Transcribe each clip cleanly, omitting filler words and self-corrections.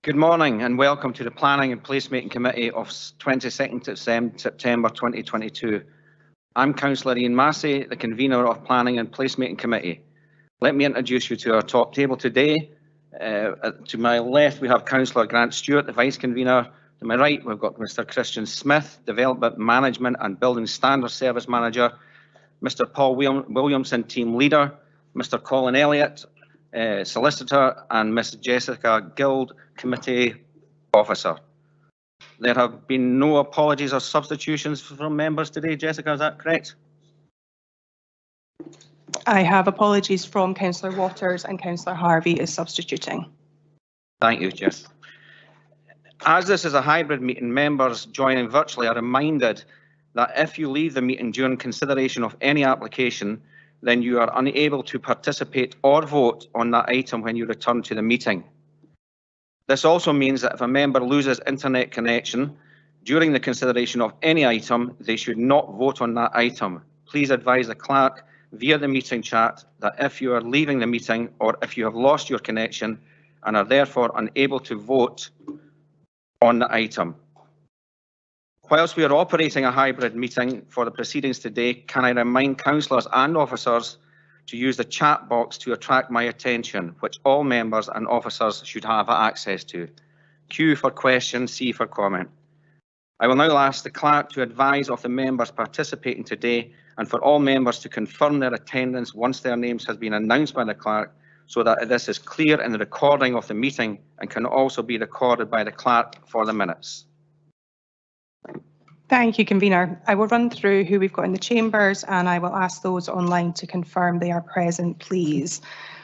Good morning and welcome to the Planning and Placemaking Committee of 22nd September 2022. I'm Councillor Ian Massey, the convener of Planning and Placemaking Committee. Let me introduce you to our top table today. To my left we have Councillor Grant Stewart, the Vice Convener. To my right we've got Mr Christian Smith, Development Management and Building Standards Service Manager, Mr Paul Williamson, Team Leader, Mr Colin Elliott, Solicitor, and Ms Jessica Guild, Committee Officer. There have been no apologies or substitutions from members today. Jessica, is that correct? I have apologies from Councillor Waters and Councillor Harvey is substituting. Thank you, Jess. As this is a hybrid meeting, members joining virtually are reminded that if you leave the meeting during consideration of any application, then you are unable to participate or vote on that item when you return to the meeting. This also means that if a member loses internet connection during the consideration of any item, they should not vote on that item. Please advise the clerk via the meeting chat that if you are leaving the meeting or if you have lost your connection and are therefore unable to vote on the item. Whilst we are operating a hybrid meeting for the proceedings today, can I remind councillors and officers to use the chat box to attract my attention, which all members and officers should have access to. Q for question, C for comment. I will now ask the clerk to advise of the members participating today and for all members to confirm their attendance once their names have been announced by the clerk, so that this is clear in the recording of the meeting and can also be recorded by the clerk for the minutes. Thank you, Convener. I will run through who we've got in the chambers and I will ask those online to confirm they are present, please.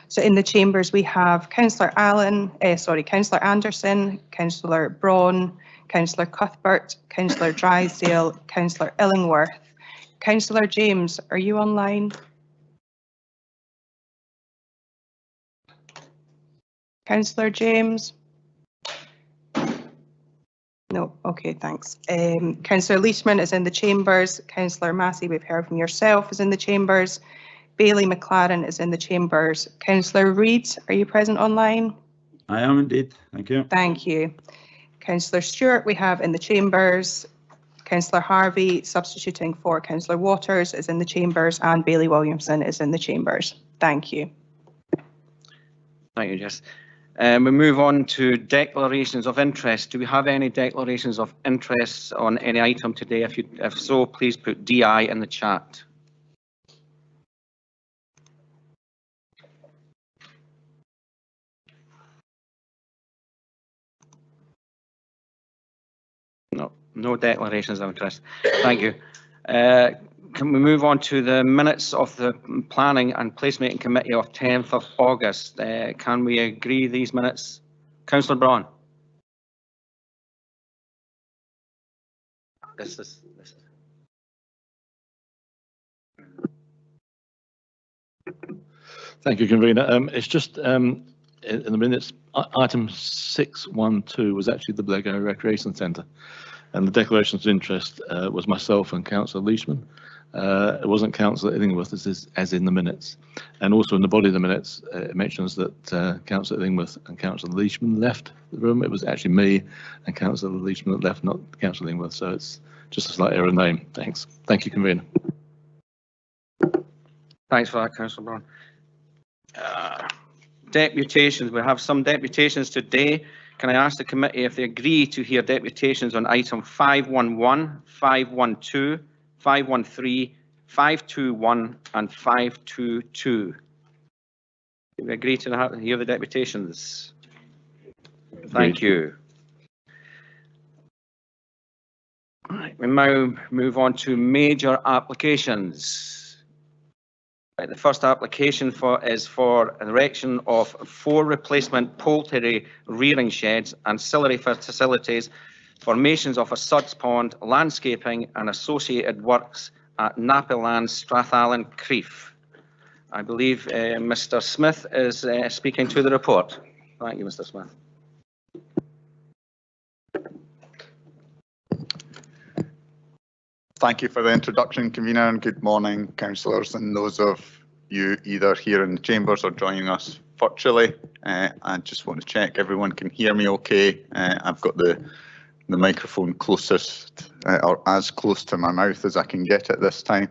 So in the chambers we have Councillor Councillor Anderson, Councillor Braun, Councillor Cuthbert, Councillor Drysdale, Councillor Illingworth. Councillor James, are you online? Councillor James? No, okay, thanks. Councillor Leishman is in the chambers. Councillor Massey, we've heard from yourself, is in the chambers. Bailey McLaren is in the chambers. Councillor Reid, are you present online? I am indeed, thank you. Thank you. Councillor Stewart we have in the chambers. Councillor Harvey, substituting for Councillor Waters, is in the chambers, and Bailey Williamson is in the chambers. Thank you. Thank you, Jess. We move on to declarations of interest. Do we have any declarations of interest on any item today? If so, please put DI in the chat. No declarations of interest. Thank you. Can we move on to the minutes of the Planning and Placemaking Committee of 10th of August? Can we agree these minutes? Councillor Braun. This is. Thank you, Convener. It's just in the minutes, item 612 was actually the Blego Recreation Centre, and the declarations of interest was myself and Councillor Leishman. It wasn't Councillor Illingworth as in the minutes, and also in the body of the minutes it mentions that Councillor Illingworth and Councillor Leishman left the room. It was actually me and Councillor Leishman that left, not Councillor Illingworth, so it's just a slight error of name. Thanks. Thank you, Convener. Thanks for that, Councillor Braun. Deputations. We have some deputations today. Can I ask the committee if they agree to hear deputations on item 511, 512, 513, 521 and 522? Do we agree to hear the deputations? Thank you. Right, we now move on to major applications. Right, the first application is for erection of 4 replacement poultry rearing sheds, ancillary facilities, formations of a suds pond, landscaping and associated works at Napiland, Strathallan, Crieff. I believe Mr Smith is speaking to the report. Thank you, Mr Smith. Thank you for the introduction, Convener, and good morning, councillors, and those of you either here in the chambers or joining us virtually. I just want to check everyone can hear me okay. I've got the microphone closest or as close to my mouth as I can get at this time.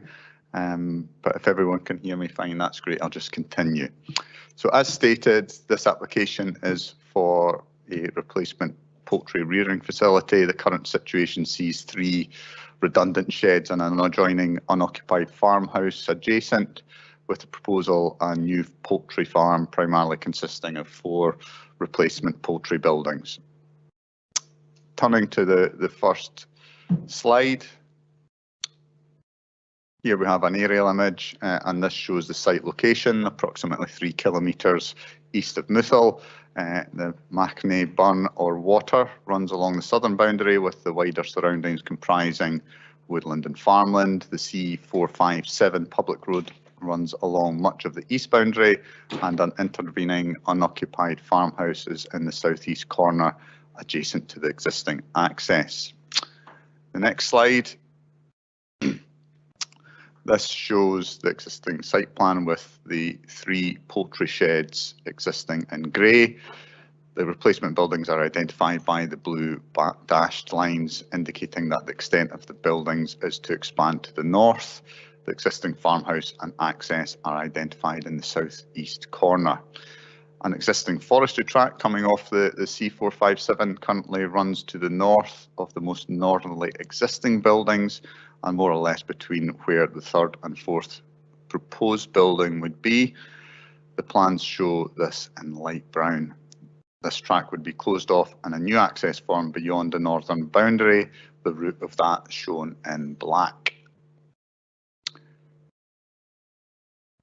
But if everyone can hear me fine, that's great. I'll just continue. So as stated, this application is for a replacement poultry rearing facility. The current situation sees 3 redundant sheds and an adjoining unoccupied farmhouse adjacent, with the proposal a new poultry farm primarily consisting of 4 replacement poultry buildings. Turning to the first slide, here we have an aerial image and this shows the site location, approximately 3 kilometres east of Mouthall. The Machne Burn or Water runs along the southern boundary, with the wider surroundings comprising woodland and farmland. The C457 public road runs along much of the east boundary, and an intervening unoccupied farmhouse is in the southeast corner adjacent to the existing access. The next slide. This shows the existing site plan with the 3 poultry sheds existing in grey. The replacement buildings are identified by the blue dashed lines, indicating that the extent of the buildings is to expand to the north. The existing farmhouse and access are identified in the southeast corner. An existing forestry track coming off the C457 currently runs to the north of the most northerly existing buildings, and more or less between where the 3rd and 4th proposed building would be. The plans show this in light brown. This track would be closed off and a new access formed beyond the northern boundary, the route of that shown in black.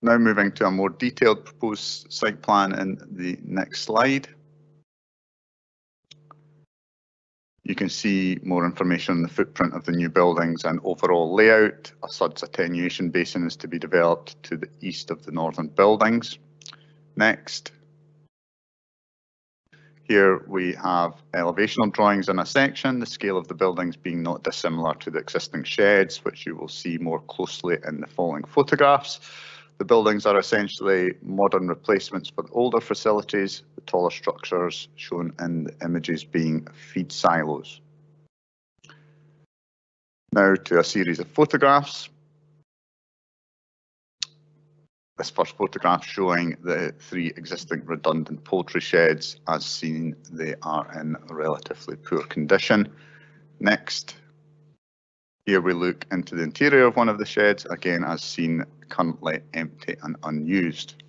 Now moving to a more detailed proposed site plan in the next slide. You can see more information on the footprint of the new buildings and overall layout. A suds attenuation basin is to be developed to the east of the northern buildings. Next. Here we have elevational drawings in a section, the scale of the buildings being not dissimilar to the existing sheds, which you will see more closely in the following photographs. The buildings are essentially modern replacements for older facilities, the taller structures shown in the images being feed silos. Now to a series of photographs. This first photograph showing the 3 existing redundant poultry sheds. As seen, they are in relatively poor condition. Next. Here we look into the interior of one of the sheds, again as seen, currently empty and unused.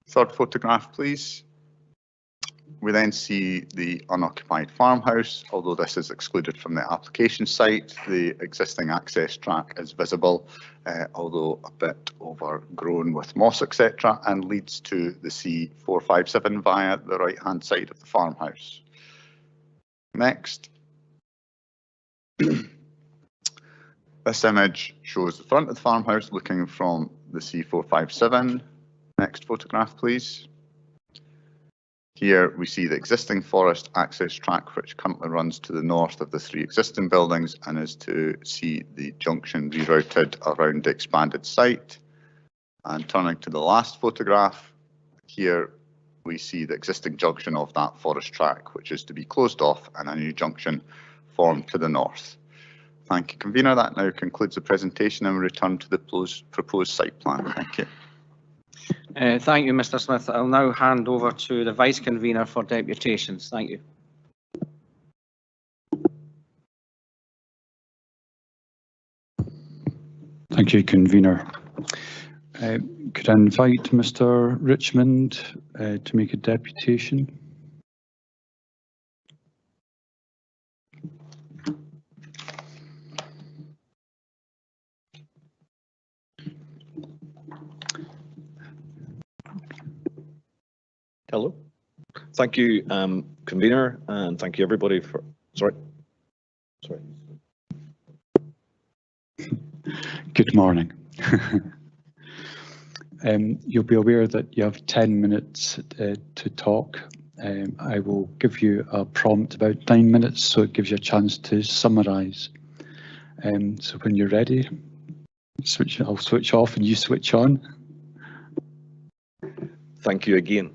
Third photograph, please. We then see the unoccupied farmhouse. Although this is excluded from the application site, the existing access track is visible, although a bit overgrown with moss, etc., and leads to the C457 via the right-hand side of the farmhouse. Next. This image shows the front of the farmhouse looking from the C457. Next photograph, please. Here we see the existing forest access track, which currently runs to the north of the 3 existing buildings and is to see the junction rerouted around the expanded site. And turning to the last photograph, here we see the existing junction of that forest track, which is to be closed off and a new junction formed to the north. Thank you, Convener. That now concludes the presentation and we return to the proposed site plan. Thank you. Thank you, Mr. Smith. I'll now hand over to the Vice Convener for deputations. Thank you. Thank you, Convener. Could I invite Mr. Richmond to make a deputation? Hello. Thank you, Convener, and thank you everybody for, sorry. Good morning. You'll be aware that you have 10 minutes to talk. I will give you a prompt about 9 minutes, so it gives you a chance to summarise. So when you're ready, I'll switch off and you switch on. thank you again.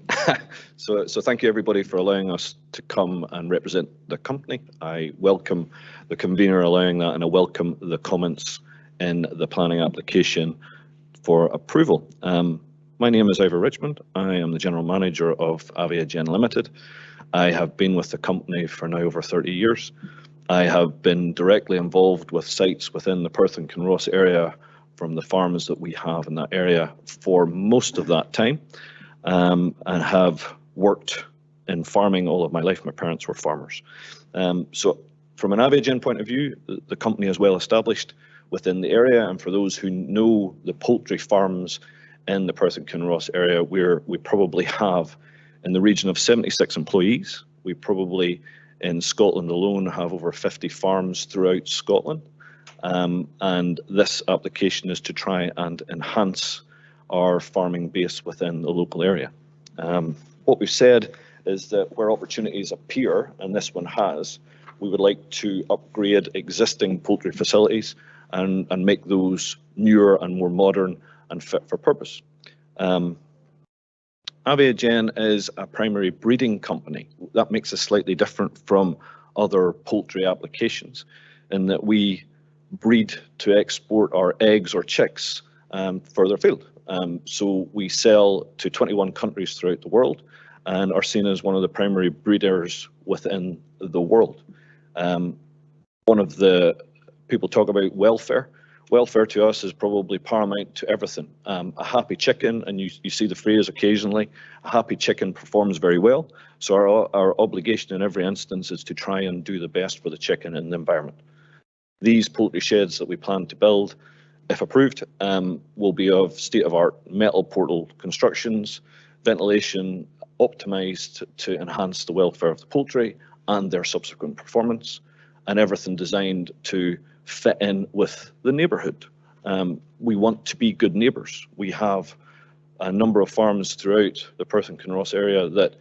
So thank you everybody for allowing us to come and represent the company. I welcome the convener allowing that, and I welcome the comments in the planning application for approval. My name is Ivor Richmond. I am the General Manager of Aviagen Limited. I have been with the company for now over 30 years. I have been directly involved with sites within the Perth and Kinross area from the farms that we have in that area for most of that time, and have worked in farming all of my life. My parents were farmers. So from an Aviagen point of view, the company is well established within the area, and for those who know the poultry farms in the Perth and Kinross area, we probably have in the region of 76 employees. We probably in Scotland alone have over 50 farms throughout Scotland, and this application is to try and enhance our farming base within the local area. What we've said is that where opportunities appear, and this one has, we would like to upgrade existing poultry facilities and make those newer and more modern and fit for purpose. Aviagen is a primary breeding company. That makes us slightly different from other poultry applications in that we breed to export our eggs or chicks further afield. So we sell to 21 countries throughout the world and are seen as one of the primary breeders within the world. One of the people talk about welfare. Welfare to us is probably paramount to everything. A happy chicken, and you see the phrase occasionally, a happy chicken performs very well. So our obligation in every instance is to try and do the best for the chicken and the environment. These poultry sheds that we plan to build, if approved, will be of state-of-art metal portal constructions, ventilation optimised to enhance the welfare of the poultry and their subsequent performance, and everything designed to fit in with the neighbourhood. We want to be good neighbours. We have a number of farms throughout the Perth and Kinross area that,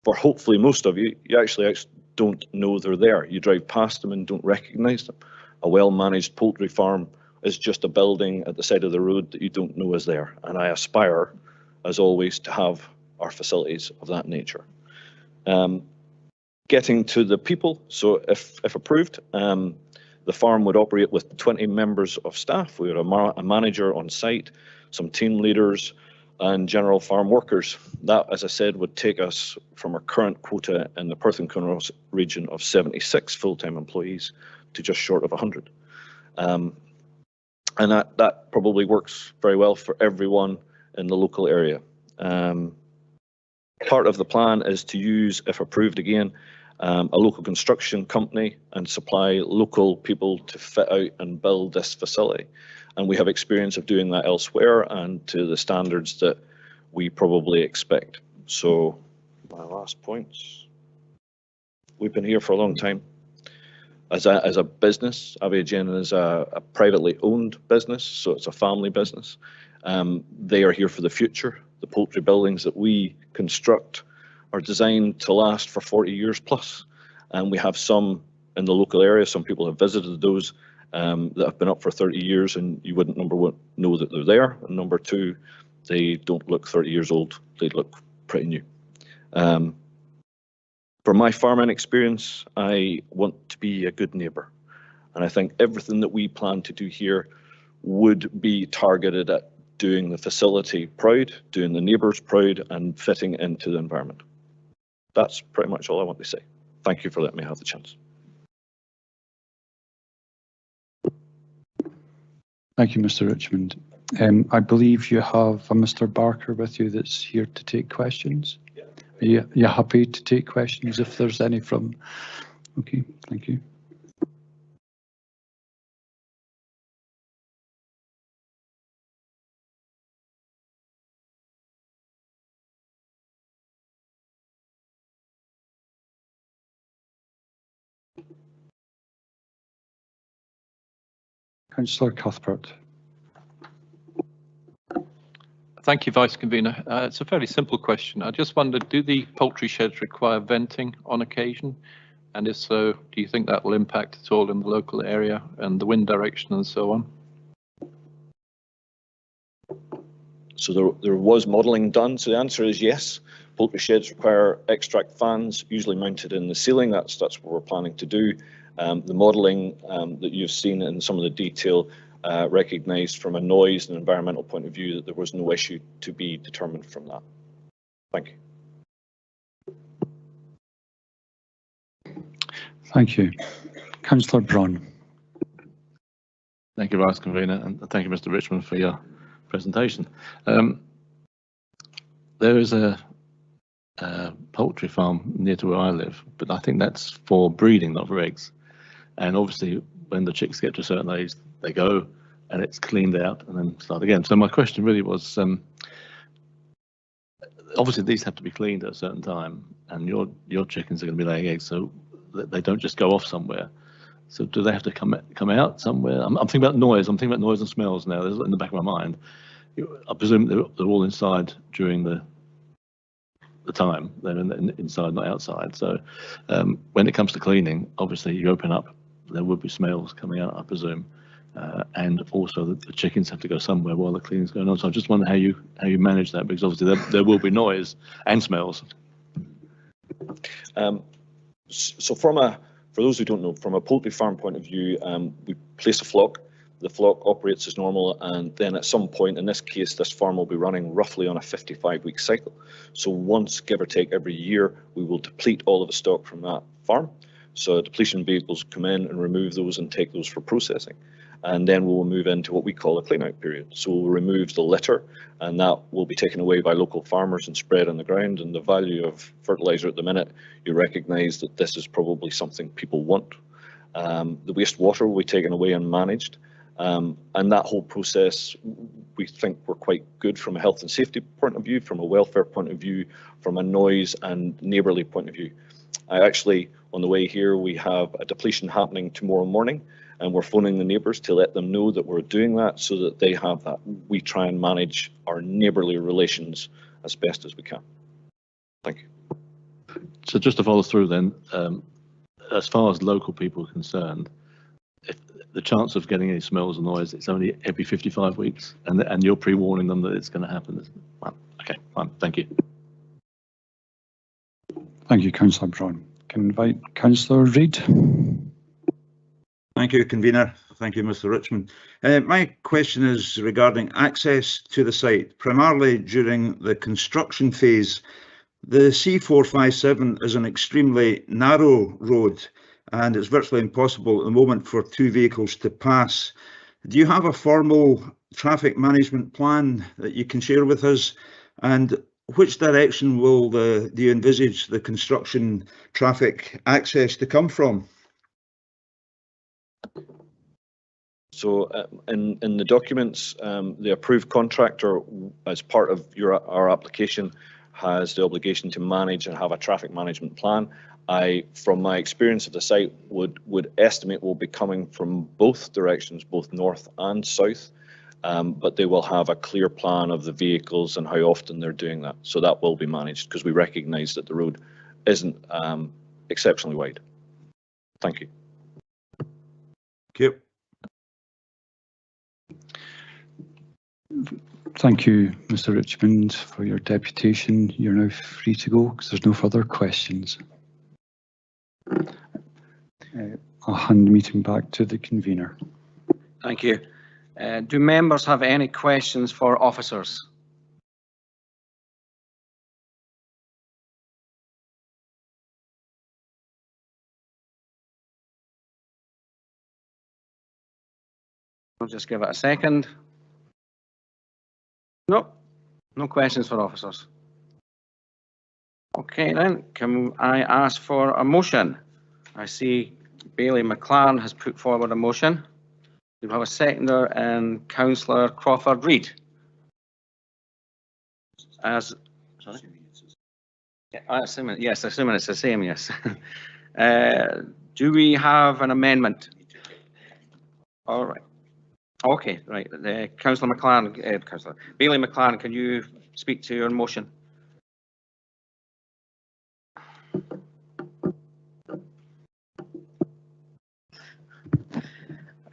for hopefully most of you, you actually don't know they're there. You drive past them and don't recognise them. A well-managed poultry farm is just a building at the side of the road that you don't know is there. And I aspire, as always, to have our facilities of that nature. Getting to the people, so if approved, the farm would operate with 20 members of staff. We would have a manager on site, some team leaders, and general farm workers. That, as I said, would take us from our current quota in the Perth and Kinross region of 76 full-time employees to just short of 100. And that probably works very well for everyone in the local area. Part of the plan is to use, if approved again, a local construction company and supply local people to fit out and build this facility. And we have experience of doing that elsewhere and to the standards that we probably expect. So my last points. We've been here for a long time. As a business, Aviagen is a privately owned business, so it's a family business. They are here for the future. The poultry buildings that we construct are designed to last for 40 years plus. And we have some in the local area. Some people have visited those that have been up for 30 years, and you wouldn't, number one, know that they're there. And number two, they don't look 30 years old. They look pretty new. From my farming experience, I want to be a good neighbour. And I think everything that we plan to do here would be targeted at doing the facility proud, doing the neighbours proud, and fitting into the environment. That's pretty much all I want to say. Thank you for letting me have the chance. Thank you, Mr. Richmond. I believe you have a Mr. Barker with you that's here to take questions. Yeah. Are you happy to take questions if there's any from? Okay, thank you. Councillor Cuthbert. Thank you, Vice Convener. It's a fairly simple question. I just wondered, do the poultry sheds require venting on occasion? And if so, do you think that will impact at all in the local area and the wind direction and so on? So there was modelling done. So the answer is yes. Poultry sheds require extract fans, usually mounted in the ceiling. That's what we're planning to do. The modelling that you've seen in some of the detail recognised from a noise and environmental point of view that there was no issue to be determined from that. Thank you. Thank you. Councillor Braun. Thank you, Vice Convener, and thank you, Mr. Richmond, for your presentation. There is a poultry farm near to where I live, but I think that's for breeding, not for eggs. And obviously, when the chicks get to a certain age, they go and it's cleaned out and then start again. So my question really was, obviously these have to be cleaned at a certain time, and your chickens are going to be laying eggs, so they don't just go off somewhere. So do they have to come out somewhere? I'm thinking about noise. I'm thinking about noise and smells now. There's in the back of my mind. I presume they're all inside during the time. They're inside, not outside. So when it comes to cleaning, obviously you open up, there would be smells coming out, I presume. And also the chickens have to go somewhere while the cleaning's going on. So I just wonder how you manage that, because obviously there will be noise and smells. So for those who don't know, from a poultry farm point of view, we place a flock. The flock operates as normal, and then at some point, in this case, this farm will be running roughly on a 55-week cycle. So once, give or take, every year, we will deplete all of the stock from that farm. So depletion vehicles come in and remove those and take those for processing. And then we'll move into what we call a clean-out period. So we'll remove the litter, and that will be taken away by local farmers and spread on the ground. And the value of fertiliser at the minute, you recognise that this is probably something people want. The wastewater will be taken away and managed. And that whole process, we think we're quite good from a health and safety point of view, from a welfare point of view, from a noise and neighbourly point of view. Actually, on the way here, we have a depletion happening tomorrow morning, and we're phoning the neighbours to let them know that we're doing that so that they have that. We try and manage our neighbourly relations as best as we can. Thank you. So just to follow through then, as far as local people are concerned, if the chance of getting any smells or noise, it's only every 55 weeks, and you're pre-warning them that it's going to happen. Okay, fine, thank you. Thank you, Councillor Braun. Can I invite Councillor Reid? Thank you, Convener. Thank you, Mr. Richmond. My question is regarding access to the site, primarily during the construction phase. The C457 is an extremely narrow road, and it's virtually impossible at the moment for two vehicles to pass. Do you have a formal traffic management plan that you can share with us? And which direction will do you envisage the construction traffic access to come from? So in the documents, the approved contractor, as part of our application, has the obligation to manage and have a traffic management plan. From my experience of the site, would estimate will be coming from both directions, both north and south, but they will have a clear plan of the vehicles and how often they're doing that. So that will be managed, because we recognise that the road isn't exceptionally wide. Thank you. Thank you. Thank you, Mr. Richmond, for your deputation. You're now free to go because there's no further questions. I'll hand the meeting back to the convener. Thank you. Do members have any questions for officers? I'll just give it a second. Nope, no questions for officers. Okay then, can I ask for a motion? I see Bailey McLaren has put forward a motion. We have a seconder and Councillor Crawford Reid. Assuming it's the same, yes. Do we have an amendment? All right. Okay, right. Councillor McLaren, Councillor Bailey McLaren, can you speak to your motion?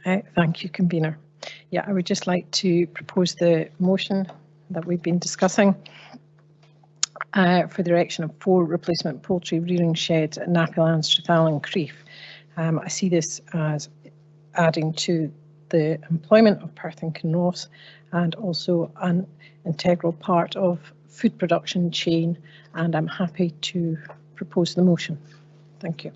Thank you, convener. Yeah, I would just like to propose the motion that we've been discussing for the erection of 4 replacement poultry rearing sheds at Napilan, Strathallan and Crieff. I see this as adding to the employment of Perth and Kinross and also an integral part of food production chain, and I'm happy to propose the motion. Thank you.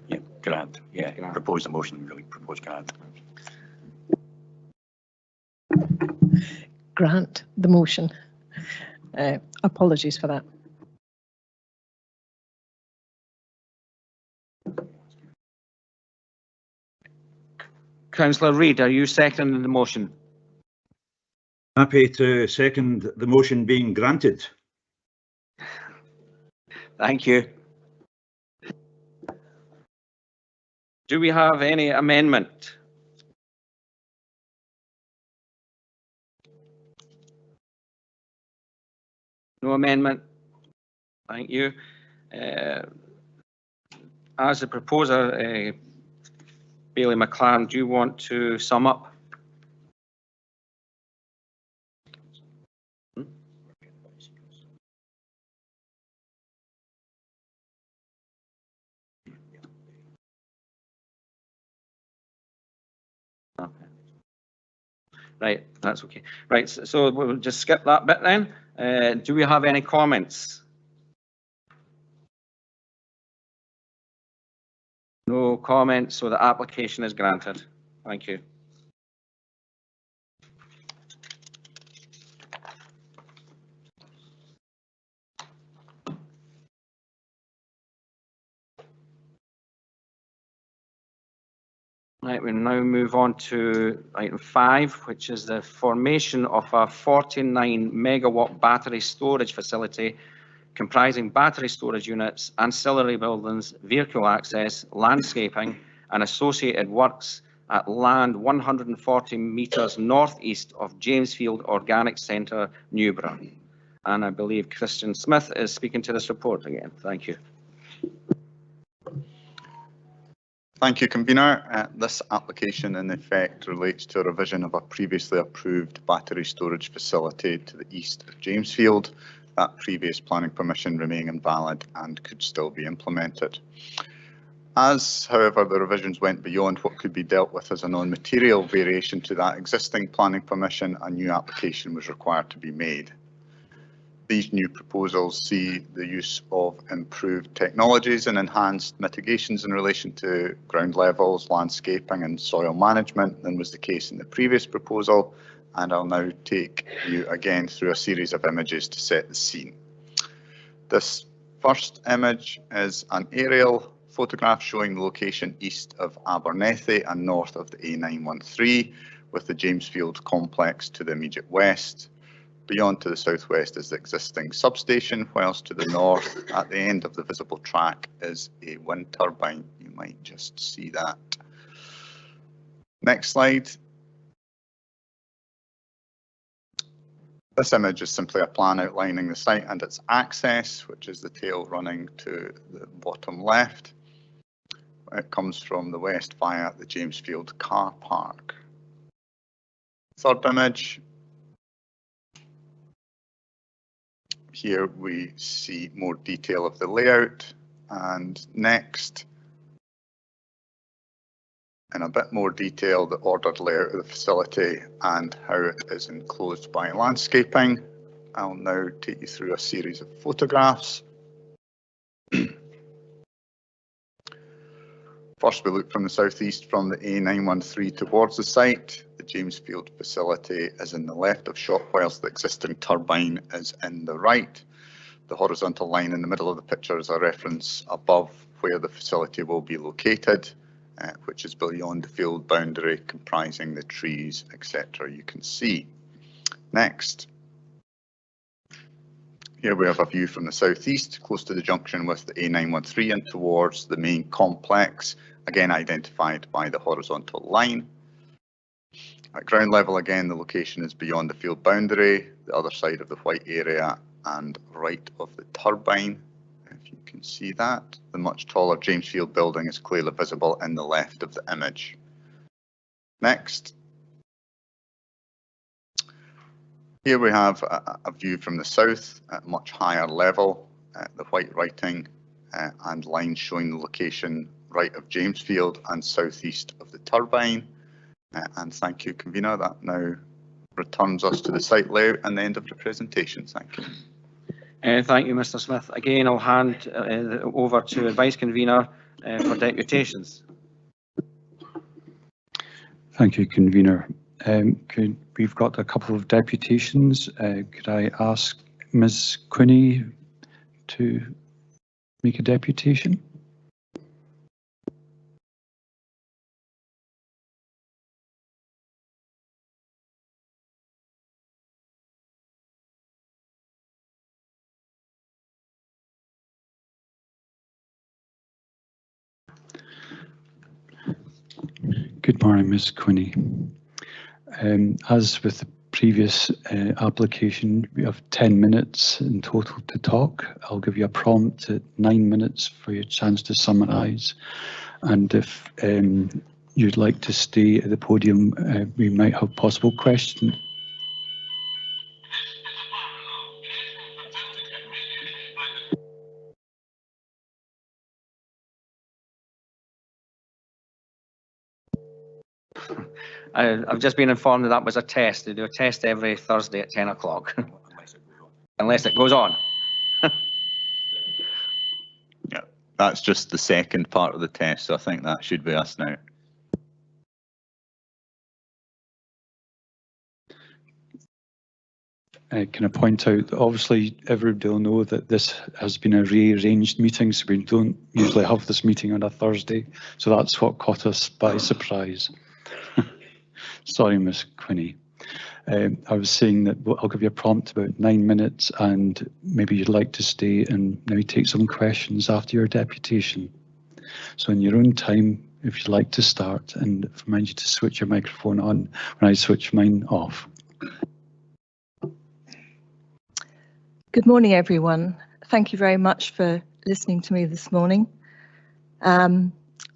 Yeah, grant. Yeah, propose the motion, really propose grant. Grant the motion. Apologies for that. Councillor Reid, are you seconding the motion? Happy to second the motion being granted. Thank you. Do we have any amendment? No amendment. Thank you. As the proposer, Bailey McLaren, do you want to sum up? Okay. Right, that's okay. Right, so we'll just skip that bit then. Do we have any comments? No comments, so the application is granted. Thank you. Right, we now move on to item 5, which is the formation of a 49 megawatt battery storage facility comprising battery storage units, ancillary buildings, vehicle access, landscaping and associated works at land 140 metres northeast of Jamesfield Organic Centre, Newborough. And I believe Christian Smith is speaking to this report again. Thank you. Thank you, Convener. This application in effect relates to a revision of a previously approved battery storage facility to the east of Jamesfield. That previous planning permission remaining invalid and could still be implemented. As, however, the revisions went beyond what could be dealt with as a non-material variation to that existing planning permission, a new application was required to be made. These new proposals see the use of improved technologies and enhanced mitigations in relation to ground levels, landscaping and soil management than was the case in the previous proposal, and I'll now take you again through a series of images to set the scene. This first image is an aerial photograph showing the location east of Abernethy and north of the A913, with the Jamesfield complex to the immediate west. Beyond to the southwest is the existing substation, whilst to the north at the end of the visible track is a wind turbine. You might just see that. Next slide. This image is simply a plan outlining the site and its access, which is the tail running to the bottom left. It comes from the west via the Jamesfield car park. Third image. Here we see more detail of the layout, and next, in a bit more detail, the ordered layout of the facility and how it is enclosed by landscaping. I'll now take you through a series of photographs. First, we look from the southeast from the A913 towards the site. The Jamesfield facility is in the left of shot, whilst the existing turbine is in the right. The horizontal line in the middle of the picture is a reference above where the facility will be located, which is beyond the field boundary comprising the trees, etc. you can see. Next. Here we have a view from the southeast, close to the junction with the A913 and towards the main complex, again identified by the horizontal line. At ground level, again, the location is beyond the field boundary, the other side of the white area and right of the turbine. If You can see that. The much taller Jamesfield building is clearly visible in the left of the image. Next. Here we have a view from the south at much higher level, the white writing and lines showing the location right of Jamesfield and southeast of the turbine. And thank you, convener. That now returns us to the site layout and the end of the presentation. Thank you. Thank you, Mr. Smith. Again, I'll hand over to Vice Convener for deputations. Thank you, convener. We've got a couple of deputations. Could I ask Ms. Quinney to make a deputation? Good morning, Ms. Quinney. As with the previous application, we have 10 minutes in total to talk. I'll give you a prompt at 9 minutes for your chance to summarise. And if you'd like to stay at the podium, we might have possible questions. I've just been informed that was a test. They do a test every Thursday at 10 o'clock. Unless it goes on. Yeah, that's just the second part of the test, so I think that should be us now. Can I point out that obviously everybody will know that this has been a rearranged meeting, so we don't usually have this meeting on a Thursday, so that's what caught us by surprise. Sorry, Ms. Quinney. I was saying that I'll give you a prompt about 9 minutes, and maybe you'd like to stay and maybe take some questions after your deputation. So in your own time, if you'd like to start, and remind you to switch your microphone on when I switch mine off. Good morning, everyone. Thank you very much for listening to me this morning.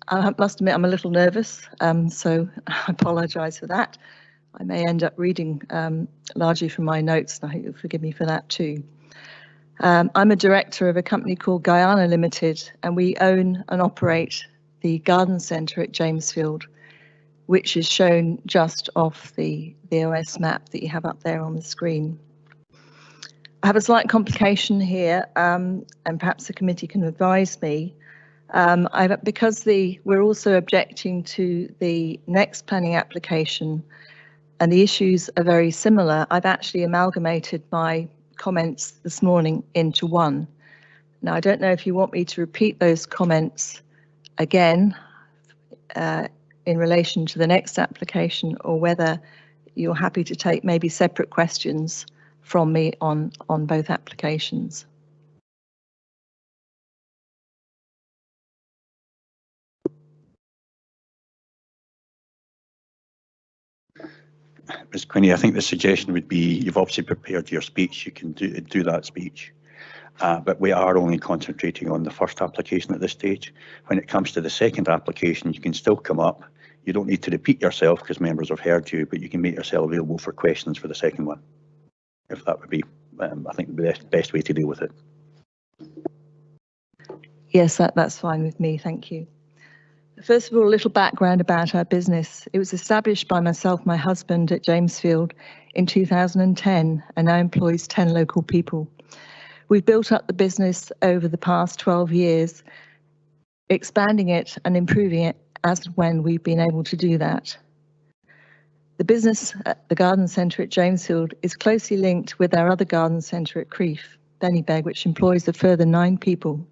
I must admit I'm a little nervous, so I apologise for that. I may end up reading largely from my notes, and I hope you'll forgive me for that too. I'm a director of a company called Guyana Limited, and we own and operate the garden centre at Jamesfield, which is shown just off the OS map that you have up there on the screen. I have a slight complication here, and perhaps the committee can advise me. Because we're also objecting to the next planning application, and the issues are very similar, I've actually amalgamated my comments this morning into one. Now, I don't know if you want me to repeat those comments again in relation to the next application, or whether you're happy to take maybe separate questions from me on both applications. Ms. Quinney, I think the suggestion would be you've obviously prepared your speech. You can do that speech. But we are only concentrating on the first application at this stage. When it comes to the second application, you can still come up. You don't need to repeat yourself because members have heard you, but you can make yourself available for questions for the second one. If that would be, I think, the best way to deal with it. Yes, that's fine with me, thank you. First of all, a little background about our business. It was established by myself, my husband at Jamesfield in 2010, and now employs 10 local people. We've built up the business over the past 12 years, expanding it and improving it as and when we've been able to do that. The business at the garden centre at Jamesfield is closely linked with our other garden centre at Crieff, Bennybeg, which employs a further 9 people.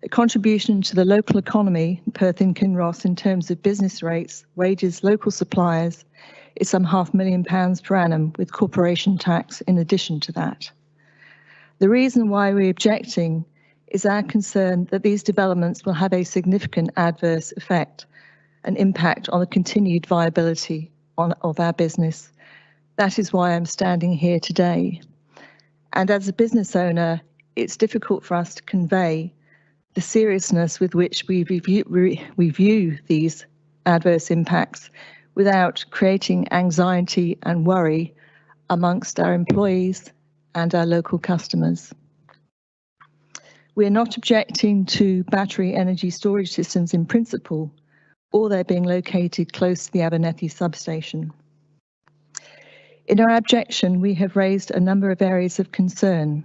A contribution to the local economy, Perth and Kinross, in terms of business rates, wages, local suppliers, is some £500,000 per annum, with corporation tax in addition to that. The reason why we're objecting is our concern that these developments will have a significant adverse effect and impact on the continued viability of our business. That is why I'm standing here today. And as a business owner, it's difficult for us to convey the seriousness with which we view these adverse impacts without creating anxiety and worry amongst our employees and our local customers. We're not objecting to battery energy storage systems in principle, or they're being located close to the Abernethy substation. In our objection, we have raised a number of areas of concern.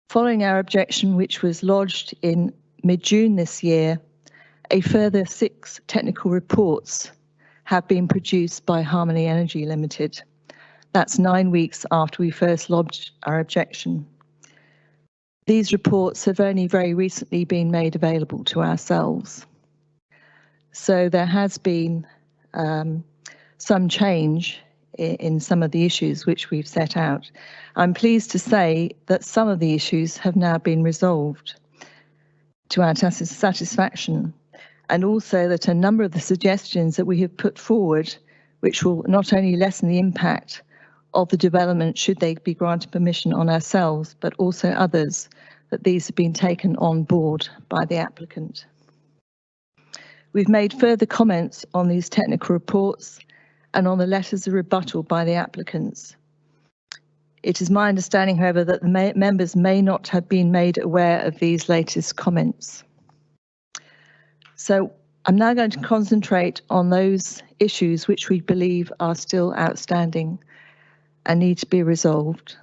Following our objection, which was lodged in mid-June this year, a further 6 technical reports have been produced by Harmony Energy Limited. That's 9 weeks after we first lodged our objection. These reports have only very recently been made available to ourselves. So there has been some change in some of the issues which we've set out. I'm pleased to say that some of the issues have now been resolved to our satisfaction, and also that a number of the suggestions that we have put forward, which will not only lessen the impact of the development should they be granted permission on ourselves, but also others, that these have been taken on board by the applicant. We've made further comments on these technical reports and on the letters of rebuttal by the applicants. It is my understanding, however, that the members may not have been made aware of these latest comments. So I'm now going to concentrate on those issues which we believe are still outstanding and need to be resolved.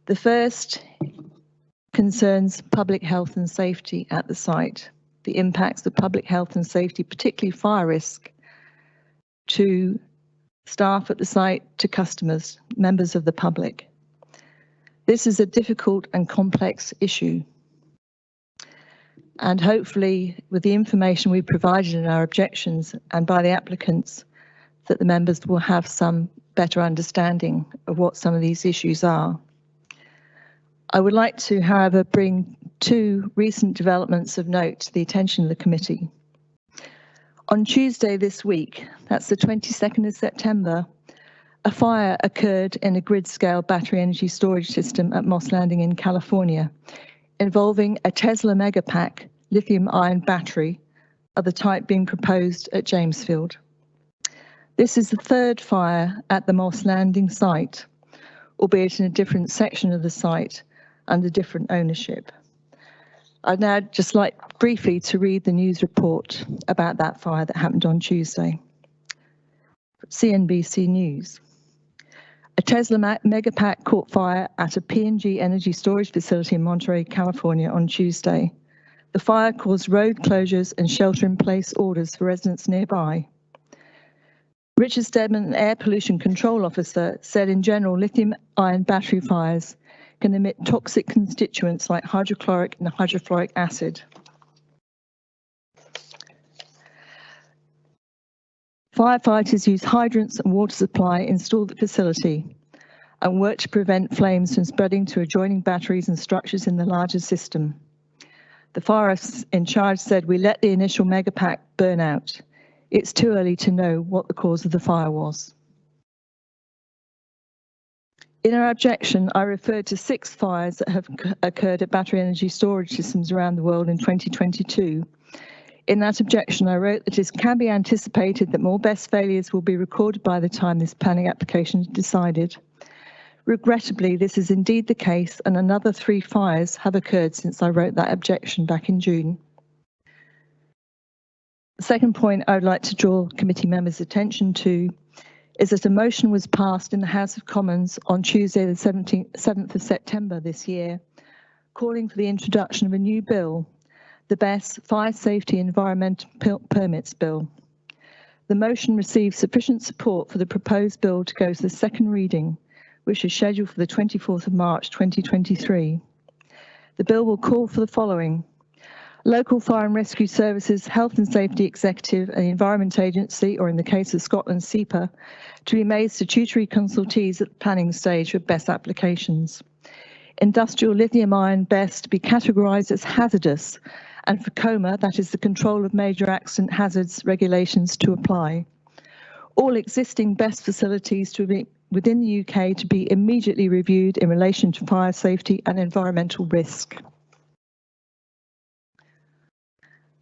The first concerns public health and safety at the site, the impacts of public health and safety, particularly fire risk, to staff at the site, to customers, members of the public. This is a difficult and complex issue. And hopefully, with the information we provided in our objections and by the applicants, that the members will have some better understanding of what some of these issues are. I would like to, however, bring 2 recent developments of note to the attention of the committee. On Tuesday this week, that's the 22nd of September, a fire occurred in a grid-scale battery energy storage system at Moss Landing in California, involving a Tesla Megapack lithium-ion battery of the type being proposed at Jamesfield. This is the 3rd fire at the Moss Landing site, albeit in a different section of the site under different ownership. I'd now just like briefly to read the news report about that fire that happened on Tuesday. CNBC News. A Tesla Megapack caught fire at a P&G energy storage facility in Monterey, California on Tuesday. The fire caused road closures and shelter-in-place orders for residents nearby. Richard Stedman, an air pollution control officer, said in general lithium-ion battery fires can emit toxic constituents like hydrochloric and hydrofluoric acid. Firefighters use hydrants and water supply installed at the facility and work to prevent flames from spreading to adjoining batteries and structures in the larger system. The forest in charge said, "We let the initial Megapack burn out. It's too early to know what the cause of the fire was." In our objection, I referred to 6 fires that have occurred at battery energy storage systems around the world in 2022. In that objection, I wrote that it can be anticipated that more BESS failures will be recorded by the time this planning application is decided. Regrettably, this is indeed the case, and another 3 fires have occurred since I wrote that objection back in June. The second point I would like to draw committee members' attention to is that a motion was passed in the House of Commons on Tuesday the 7th of September this year, calling for the introduction of a new bill, the BESS Fire Safety Environmental Permits Bill. The motion received sufficient support for the proposed bill to go to the 2nd reading, which is scheduled for the 24th of March 2023. The bill will call for the following: local fire and rescue services, health and safety executive and the Environment Agency, or in the case of Scotland, SEPA, to be made statutory consultees at the planning stage for BESS applications. Industrial lithium-ion BESS to be categorised as hazardous, and for COMA, that is the Control of Major Accident Hazards regulations, to apply. All existing BESS facilities to be within the UK to be immediately reviewed in relation to fire safety and environmental risk.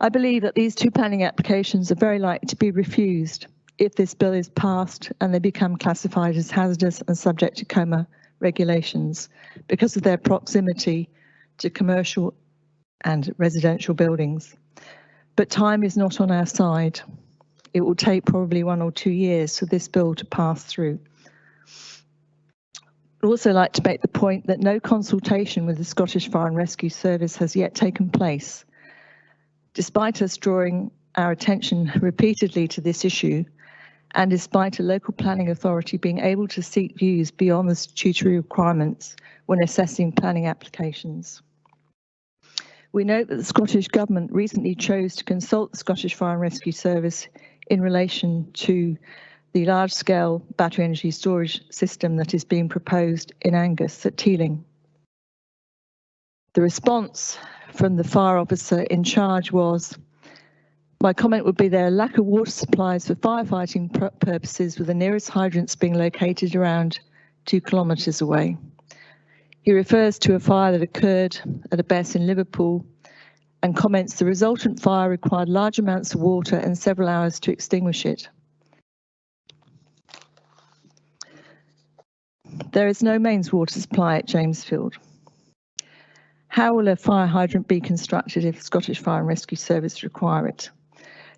I believe that these two planning applications are very likely to be refused if this bill is passed and they become classified as hazardous and subject to COMA regulations because of their proximity to commercial and residential buildings. But time is not on our side. It will take probably 1 or 2 years for this bill to pass through. I'd also like to make the point that no consultation with the Scottish Fire and Rescue Service has yet taken place. Despite us drawing our attention repeatedly to this issue, and despite a local planning authority being able to seek views beyond the statutory requirements when assessing planning applications. We note that the Scottish Government recently chose to consult the Scottish Fire and Rescue Service in relation to the large-scale battery energy storage system that is being proposed in Angus at Teeling. The response from the fire officer in charge was, my comment would be there are lack of water supplies for firefighting purposes, with the nearest hydrants being located around 2 kilometres away. He refers to a fire that occurred at a BESS in Liverpool and comments the resultant fire required large amounts of water and several hours to extinguish it. There is no mains water supply at Jamesfield. How will a fire hydrant be constructed if the Scottish Fire and Rescue Service require it?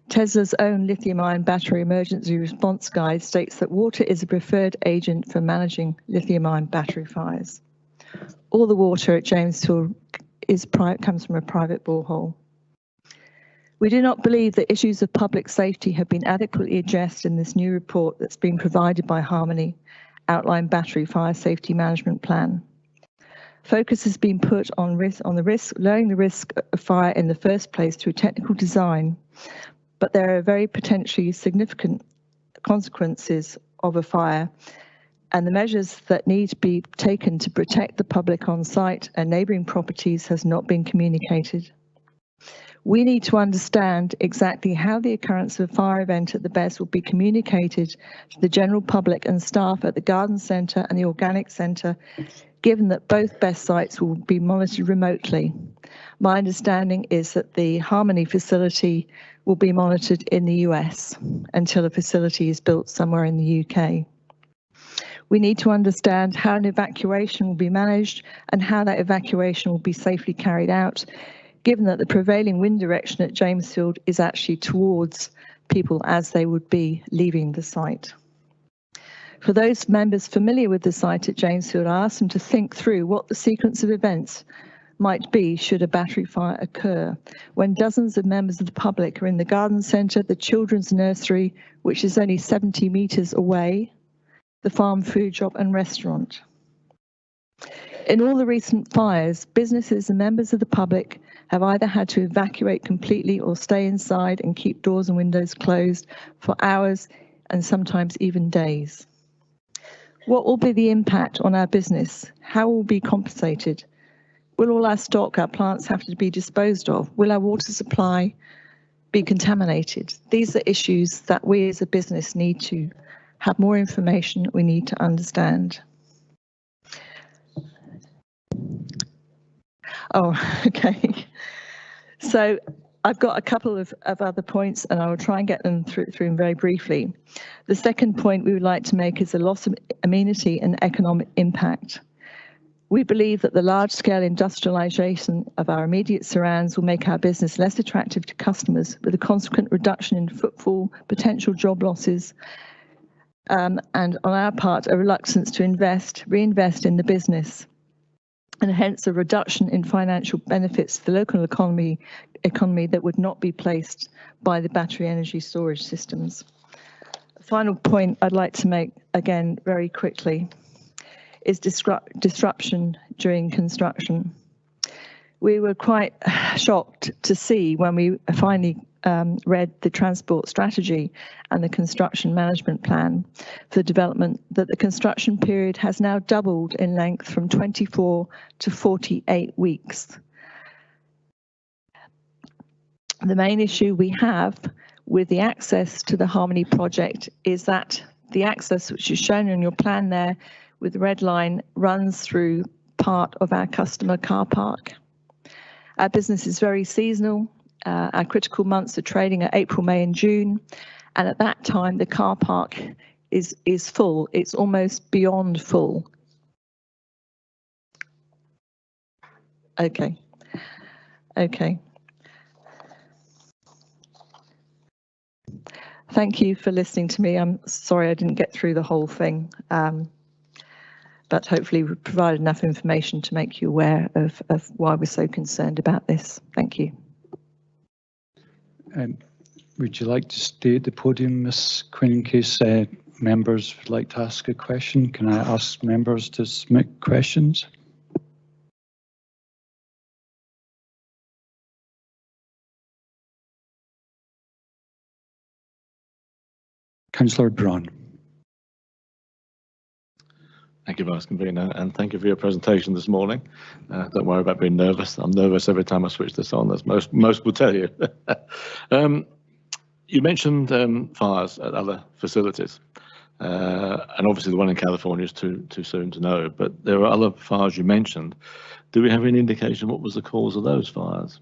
Tesla's own lithium-ion battery emergency response guide states that water is a preferred agent for managing lithium-ion battery fires. All the water at Jamesfield comes from a private borehole. We do not believe that issues of public safety have been adequately addressed in this new report that's been provided by Harmony Outline Battery Fire Safety Management Plan. Focus has been put on lowering the risk of fire in the first place through technical design, but there are very potentially significant consequences of a fire, and the measures that need to be taken to protect the public on site and neighbouring properties has not been communicated. We need to understand exactly how the occurrence of a fire event at the BESS will be communicated to the general public and staff at the Garden Centre and the Organic Centre, given that both BESS sites will be monitored remotely. My understanding is that the Harmony facility will be monitored in the US until a facility is built somewhere in the UK. We need to understand how an evacuation will be managed and how that evacuation will be safely carried out, given that the prevailing wind direction at Jamesfield is actually towards people as they would be leaving the site. For those members familiar with the site at Jamesfield, I asked them to think through what the sequence of events might be should a battery fire occur, when dozens of members of the public are in the garden centre, the children's nursery, which is only 70 metres away, the farm food shop and restaurant. In all the recent fires, businesses and members of the public have either had to evacuate completely or stay inside and keep doors and windows closed for hours and sometimes even days. What will be the impact on our business? How will we be compensated? Will all our stock, our plants have to be disposed of? Will our water supply be contaminated? These are issues that we as a business need to have more information, we need to understand. Oh, okay. So I've got a couple of other points and I will try and get them through them very briefly. The second point we would like to make is the loss of amenity and economic impact. We believe that the large-scale industrialisation of our immediate surrounds will make our business less attractive to customers, with a consequent reduction in footfall, potential job losses, and on our part, a reluctance to reinvest in the business, and hence a reduction in financial benefits to the local economy that would not be placed by the battery energy storage systems. The final point I'd like to make, again, very quickly, is disruption during construction. We were quite shocked to see when we finally read the transport strategy and the construction management plan for development that the construction period has now doubled in length from 24 to 48 weeks. The main issue we have with the access to the Harmony project is that the access which is shown on your plan there with the red line runs through part of our customer car park. Our business is very seasonal. Our critical months are trading at April, May and June. And at that time, the car park is full. It's almost beyond full. Okay. Thank you for listening to me. I'm sorry I didn't get through the whole thing, but hopefully we provided enough information to make you aware of why we're so concerned about this. Thank you. Would you like to stay at the podium, Ms. Quinn, in case members would like to ask a question? Can I ask members to submit questions? Councillor Braun. Thank you, Vice Convener, and thank you for your presentation this morning. Don't worry about being nervous. I'm nervous every time I switch this on, as most will tell you. You mentioned fires at other facilities, and obviously the one in California is too soon to know, but there are other fires you mentioned. Do we have any indication what was the cause of those fires?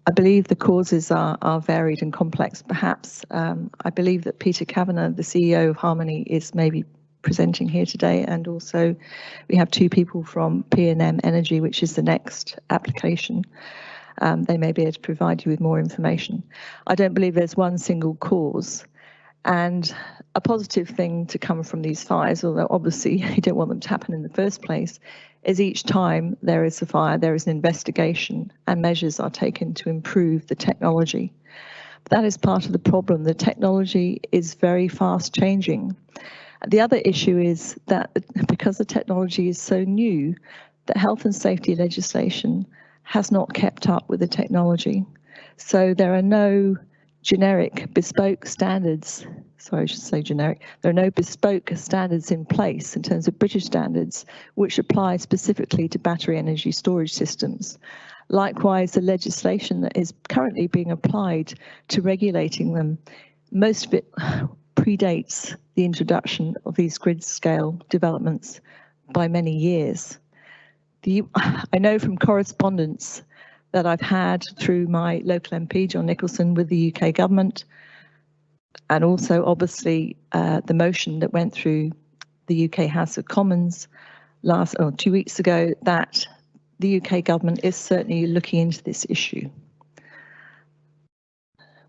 I believe the causes are varied and complex, perhaps. I believe that Peter Kavanagh, the CEO of Harmony, is maybe presenting here today, and also we have two people from P&M Energy, which is the next application. They may be able to provide you with more information. I don't believe there's one single cause. And a positive thing to come from these fires, although obviously you don't want them to happen in the first place, is each time there is a fire, there is an investigation and measures are taken to improve the technology. But that is part of the problem. The technology is very fast changing. The other issue is that because the technology is so new, that health and safety legislation has not kept up with the technology. So there are no generic bespoke standards, sorry, I should say generic, there are no bespoke standards in place in terms of British standards which apply specifically to battery energy storage systems. Likewise, the legislation that is currently being applied to regulating them, most of it predates the introduction of these grid scale developments by many years. I know from correspondence that I've had through my local MP, John Nicholson, with the UK government, and also obviously the motion that went through the UK House of Commons 2 weeks ago, that the UK government is certainly looking into this issue.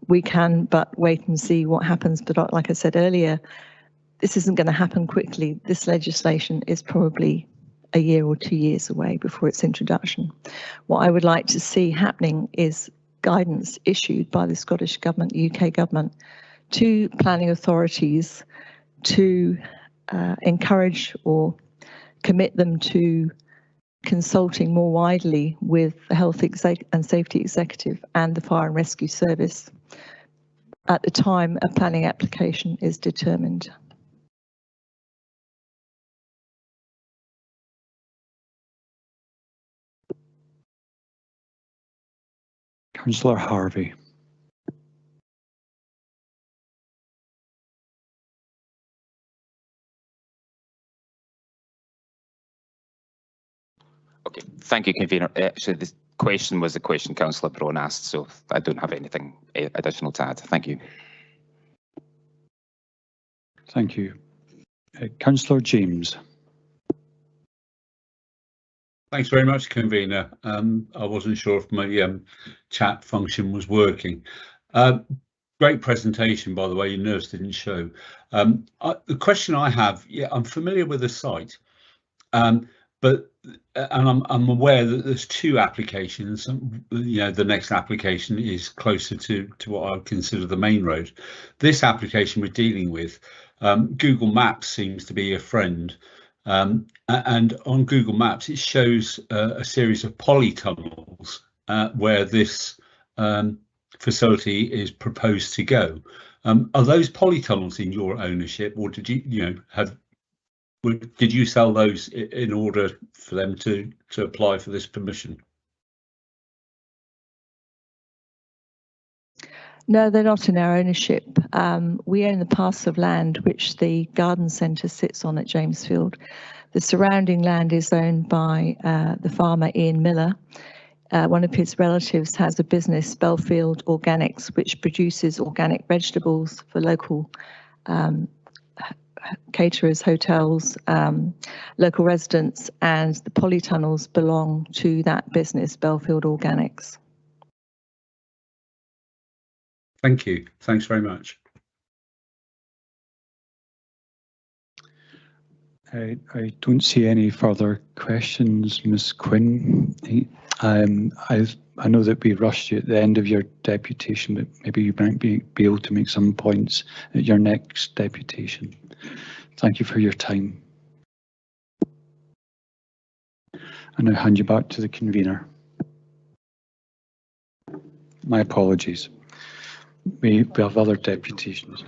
We can but wait and see what happens, but like I said earlier, this isn't going to happen quickly. This legislation is probably a year or 2 years away before its introduction. What I would like to see happening is guidance issued by the Scottish Government, the UK Government, to planning authorities to encourage or commit them to consulting more widely with the Health and Safety Executive and the Fire and Rescue Service at the time a planning application is determined. Councillor Harvey. Okay, thank you, Convener. Actually, this question was the question Councillor Braun asked, so I don't have anything additional to add. Thank you. Thank you. Councillor James. Thanks very much, Convener. I wasn't sure if my chat function was working. Great presentation, by the way. Your nerves didn't show. The question I have, I'm familiar with the site, but I'm aware that there's two applications. The next application is closer to what I would consider the main road. This application we're dealing with, Google Maps seems to be a friend. And on Google Maps, it shows a series of polytunnels where this facility is proposed to go. Are those polytunnels in your ownership, or did you sell those in order for them to apply for this permission? No, they're not in our ownership. We own the parcel of land which the garden centre sits on at Jamesfield. The surrounding land is owned by the farmer Ian Miller. One of his relatives has a business, Belfield Organics, which produces organic vegetables for local caterers, hotels, local residents, and the polytunnels belong to that business, Belfield Organics. Thank you. Thanks very much. I don't see any further questions, Ms. Quinn. I know that we rushed you at the end of your deputation, but maybe you might be able to make some points at your next deputation. Thank you for your time. And I hand you back to the convener. My apologies. We have other deputations.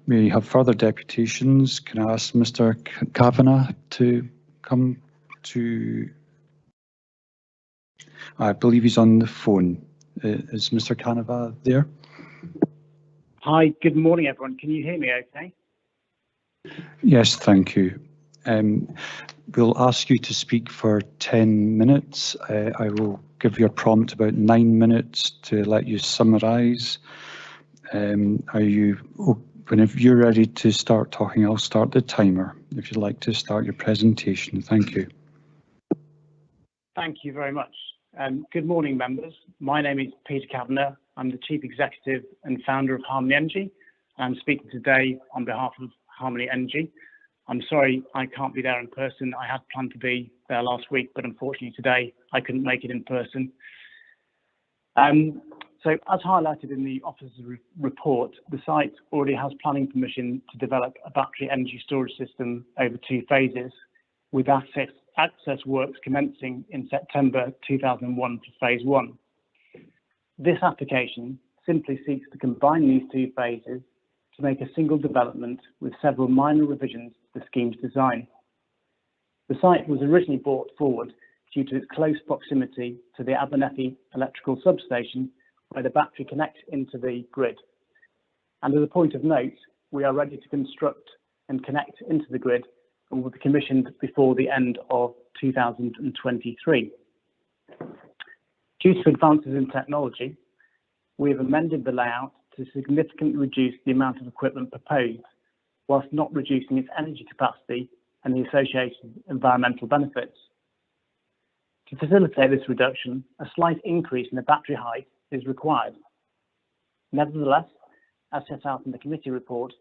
We have further deputations. Can I ask Mr. Kavanagh to come to? I believe he's on the phone. Is Mr. Kavanagh there? Hi, good morning, everyone. Can you hear me okay? Yes, thank you. We'll ask you to speak for 10 minutes. I will give you a prompt about 9 minutes to let you summarise. Whenever you're ready to start talking, I'll start the timer. If you'd like to start your presentation, thank you. Thank you very much. Good morning, members. My name is Peter Kavanagh. I'm the Chief Executive and founder of Harmony Energy. I'm speaking today on behalf of Harmony Energy. I'm sorry I can't be there in person. I had planned to be there last week, but unfortunately today I couldn't make it in person. So as highlighted in the officer's report, the site already has planning permission to develop a battery energy storage system over 2 phases, with access works commencing in September 2001 for phase 1. This application simply seeks to combine these 2 phases to make a single development with several minor revisions to the scheme's design. The site was originally brought forward due to its close proximity to the Abernethy electrical substation, where the battery connects into the grid. And as a point of note, we are ready to construct and connect into the grid and will be commissioned before the end of 2023. Due to advances in technology, we have amended the layout to significantly reduce the amount of equipment proposed, whilst not reducing its energy capacity and the associated environmental benefits. To facilitate this reduction, a slight increase in the battery height is required. Nevertheless, as set out in the committee report,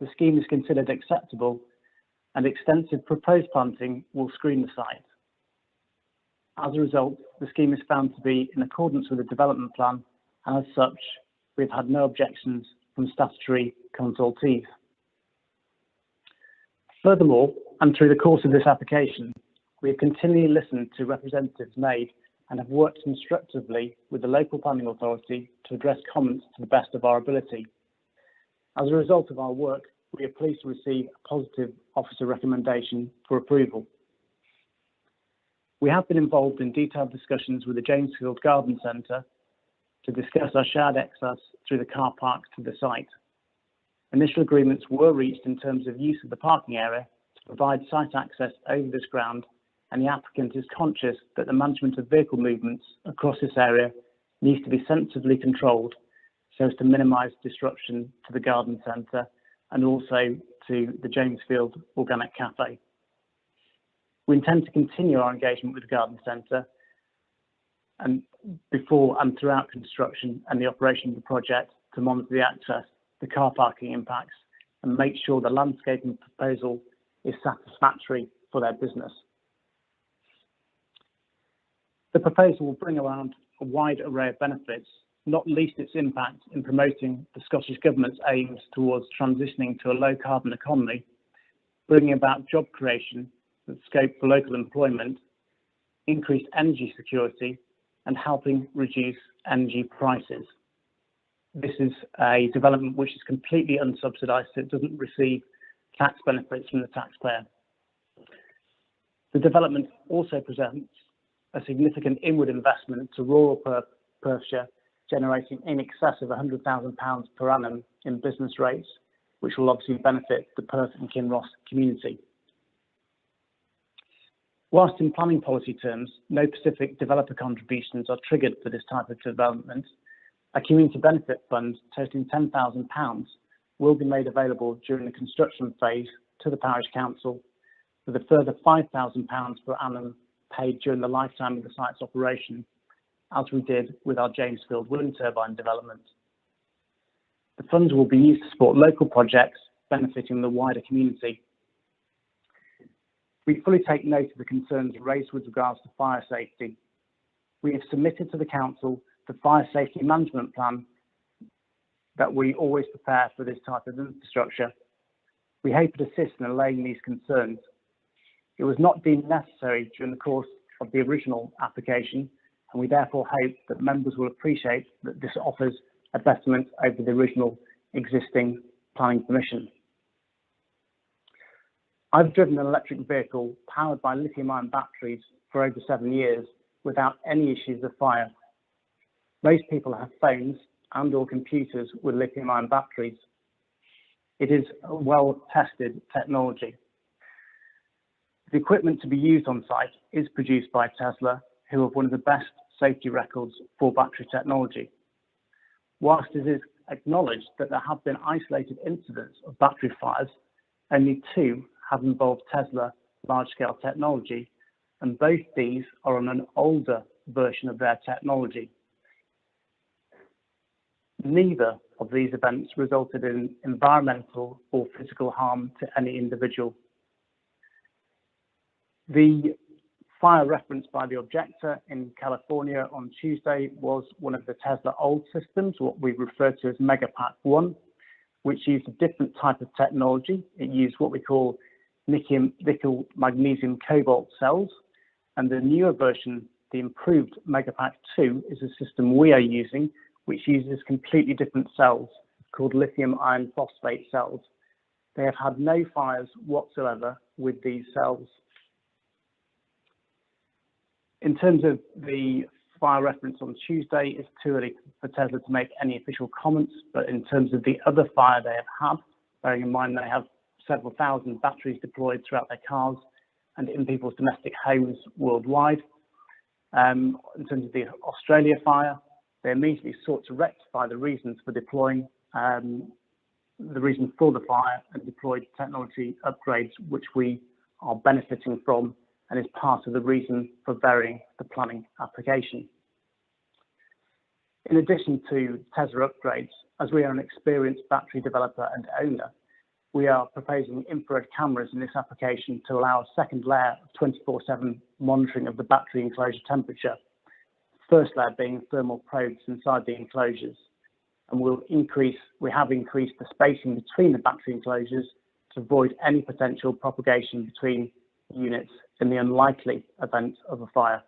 the scheme is considered acceptable and extensive proposed planting will screen the site. As a result, the scheme is found to be in accordance with the development plan, and as such, we've had no objections from statutory consultees. Furthermore, and through the course of this application, we have continually listened to representatives made and have worked constructively with the local planning authority to address comments to the best of our ability. As a result of our work, we are pleased to receive a positive officer recommendation for approval. We have been involved in detailed discussions with the Jamesfield Garden Centre to discuss our shared access through the car park to the site. Initial agreements were reached in terms of use of the parking area to provide site access over this ground, and the applicant is conscious that the management of vehicle movements across this area needs to be sensibly controlled so as to minimise disruption to the garden centre and also to the Jamesfield Organic Cafe. We intend to continue our engagement with the garden centre and before and throughout construction and the operation of the project to monitor the access, the car parking impacts, and make sure the landscaping proposal is satisfactory for their business. The proposal will bring around a wide array of benefits, not least its impact in promoting the Scottish Government's aims towards transitioning to a low carbon economy, bringing about job creation with scope for local employment, increased energy security, and helping reduce energy prices. This is a development which is completely unsubsidised, so it doesn't receive tax benefits from the taxpayer. The development also presents a significant inward investment to rural Perth Perthshire, generating in excess of £100,000 per annum in business rates, which will obviously benefit the Perth and Kinross community. Whilst in planning policy terms, no specific developer contributions are triggered for this type of development, a community benefit fund totaling £10,000 will be made available during the construction phase to the parish council, with a further £5,000 per annum paid during the lifetime of the site's operation, as we did with our Jamesfield wind turbine development. The funds will be used to support local projects benefiting the wider community. We fully take note of the concerns raised with regards to fire safety. We have submitted to the council the fire safety management plan that we always prepare for this type of infrastructure. We hope it assists in allaying these concerns. It was not deemed necessary during the course of the original application, and we therefore hope that members will appreciate that this offers a betterment over the original existing planning permission. I've driven an electric vehicle powered by lithium-ion batteries for over 7 years without any issues of fire. Most people have phones and/or computers with lithium-ion batteries. It is a well-tested technology. The equipment to be used on site is produced by Tesla, who have one of the best safety records for battery technology. Whilst it is acknowledged that there have been isolated incidents of battery fires, only 2 have involved Tesla large-scale technology, and both these are on an older version of their technology. Neither of these events resulted in environmental or physical harm to any individual. The fire referenced by the objector in California on Tuesday was one of the Tesla old systems, what we refer to as Megapack 1, which used a different type of technology. It used what we call nickel magnesium cobalt cells, and the newer version, the improved Megapack 2, is a system we are using, which uses completely different cells called lithium iron phosphate cells. They have had no fires whatsoever with these cells. In terms of the fire reference on Tuesday, it's too early for Tesla to make any official comments, but in terms of the other fire they have had, bearing in mind they have several thousand batteries deployed throughout their cars and in people's domestic homes worldwide. In terms of the Australia fire, they immediately sought to rectify the reasons for deploying the reason for the fire and deployed technology upgrades, which we are benefiting from and is part of the reason for varying the planning application. In addition to Tesla upgrades, as we are an experienced battery developer and owner, we are proposing infrared cameras in this application to allow a second layer of 24/7 monitoring of the battery enclosure temperature. First layer being thermal probes inside the enclosures, and we have increased the spacing between the battery enclosures to avoid any potential propagation between units in the unlikely event of a fire.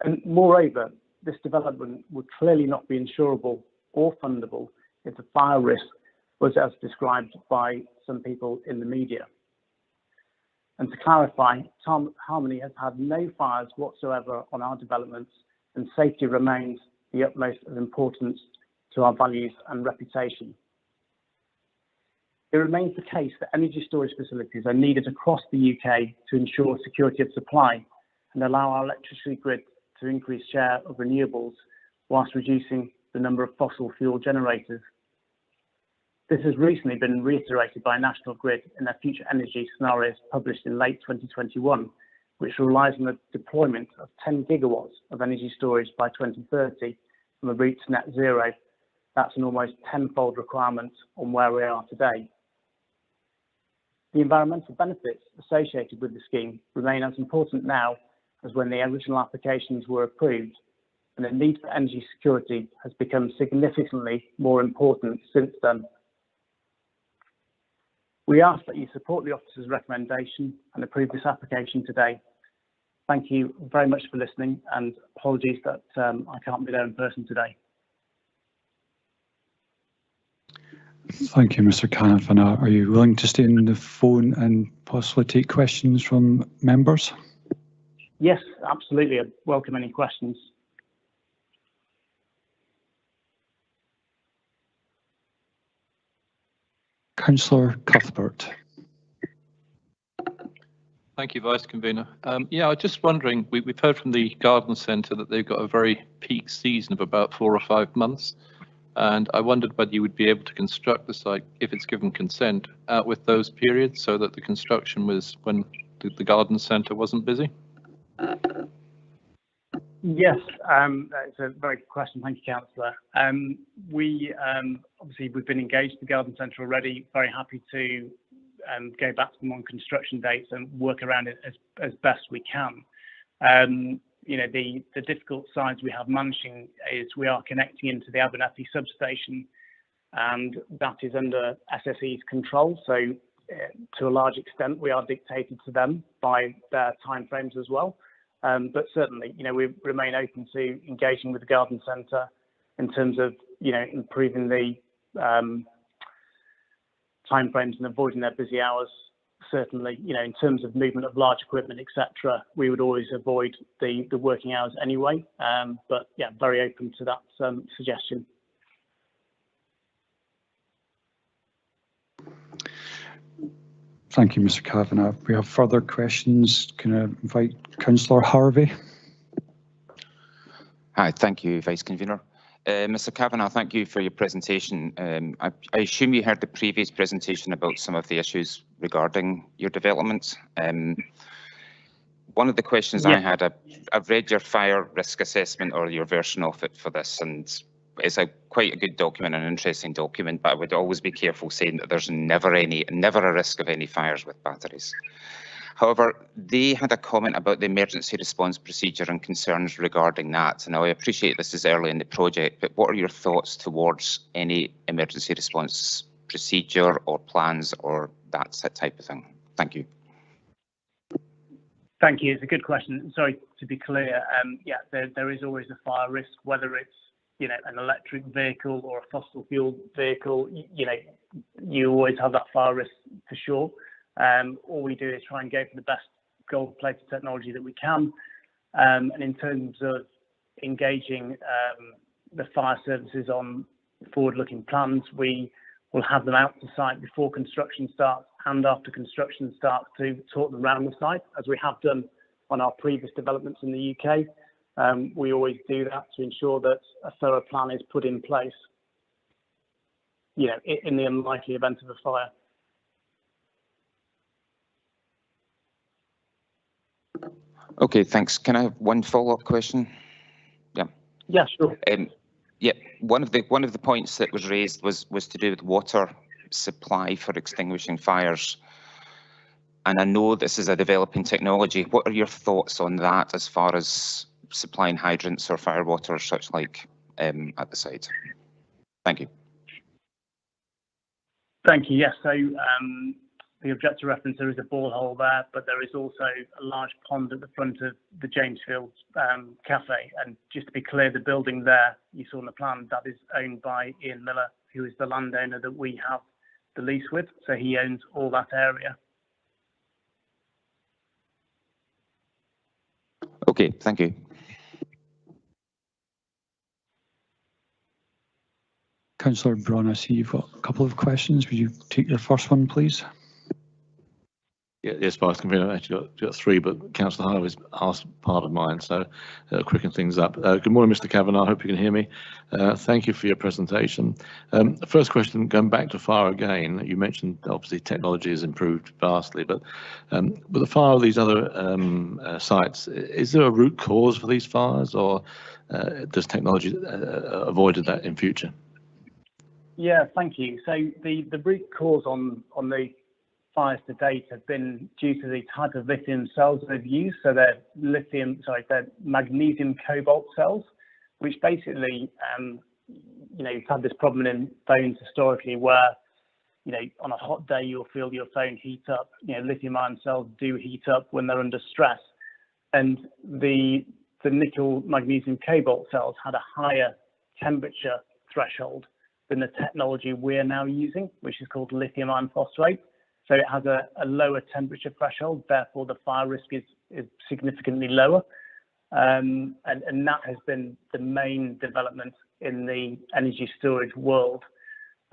And moreover, this development would clearly not be insurable or fundable if the fire risk was as described by some people in the media. And to clarify, Harmony has had no fires whatsoever on our developments, and safety remains the utmost of importance to our values and reputation. It remains the case that energy storage facilities are needed across the UK to ensure security of supply and allow our electricity grid to increase share of renewables whilst reducing the number of fossil fuel generators. This has recently been reiterated by National Grid in their future energy scenarios published in late 2021, which relies on the deployment of 10 gigawatts of energy storage by 2030 from a route to net zero. That's an almost tenfold requirement on where we are today. The environmental benefits associated with the scheme remain as important now as when the original applications were approved, and the need for energy security has become significantly more important since then. We ask that you support the officer's recommendation and approve this application today. Thank you very much for listening, and apologies that I can't be there in person today. Thank you, Mr. Canavan. Are you willing to stay on the phone and possibly take questions from members? Yes, absolutely. I welcome any questions. Councillor Cuthbert. Thank you, Vice Convener. Yeah, I was just wondering, we've heard from the garden centre that they've got a very peak season of about 4 or 5 months. And I wondered whether you would be able to construct the site, if it's given consent, out with those periods so that the construction was when the garden centre wasn't busy? Yes, that's a very good question. Thank you, Councillor. Obviously we've been engaged with the garden centre already. Very happy to go back to them on construction dates and work around it as best we can. You know, the difficult sides we have managing is we are connecting into the Abernethy substation, and that is under SSE's control. So to a large extent, we are dictated to them by their timeframes as well. But certainly, you know, we remain open to engaging with the garden centre in terms of, you know, improving the timeframes and avoiding their busy hours. Certainly, you know, in terms of movement of large equipment, etc., we would always avoid the working hours anyway. But yeah, very open to that suggestion. Thank you, Mr. Kavanagh. We have further questions. Can I invite Councillor Harvey? Hi, thank you, Vice Convener. Mr. Kavanagh, thank you for your presentation. I assume you heard the previous presentation about some of the issues regarding your development. One of the questions I had, I've read your fire risk assessment or your version of it for this, and it's quite a good document, an interesting document, but I would always be careful saying that there's never a risk of any fires with batteries. However, they had a comment about the emergency response procedure and concerns regarding that. And I appreciate this is early in the project, but what are your thoughts towards any emergency response procedure or plans or that type of thing? Thank you. Thank you. It's a good question. Sorry, to be clear, yeah, there is always a fire risk, whether it's, you know, an electric vehicle or a fossil fuel vehicle. You know, you always have that fire risk for sure. All we do is try and go for the best gold-plated technology that we can. And in terms of engaging the fire services on forward-looking plans, we will have them out to site before construction starts and after construction starts to talk them around the site, as we have done on our previous developments in the UK. We always do that to ensure that a thorough plan is put in place, you know, in the unlikely event of a fire. Okay, thanks. Can I have one follow-up question? Yeah. Yeah, sure. Yeah, one of the points that was raised was to do with water supply for extinguishing fires. And I know this is a developing technology. What are your thoughts on that as far as supplying hydrants or fire water or such like at the site? Thank you. Thank you. Yes, so the objective reference, there is a borehole there, but there is also a large pond at the front of the Jamesfield cafe. And just to be clear, the building there you saw on the plan, that is owned by Ian Miller, who is the landowner that we have the lease with. So he owns all that area. Okay, thank you. Councillor Braun, I see you've got a couple of questions. Would you take your first one, please? Yeah, yes, Vice Convener, I've actually got three, but Councillor Harvey's asked part of mine, so quicken things up. Good morning, Mr. Kavanagh. I hope you can hear me. Thank you for your presentation. The first question, going back to fire again, you mentioned obviously technology has improved vastly, but with the fire of these other sites, is there a root cause for these fires, or does technology avoid that in future? Yeah, thank you. So the root cause on the fires to date have been due to the type of lithium cells they've used. So they're they're magnesium cobalt cells, which basically, you know, you've had this problem in phones historically where, you know, on a hot day you'll feel your phone heat up. You know, lithium ion cells do heat up when they're under stress, and the nickel magnesium cobalt cells had a higher temperature threshold than the technology we're now using, which is called lithium iron phosphate. So it has a lower temperature threshold, therefore the fire risk is significantly lower. And that has been the main development in the energy storage world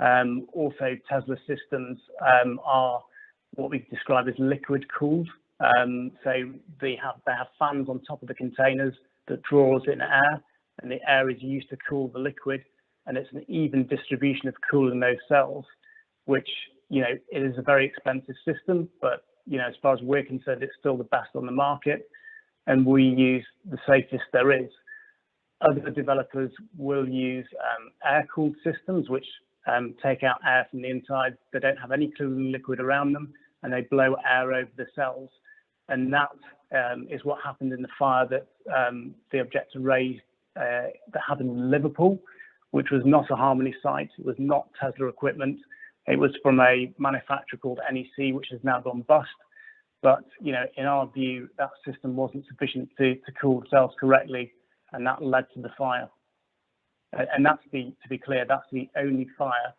Also, Tesla systems are what we describe as liquid cooled. So they have fans on top of the containers that draws in air, and the air is used to cool the liquid, and it's an even distribution of cooling those cells, which, you know, it is a very expensive system, but, you know, as far as we're concerned, it's still the best on the market, and we use the safest there is. Other developers will use air-cooled systems, which take out air from the inside. They don't have any cooling liquid around them, and they blow air over the cells. And that is what happened in the fire that the objector raised that happened in Liverpool, which was not a Harmony site. It was not Tesla equipment. It was from a manufacturer called NEC, which has now gone bust. But, you know, in our view, that system wasn't sufficient to cool the cells correctly, and that led to the fire. And that's to be clear, that's the only fire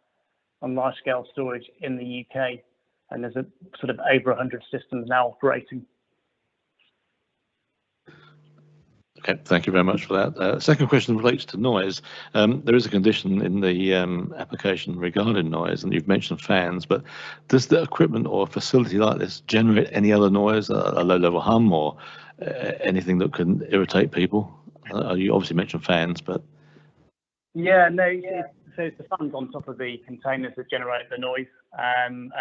on large-scale storage in the UK. And there's a sort of over 100 systems now operating. Okay, thank you very much for that. Second question relates to noise. There is a condition in the application regarding noise, and you've mentioned fans, but does the equipment or facility like this generate any other noise, a low-level hum or anything that can irritate people? You obviously mentioned fans, but... Yeah, no, so it's the fans on top of the containers that generate the noise. And,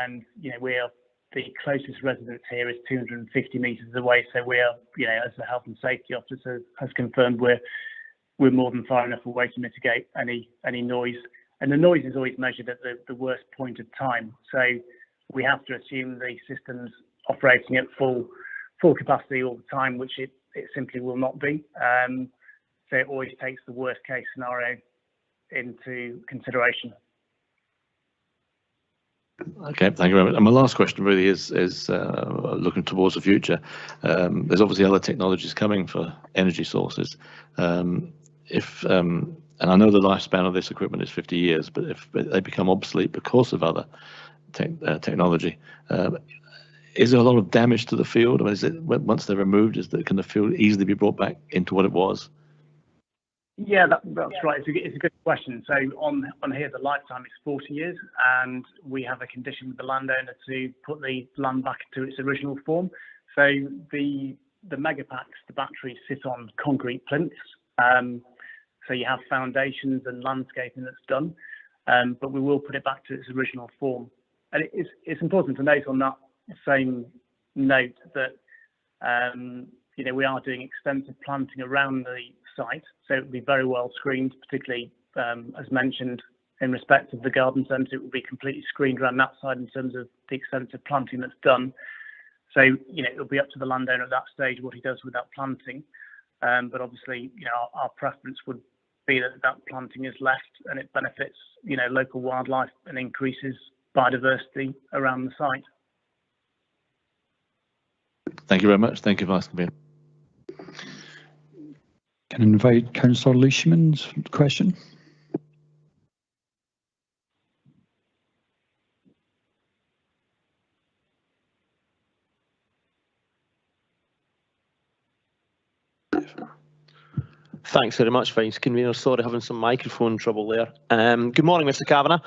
you know, the closest residence here is 250 metres away, so we are, you know, as the health and safety officer has confirmed, we're more than far enough away to mitigate any noise. And the noise is always measured at the worst point of time. So we have to assume the system's operating at full capacity all the time, which it simply will not be. So it always takes the worst case scenario into consideration. Okay, thank you very much. And my last question really is looking towards the future. There's obviously other technologies coming for energy sources. And I know the lifespan of this equipment is 50 years, but if they become obsolete because of other technology, is there a lot of damage to the field? Or is it, once they're removed, can the field easily be brought back into what it was? Yeah, that's right. It's a good question. So on here, the lifetime is 40 years, and we have a condition with the landowner to put the land back to its original form. So the megapacks, the batteries sit on concrete plinths. So you have foundations and landscaping that's done, but we will put it back to its original form. And it's important to note on that same note that you know, we are doing extensive planting around the site, so it will be very well screened, particularly as mentioned in respect of the garden centre. It will be completely screened around that side in terms of the extensive planting that's done. So, you know, it'll be up to the landowner at that stage what he does with that planting. But obviously, you know, our preference would be that planting is left and it benefits, you know, local wildlife and increases biodiversity around the site. Thank you very much. Thank you, Vice Convener. Can I invite Councillor Leishman's question? Thanks very much, Vice Convener. Sorry, having some microphone trouble there. Good morning, Mr. Kavanagh.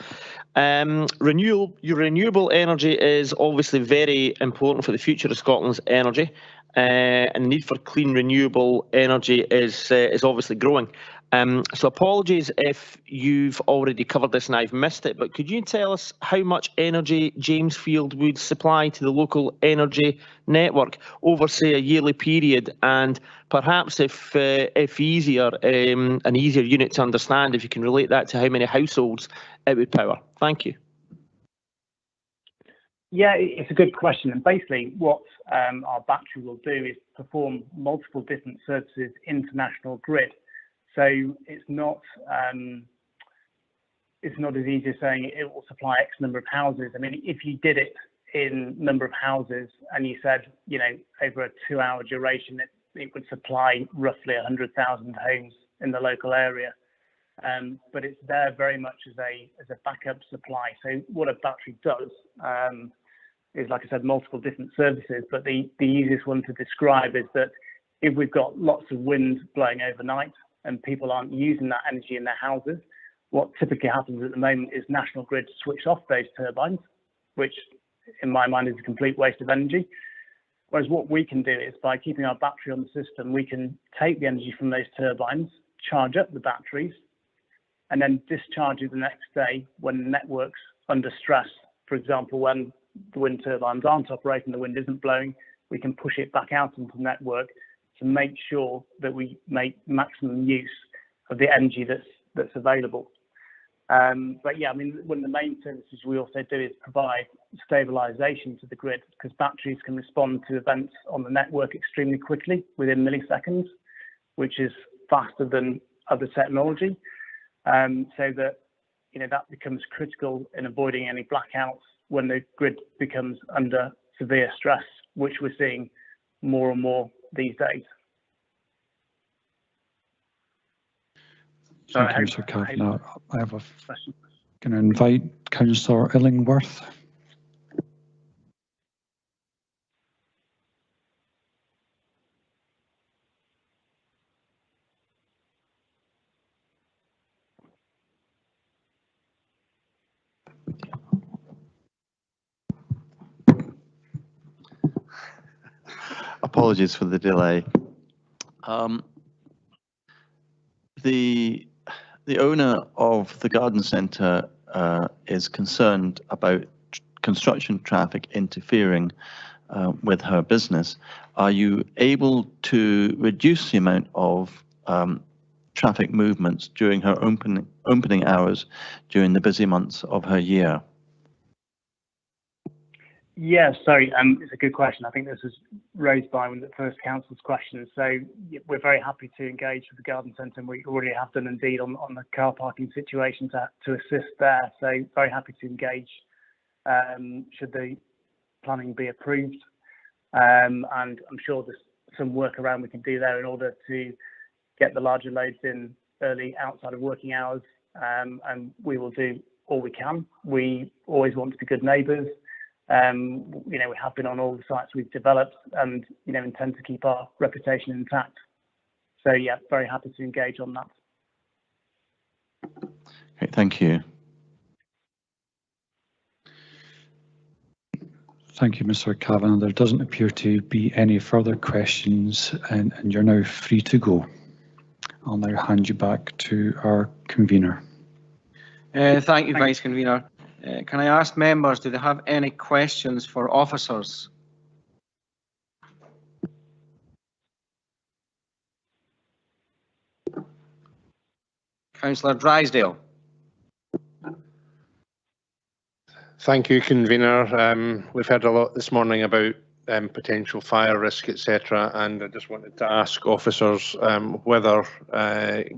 Your renewable energy is obviously very important for the future of Scotland's energy, and the need for clean renewable energy is obviously growing. So apologies if you've already covered this and I've missed it, but could you tell us how much energy Jamesfield would supply to the local energy network over, say, a yearly period? And perhaps if easier, an easier unit to understand, if you can relate that to how many households it would power. Thank you. Yeah, it's a good question. And basically what our battery will do is perform multiple different services into national grid. So it's not as easy as saying it will supply X number of houses. I mean, if you did it in number of houses and you said, you know, over a 2-hour duration, it would supply roughly 100,000 homes in the local area. But it's there very much as a backup supply. So what a battery does is, like I said, multiple different services. But the easiest one to describe is that if we've got lots of wind blowing overnight and people aren't using that energy in their houses, what typically happens at the moment is National Grid switch off those turbines, which in my mind is a complete waste of energy. Whereas what we can do is by keeping our battery on the system, we can take the energy from those turbines, charge up the batteries, and then discharge it the next day when the network's under stress. For example, when the wind turbines aren't operating, the wind isn't blowing, we can push it back out into the network to make sure that we make maximum use of the energy that's available. But yeah, I mean, one of the main services we also do is provide stabilization to the grid, because batteries can respond to events on the network extremely quickly within milliseconds, which is faster than other technology. So that, that becomes critical in avoiding any blackouts when the grid becomes under severe stress, which we're seeing more and more these days. Thank you, Mr. Kavanagh. I have a question. Can I invite Councillor Illingworth? Apologies for the delay. The owner of the garden centre is concerned about construction traffic interfering with her business. Are you able to reduce the amount of traffic movements during her opening hours during the busy months of her year? Yeah, sorry, it's a good question. I think this was raised by one of the first council's questions. So we're very happy to engage with the garden centre, and we already have done indeed on the car parking situation to assist there. So very happy to engage should the planning be approved. And I'm sure there's some workaround we can do there in order to get the larger loads in early outside of working hours. And we will do all we can. We always want to be good neighbours. We have been on all the sites we've developed, and intend to keep our reputation intact. So yeah, very happy to engage on that. Okay, thank you. Thank you, Mr. Kavanagh. There doesn't appear to be any further questions, and you're now free to go. I'll now hand you back to our convener. Thank you, Vice Convener. Can I ask members, do they have any questions for officers? Councillor Drysdale. Thank you, Convener. We've heard a lot this morning about potential fire risk, etc., and I just wanted to ask officers whether,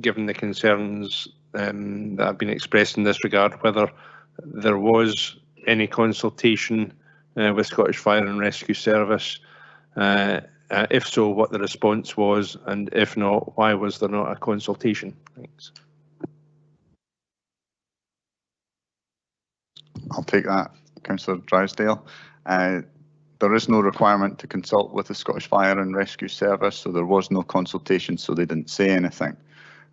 given the concerns that have been expressed in this regard, whether there was any consultation with Scottish Fire and Rescue Service. If so, what the response was, and if not, why was there not a consultation? Thanks. I'll take that, Councillor Drysdale. There is no requirement to consult with the Scottish Fire and Rescue Service, so there was no consultation, so they didn't say anything.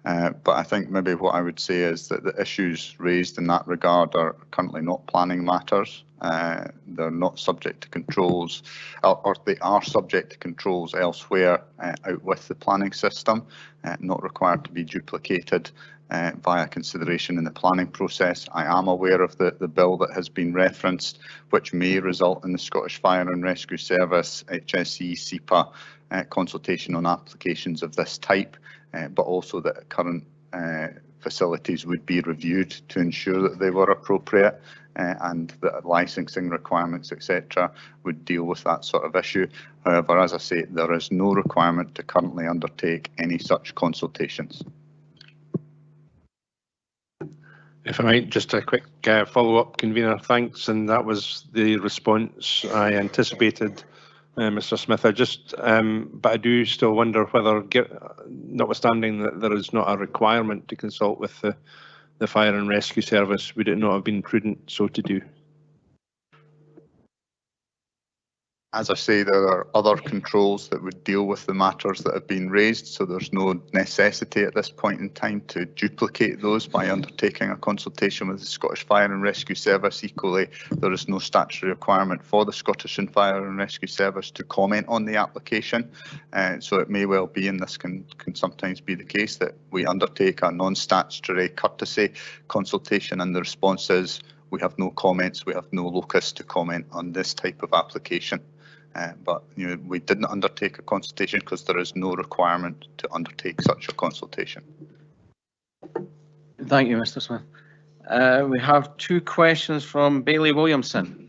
But I think maybe what I would say is that the issues raised in that regard are currently not planning matters. They're not subject to controls, or they are subject to controls elsewhere out with the planning system, not required to be duplicated via consideration in the planning process. I am aware of the bill that has been referenced, which may result in the Scottish Fire and Rescue Service, HSE, SEPA consultation on applications of this type, but also that current facilities would be reviewed to ensure that they were appropriate and that licensing requirements, etc., would deal with that sort of issue. However, as I say, there is no requirement to currently undertake any such consultations. If I might, just a quick follow-up, Convener, thanks, and that was the response I anticipated, Mr. Smith. But I do still wonder whether, notwithstanding that there is not a requirement to consult with the Fire and Rescue Service, would it not have been prudent so to do? As I say, there are other controls that would deal with the matters that have been raised, so there's no necessity at this point in time to duplicate those by undertaking a consultation with the Scottish Fire and Rescue Service. Equally, there is no statutory requirement for the Scottish Fire and Rescue Service to comment on the application. So it may well be, and this can sometimes be the case, that we undertake a non-statutory courtesy consultation and the response is, we have no comments, we have no locus to comment on this type of application. But we didn't undertake a consultation because there is no requirement to undertake such a consultation. Thank you, Mr. Smith. We have 2 questions from Bailey Williamson.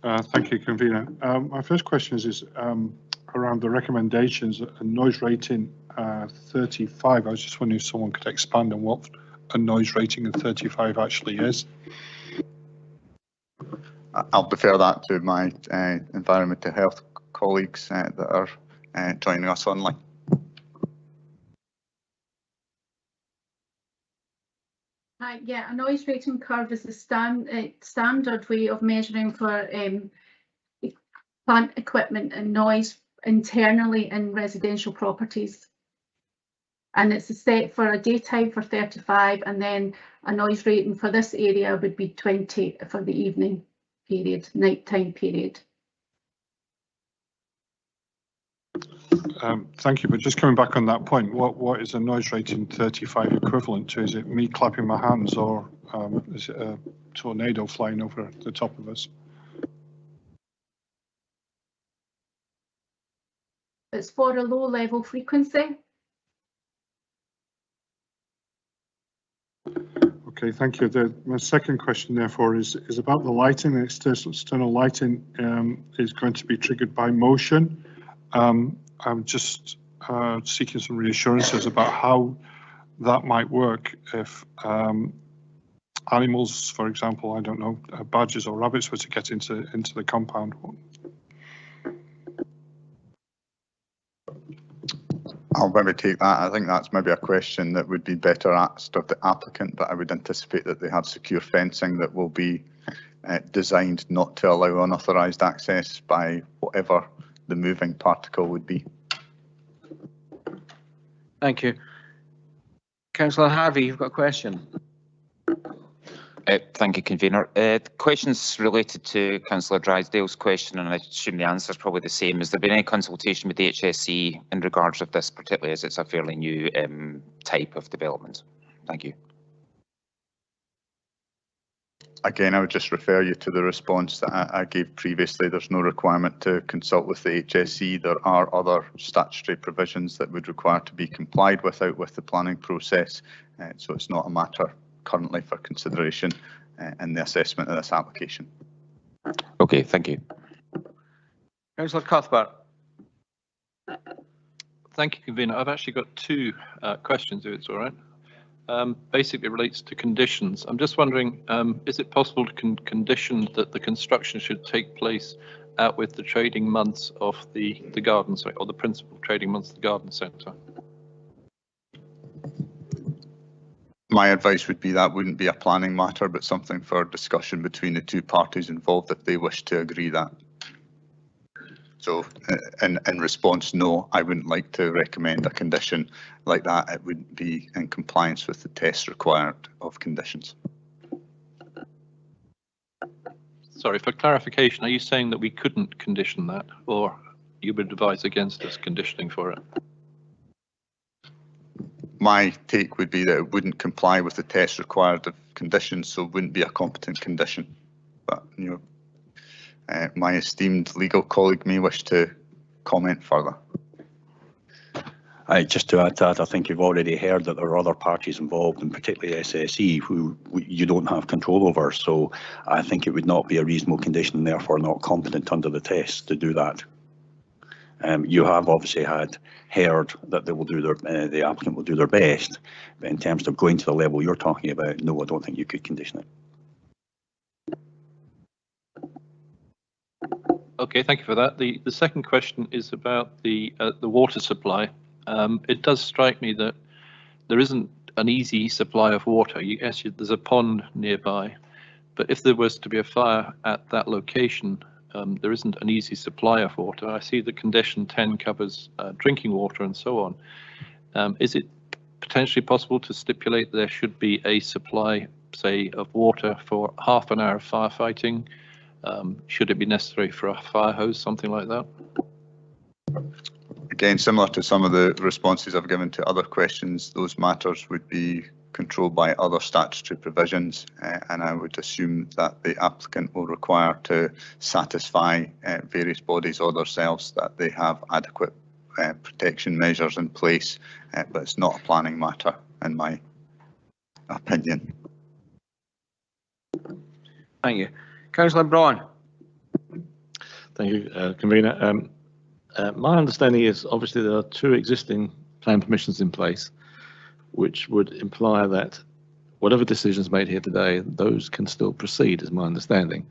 Thank you, Convener. My first question is around the recommendations and noise rating 35. I was just wondering if someone could expand on what a noise rating of 35 actually is. I'll defer that to my environmental health colleagues that are joining us online. Yeah, a noise rating curve is the standard way of measuring for plant equipment and noise internally in residential properties. And it's set for a daytime for 35, and then a noise rating for this area would be 20 for the evening period, nighttime period. Thank you, but just coming back on that point, what is a noise rating 35 equivalent to? Is it me clapping my hands, or is it a tornado flying over the top of us? It's for a low level frequency. Okay, thank you. My second question, therefore, is about the lighting. The external lighting is going to be triggered by motion. I'm just seeking some reassurances about how that might work if animals, for example, I don't know, badgers or rabbits were to get into the compound. I'll maybe take that. I think that's maybe a question that would be better asked of the applicant, but I would anticipate that they have secure fencing that will be designed not to allow unauthorised access by whatever the moving particle would be. Thank you. Councillor Harvey, you've got a question. Thank you, Convener. The question's related to Councillor Drysdale's question, and I assume the answer is probably the same. Has there been any consultation with the HSE in regards of this, particularly as it's a fairly new type of development? Thank you. Again, I would just refer you to the response that I gave previously. There's no requirement to consult with the HSE. There are other statutory provisions that would require to be complied with the planning process. So it's not a matter currently for consideration in the assessment of this application. Okay, thank you. Councillor Cuthbert. Thank you, Convener. I've actually got 2 questions, if it's all right. Basically relates to conditions. I'm just wondering, is it possible to condition that the construction should take place out with the trading months of the garden centre, or the principal trading months of the garden centre? My advice would be that wouldn't be a planning matter, but something for discussion between the 2 parties involved if they wish to agree that. So in response, no, I wouldn't like to recommend a condition like that. It wouldn't be in compliance with the tests required of conditions. Sorry, for clarification, are you saying that we couldn't condition that, or you would advise against us conditioning for it? My take would be that it wouldn't comply with the test required of conditions, so it wouldn't be a competent condition. But my esteemed legal colleague may wish to comment further. Just to add to that, I think you've already heard that there are other parties involved, and particularly SSE, who you don't have control over. So I think it would not be a reasonable condition, and therefore not competent under the test to do that. You have obviously heard that they will do the applicant will do their best, but in terms of going to the level you're talking about, no, I don't think you could condition it. Okay, thank you for that. The second question is about the water supply. It does strike me that there isn't an easy supply of water. Yes, there's a pond nearby, but if there was to be a fire at that location, there isn't an easy supply of water. I see that condition 10 covers drinking water and so on. Is it potentially possible to stipulate there should be a supply, say, of water for half an hour of firefighting? Should it be necessary for a fire hose, something like that? Again, similar to some of the responses I've given to other questions, those matters would be controlled by other statutory provisions, and I would assume that the applicant will require to satisfy various bodies or themselves that they have adequate protection measures in place, but it's not a planning matter in my opinion. Thank you. Councillor Braun. Thank you, Convener. My understanding is obviously there are 2 existing plan permissions in place, which would imply that whatever decisions made here today, those can still proceed, is my understanding.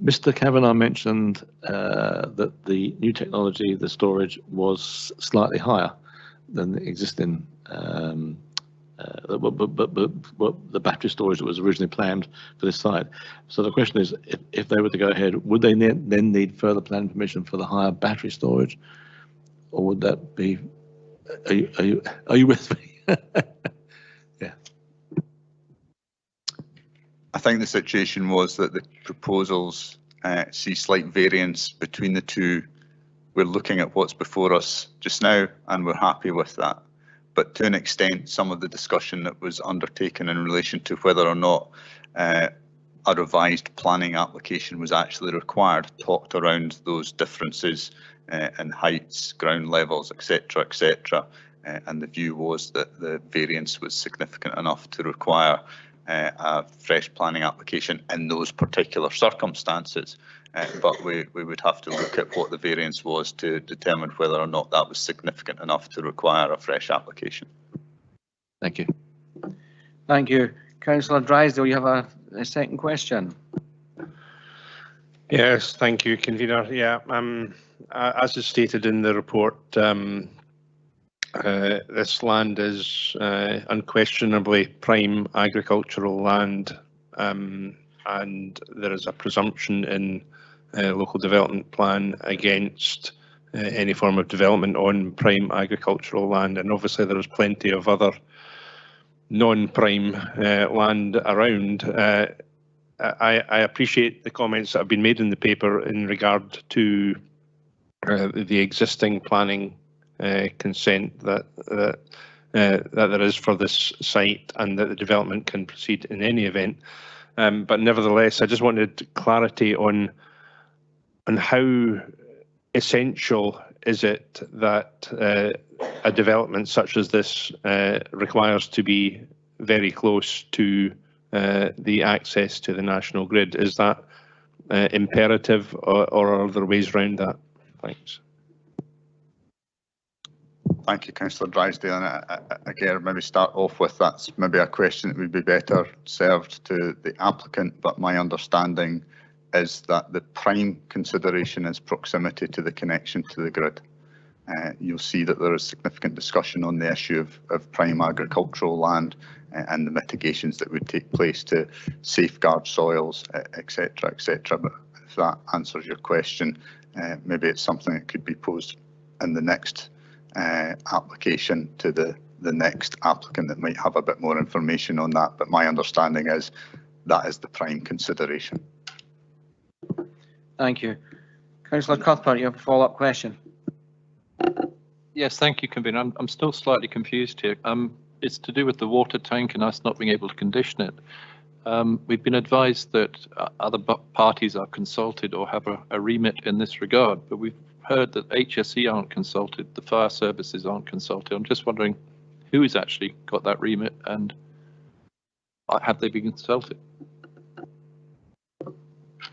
Mr. Kavanagh mentioned that the new technology, the storage, was slightly higher than the existing, the battery storage that was originally planned for this site. So the question is, if they were to go ahead, would they then need further planning permission for the higher battery storage, or would that be? Are you with me? Yeah. I think the situation was that the proposals see slight variance between the two. We're looking at what's before us just now, and we're happy with that. But to an extent, some of the discussion that was undertaken in relation to whether or not a revised planning application was actually required talked around those differences in heights, ground levels, etc., etc. And the view was that the variance was significant enough to require a fresh planning application in those particular circumstances. But we would have to look at what the variance was to determine whether or not that was significant enough to require a fresh application. Thank you. Thank you. Councillor Drysdale, you have a second question. Yes, thank you, Convener. Yeah, as is stated in the report, this land is unquestionably prime agricultural land, and there is a presumption in local development plan against any form of development on prime agricultural land, and obviously there is plenty of other non-prime land around. I appreciate the comments that have been made in the paper in regard to the existing planning consent that there is for this site, and that the development can proceed in any event. But nevertheless, I just wanted clarity on how essential is it that a development such as this requires to be very close to the access to the national grid. Is that imperative, or are there ways around that? Thanks. Thank you, Councillor Drysdale. And again, maybe start off with that's maybe a question that would be better served to the applicant, but my understanding is that the prime consideration is proximity to the connection to the grid. You'll see that there is significant discussion on the issue of prime agricultural land and the mitigations that would take place to safeguard soils, etc., etc. But if that answers your question, maybe it's something that could be posed in the next application to the next applicant that might have a bit more information on that. But my understanding is that is the prime consideration. Thank you. Councillor Cuthbert, you have a follow-up question. Yes, thank you, Convener. I'm still slightly confused here. It's to do with the water tank and us not being able to condition it. We've been advised that other parties are consulted or have a remit in this regard, but we've heard that HSE aren't consulted, the fire services aren't consulted. I'm just wondering who's actually got that remit, and have they been consulted?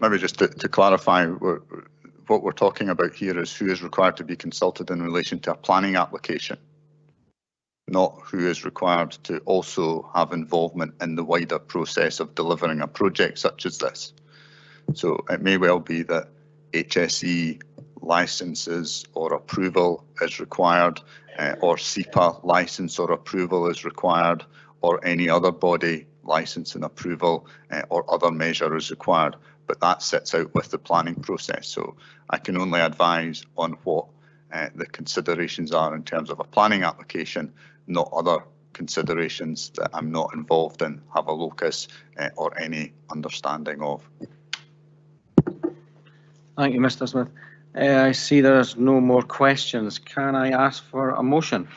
Maybe just to clarify, what we're talking about here is who is required to be consulted in relation to a planning application, not who is required to also have involvement in the wider process of delivering a project such as this. So it may well be that HSE licenses or approval is required, or SEPA license or approval is required, or any other body license and approval or other measure is required. but that sits out with the planning process. So I can only advise on what the considerations are in terms of a planning application, not other considerations that I'm not involved in, have a locus or any understanding of. Thank you, Mr. Smith. I see there's no more questions. Can I ask for a motion?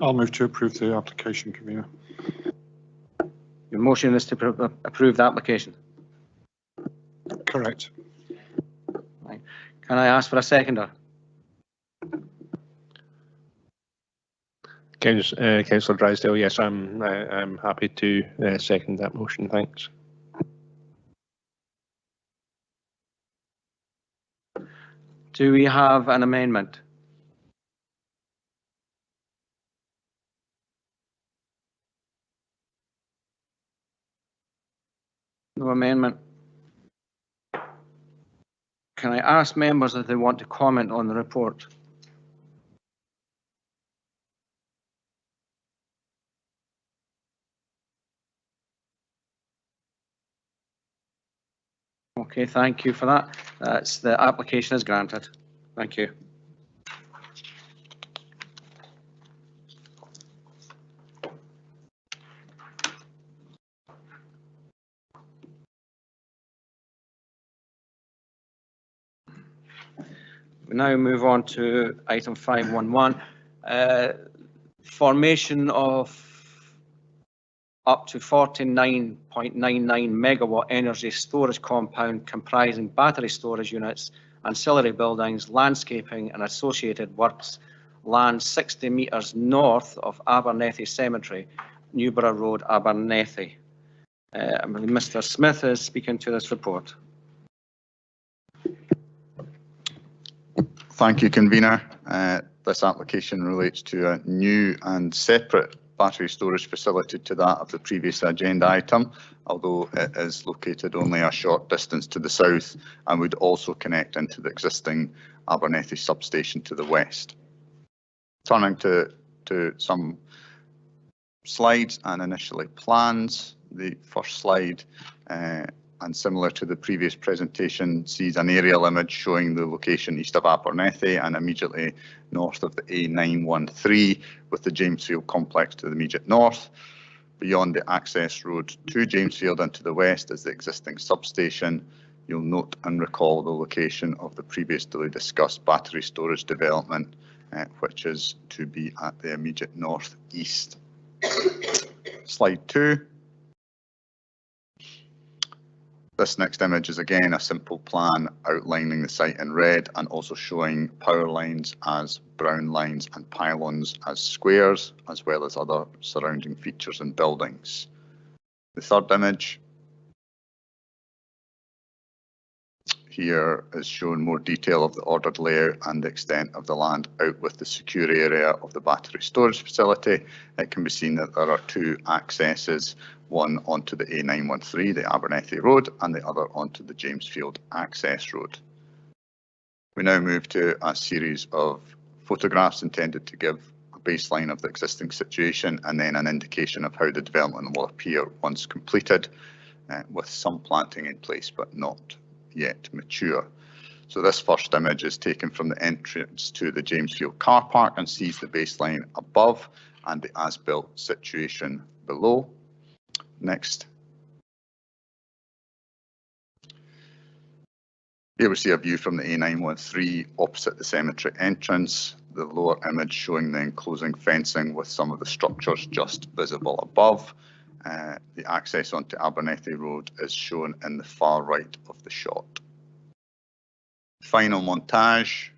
I'll move to approve the application, Convener. Your motion is to approve the application. Correct. Right. Can I ask for a seconder? Councillor Drysdale, yes, I'm happy to second that motion. Thanks. Do we have an amendment? No amendment. Can I ask members if they want to comment on the report? Okay, thank you for that. The application is granted. Thank you. We now move on to item 511, formation of up to 49.99 megawatt energy storage compound comprising battery storage units, ancillary buildings, landscaping and associated works, land 60 metres north of Abernethy Cemetery, Newborough Road, Abernethy. Mr. Smith is speaking to this report. Thank you, Convener. This application relates to a new and separate battery storage facility to that of the previous agenda item, although it is located only a short distance to the south and would also connect into the existing Abernethy substation to the west. Turning to some slides and initially plans. The first slide, and similar to the previous presentation, sees an aerial image showing the location east of Abernethy and immediately north of the A913 with the Jamesfield complex to the immediate north. Beyond the access road to Jamesfield and to the west is the existing substation. You'll note and recall the location of the previously discussed battery storage development, which is to be at the immediate northeast. Slide 2. This next image is again a simple plan outlining the site in red and also showing power lines as brown lines and pylons as squares, as well as other surrounding features and buildings. The third image here is showing more detail of the ordered layout and the extent of the land out with the secure area of the battery storage facility. It can be seen that there are two accesses, one onto the A913, the Abernethy Road, and the other onto the Jamesfield access road. We now move to a series of photographs intended to give a baseline of the existing situation and then an indication of how the development will appear once completed, with some planting in place but not yet mature. So this first image is taken from the entrance to the Jamesfield car park and sees the baseline above and the as-built situation below. Next. Here we see a view from the A913 opposite the cemetery entrance. The lower image showing the enclosing fencing with some of the structures just visible above. The access onto Abernethy Road is shown in the far right of the shot. Final montage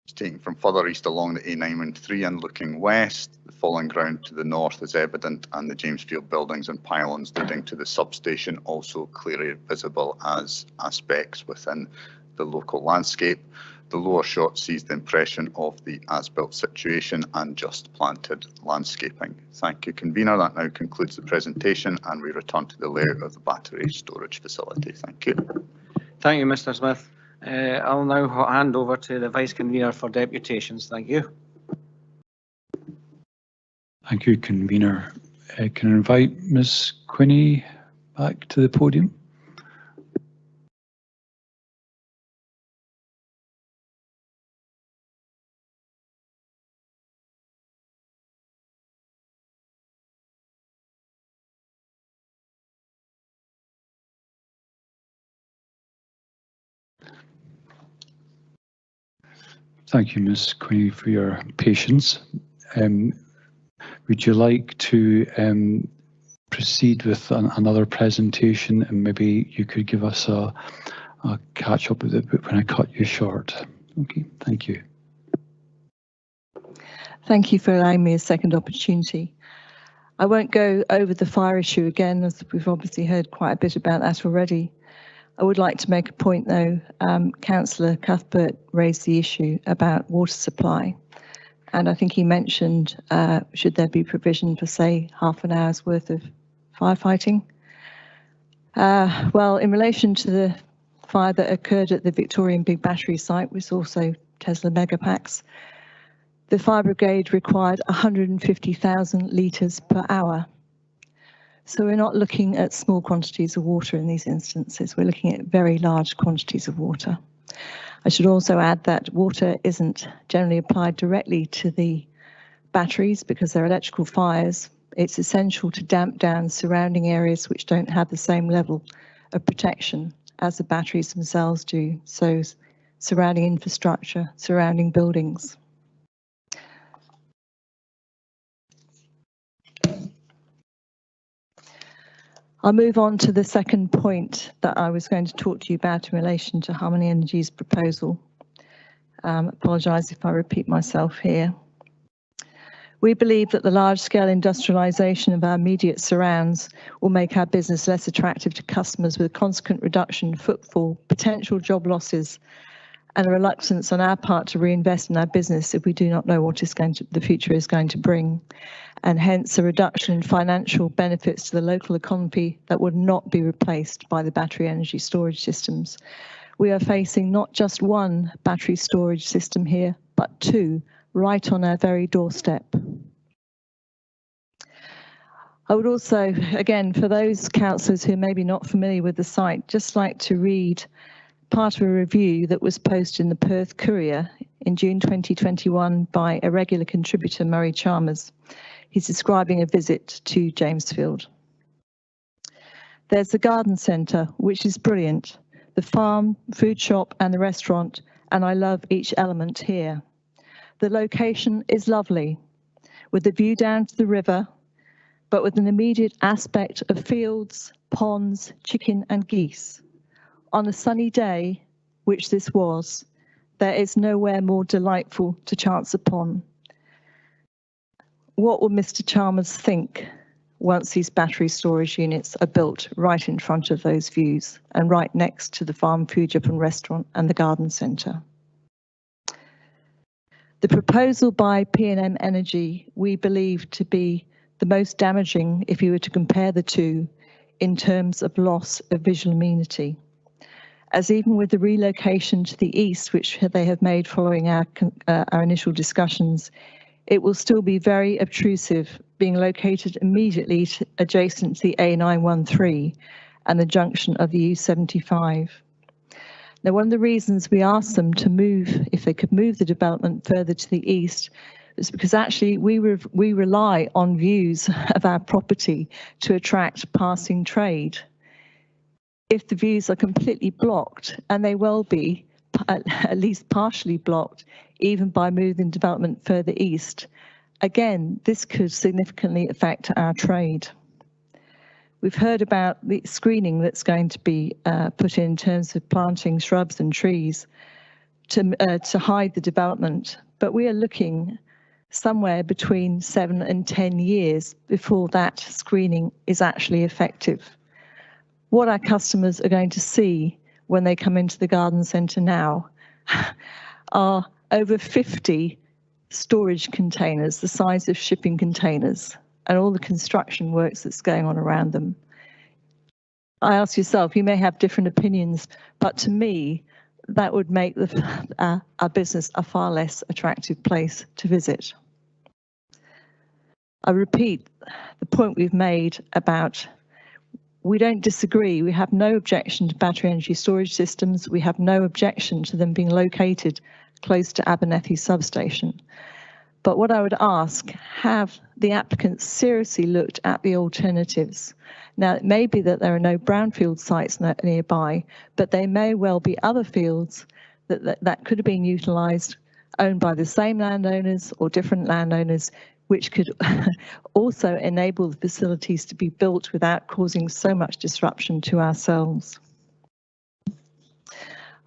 is taken from further east along the A913 and looking west. The falling ground to the north is evident and the Jamesfield buildings and pylons leading to the substation also clearly visible as aspects within the local landscape. The lower shot sees the impression of the as-built situation and just planted landscaping. Thank you, Convener. That now concludes the presentation and we return to the layout of the battery storage facility. Thank you. Thank you, Mr. Smith. I'll now hand over to the Vice Convener for deputations. Thank you. Thank you, Convener. Can I invite Ms. Quinney back to the podium? Thank you, Ms. Quinney, for your patience. Would you like to proceed with another presentation, and maybe you could give us a catch up with it when I cut you short? Okay, thank you. Thank you for allowing me a second opportunity. I won't go over the fire issue again, as we've obviously heard quite a bit about that already. I would like to make a point though. Councillor Cuthbert raised the issue about water supply, and I think he mentioned should there be provision for, say, half an hour's worth of firefighting. Well, in relation to the fire that occurred at the Victorian Big Battery site, which is also Tesla Megapacks, the fire brigade required 150,000 litres per hour. So we're not looking at small quantities of water in these instances. We're looking at very large quantities of water. I should also add that water isn't generally applied directly to the batteries because they're electrical fires. It's essential to damp down surrounding areas which don't have the same level of protection as the batteries themselves do. So surrounding infrastructure, surrounding buildings. I'll move on to the second point that I was going to talk to you about in relation to Harmony Energy's proposal. Apologise if I repeat myself here. We believe that the large-scale industrialisation of our immediate surrounds will make our business less attractive to customers, with a consequent reduction in footfall, potential job losses, and a reluctance on our part to reinvest in our business if we do not know what the future is going to bring, and hence a reduction in financial benefits to the local economy that would not be replaced by the battery energy storage systems. We are facing not just one battery storage system here, but two, right on our very doorstep. I would also, again, for those councillors who may be not familiar with the site, just like to read part of a review that was posted in the Perth Courier in June 2021 by a regular contributor, Murray Chalmers. He's describing a visit to Jamesfield. There's the garden centre, which is brilliant, the farm, food shop and the restaurant, and I love each element here. The location is lovely, with the view down to the river, but with an immediate aspect of fields, ponds, chicken and geese. On a sunny day, which this was, there is nowhere more delightful to chance upon. What will Mr. Chalmers think once these battery storage units are built right in front of those views and right next to the farm, food shop and restaurant and the garden centre? The proposal by P&M Energy we believe to be the most damaging if you were to compare the two in terms of loss of visual amenity, as even with the relocation to the east, which they have made following our initial discussions, it will still be very obtrusive, being located immediately adjacent to the A913 and the junction of the U75. Now, one of the reasons we asked them to move, if they could move the development further to the east, is because actually we rely on views of our property to attract passing trade. If the views are completely blocked, and they will be at least partially blocked, even by moving development further east, again, this could significantly affect our trade. We've heard about the screening that's going to be put in terms of planting shrubs and trees to hide the development, but we are looking somewhere between 7 and 10 years before that screening is actually effective. What our customers are going to see when they come into the garden centre now are over 50 storage containers, the size of shipping containers, and all the construction works that's going on around them. I ask yourself, you may have different opinions, but to me, that would make our business a far less attractive place to visit. I repeat the point we've made about we don't disagree. We have no objection to battery energy storage systems. We have no objection to them being located close to Abernethy substation. But what I would ask, have the applicants seriously looked at the alternatives? Now, it may be that there are no brownfield sites nearby, but there may well be other fields that could have been utilised, owned by the same landowners or different landowners, which could also enable the facilities to be built without causing so much disruption to ourselves.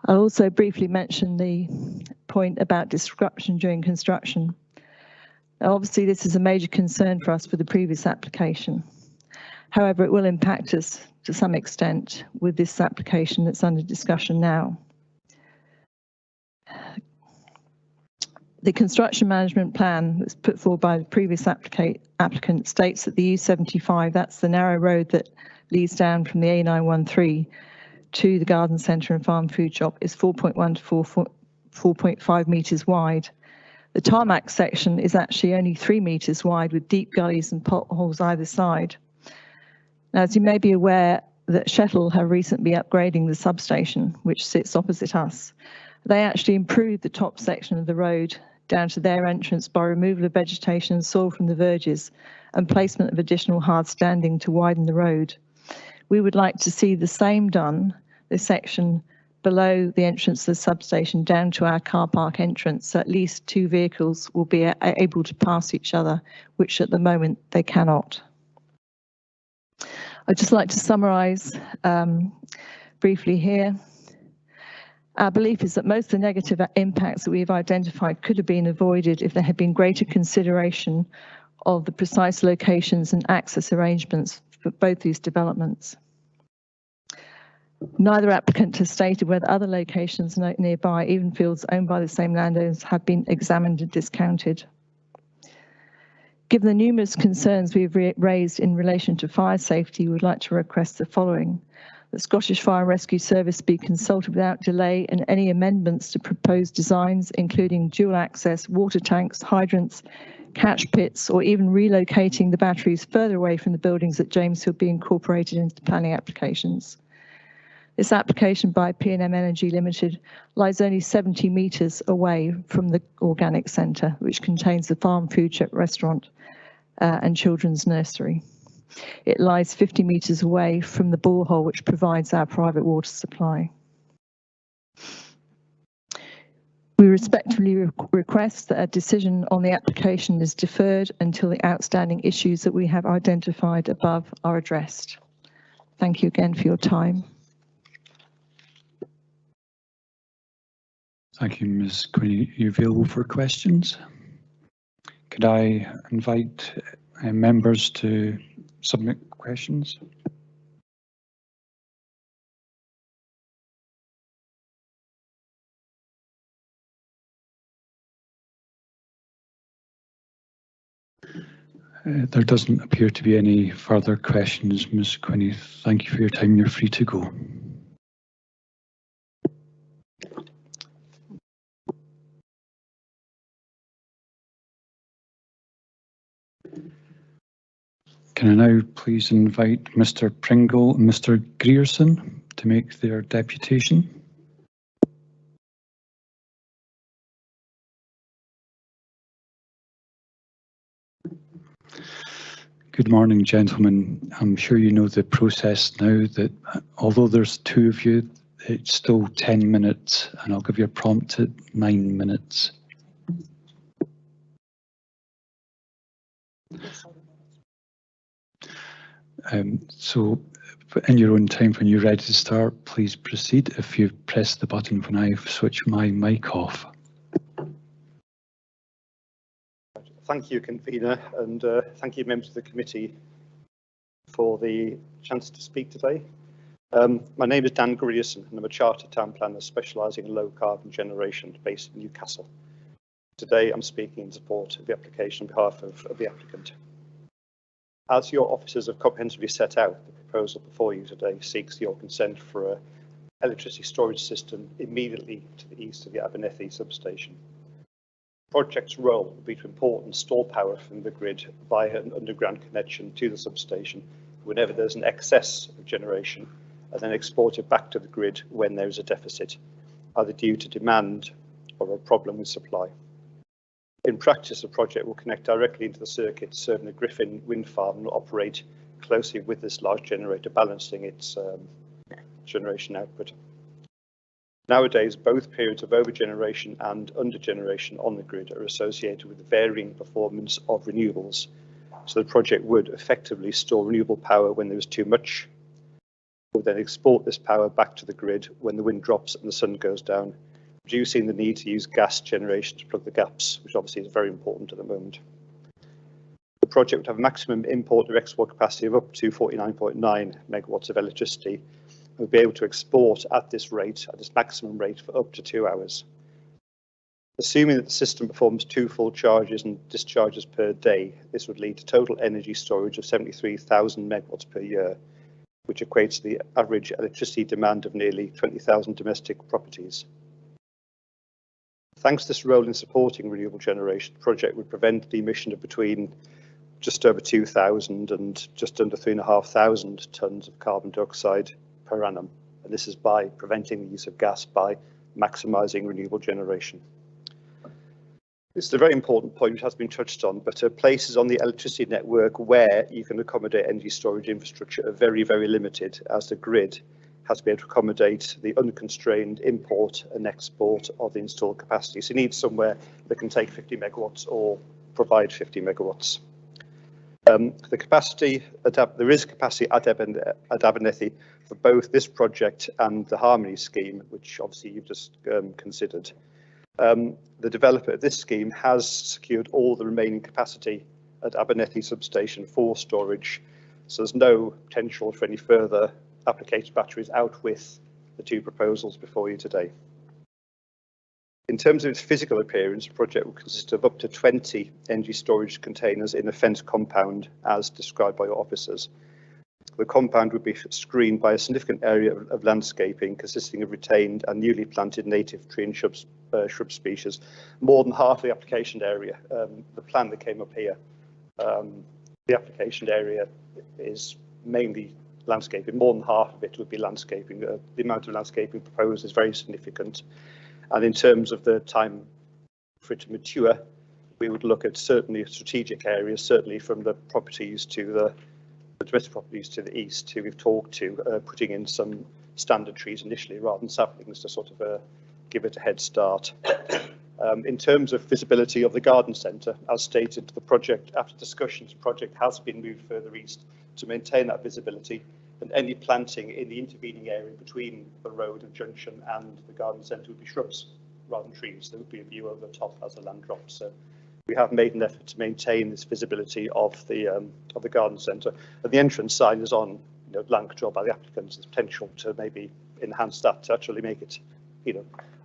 I'll also briefly mention the point about disruption during construction. Now, obviously, this is a major concern for us for the previous application. However, it will impact us to some extent with this application that's under discussion now. The construction management plan that's put forward by the previous applicant states that the U75, that's the narrow road that leads down from the A913 to the garden centre and farm food shop, is 4.1 to 4.5 metres wide. The tarmac section is actually only 3 metres wide with deep gullies and potholes either side. Now, as you may be aware, that Shettle have recently been upgrading the substation, which sits opposite us. They actually improved the top section of the road down to their entrance by removal of vegetation and soil from the verges and placement of additional hard standing to widen the road. We would like to see the same done, this section below the entrance to the substation down to our car park entrance, so at least 2 vehicles will be able to pass each other, which at the moment they cannot. I'd just like to summarise briefly here. Our belief is that most of the negative impacts that we've identified could have been avoided if there had been greater consideration of the precise locations and access arrangements for both these developments. Neither applicant has stated whether other locations nearby, even fields owned by the same landowners, have been examined and discounted. Given the numerous concerns we've raised in relation to fire safety, we would like to request the following. The Scottish Fire and Rescue Service be consulted without delay, and any amendments to proposed designs, including dual access, water tanks, hydrants, catch pits, or even relocating the batteries further away from the buildings at James Hill, be incorporated into the planning applications. This application by P&M Energy Limited lies only 70 metres away from the organic centre, which contains the farm food shop, restaurant and children's nursery. It lies 50 metres away from the borehole which provides our private water supply. We respectfully request that a decision on the application is deferred until the outstanding issues that we have identified above are addressed. Thank you again for your time. Thank you, Ms. Quinn. Are you available for questions? Could I invite members to submit questions? There doesn't appear to be any further questions, Ms. Quinney. Thank you for your time. You're free to go. Can I now please invite Mr. Pringle and Mr. Grierson to make their deputation? Good morning, gentlemen. I'm sure you know the process now, that although there's 2 of you, it's still 10 minutes, and I'll give you a prompt at 9 minutes. So in your own time, when you're ready to start, please proceed. If you press the button when I switch my mic off. Thank you, convener, and thank you, members of the committee, for the chance to speak today. My name is Dan Grierson, and I'm a chartered town planner specialising in low carbon generation based in Newcastle. Today, I'm speaking in support of the application on behalf of the applicant. As your officers have comprehensively set out, the proposal before you today seeks your consent for a electricity storage system immediately to the east of the Abernethy substation. The project's role will be to import and store power from the grid via an underground connection to the substation whenever there's an excess of generation, and then export it back to the grid when there is a deficit, either due to demand or a problem with supply. In practice, the project will connect directly into the circuit serving the Griffin wind farm and will operate closely with this large generator, balancing its generation output. Nowadays, both periods of overgeneration and undergeneration on the grid are associated with the varying performance of renewables. So the project would effectively store renewable power when there is too much, would then export this power back to the grid when the wind drops and the sun goes down, reducing the need to use gas generation to plug the gaps, which obviously is very important at the moment. The project would have a maximum import or export capacity of up to 49.9 megawatts of electricity and would be able to export at this rate, at this maximum rate, for up to 2 hours. Assuming that the system performs 2 full charges and discharges per day, this would lead to total energy storage of 73,000 megawatts per year, which equates to the average electricity demand of nearly 20,000 domestic properties. Thanks to this role in supporting renewable generation, the project would prevent the emission of between just over 2,000 and just under 3,500 tonnes of carbon dioxide per annum. And this is by preventing the use of gas by maximising renewable generation. This is a very important point which has been touched on, but places on the electricity network where you can accommodate energy storage infrastructure are very, very limited, as the grid has to be able to accommodate the unconstrained import and export of the installed capacity. So you need somewhere that can take 50 megawatts or provide 50 megawatts. The capacity, there is capacity at Abernethy for both this project and the Harmony scheme, which obviously you've just considered. The developer of this scheme has secured all the remaining capacity at Abernethy substation for storage, so there's no potential for any further applicator batteries out with the 2 proposals before you today. In terms of its physical appearance, the project will consist of up to 20 energy storage containers in a fenced compound as described by your officers. The compound would be screened by a significant area of landscaping consisting of retained and newly planted native tree and shrub species, more than half the application area. The plan that came up here, the application area is mainly landscaping. More than half of it would be landscaping. The amount of landscaping proposed is very significant. And in terms of the time for it to mature, we would look at certainly strategic areas, certainly from the properties to the domestic properties to the east, who we've talked to, putting in some standard trees initially rather than saplings to sort of give it a head start. In terms of visibility of the garden centre, as stated, the project, after discussions, the project has been moved further east to maintain that visibility, and any planting in the intervening area between the road and junction and the garden centre would be shrubs rather than trees. There would be a view over the top as the land drops. So we have made an effort to maintain this visibility of the garden centre. And the entrance sign is on land control by the applicants. There's potential to maybe enhance that to actually make it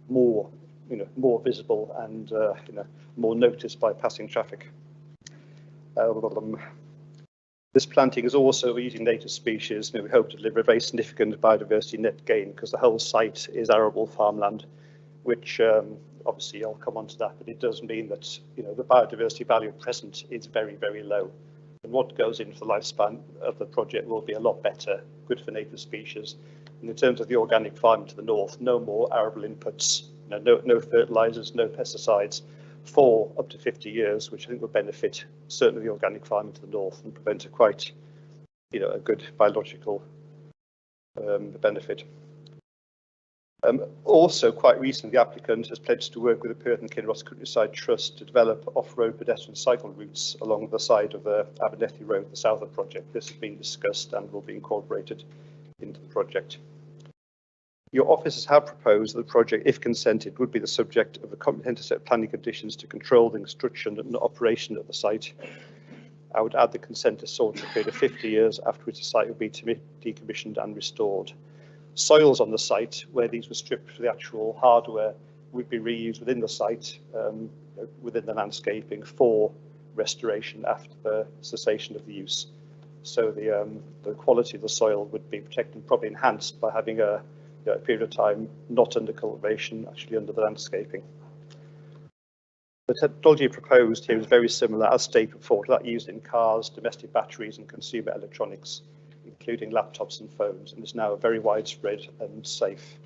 more visible and more noticed by passing traffic. This planting is also using native species. We hope to deliver a very significant biodiversity net gain because the whole site is arable farmland, which obviously I'll come on to that, but it does mean that the biodiversity value at present is very, very low. And what goes into the lifespan of the project will be a lot better, good for native species. And in terms of the organic farming to the north, no more arable inputs, no fertilisers, no pesticides for up to 50 years, which I think will benefit certainly the organic farming to the north and prevent a quite, a good biological benefit. Also, quite recently, the applicant has pledged to work with the Perth and Kinross Countryside Trust to develop off-road pedestrian cycle routes along the side of the Abernethy Road, the south of the project. This has been discussed and will be incorporated into the project. Your officers have proposed that the project, if consented, would be the subject of a comprehensive set of planning conditions to control the construction and operation of the site. I would add the consent is sought for a period of 50 years, after which the site will be decommissioned and restored. Soils on the site, where these were stripped for the actual hardware, would be reused within the site, within the landscaping for restoration after the cessation of the use. So the quality of the soil would be protected and probably enhanced by having a a period of time not under cultivation, actually under the landscaping. The technology proposed here is very similar, as stated before, to that used in cars, domestic batteries and consumer electronics, including laptops and phones, and is now very widespread and safe.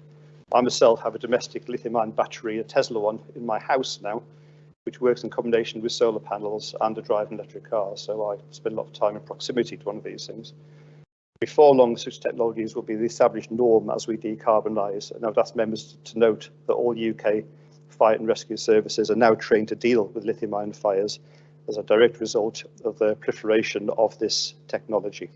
I myself have a domestic lithium-ion battery, a Tesla one, in my house now, which works in combination with solar panels and a driving electric car, so I spend a lot of time in proximity to one of these things. Before long, such technologies will be the established norm as we decarbonise, and I would ask members to note that all UK fire and rescue services are now trained to deal with lithium-ion fires as a direct result of the proliferation of this technology.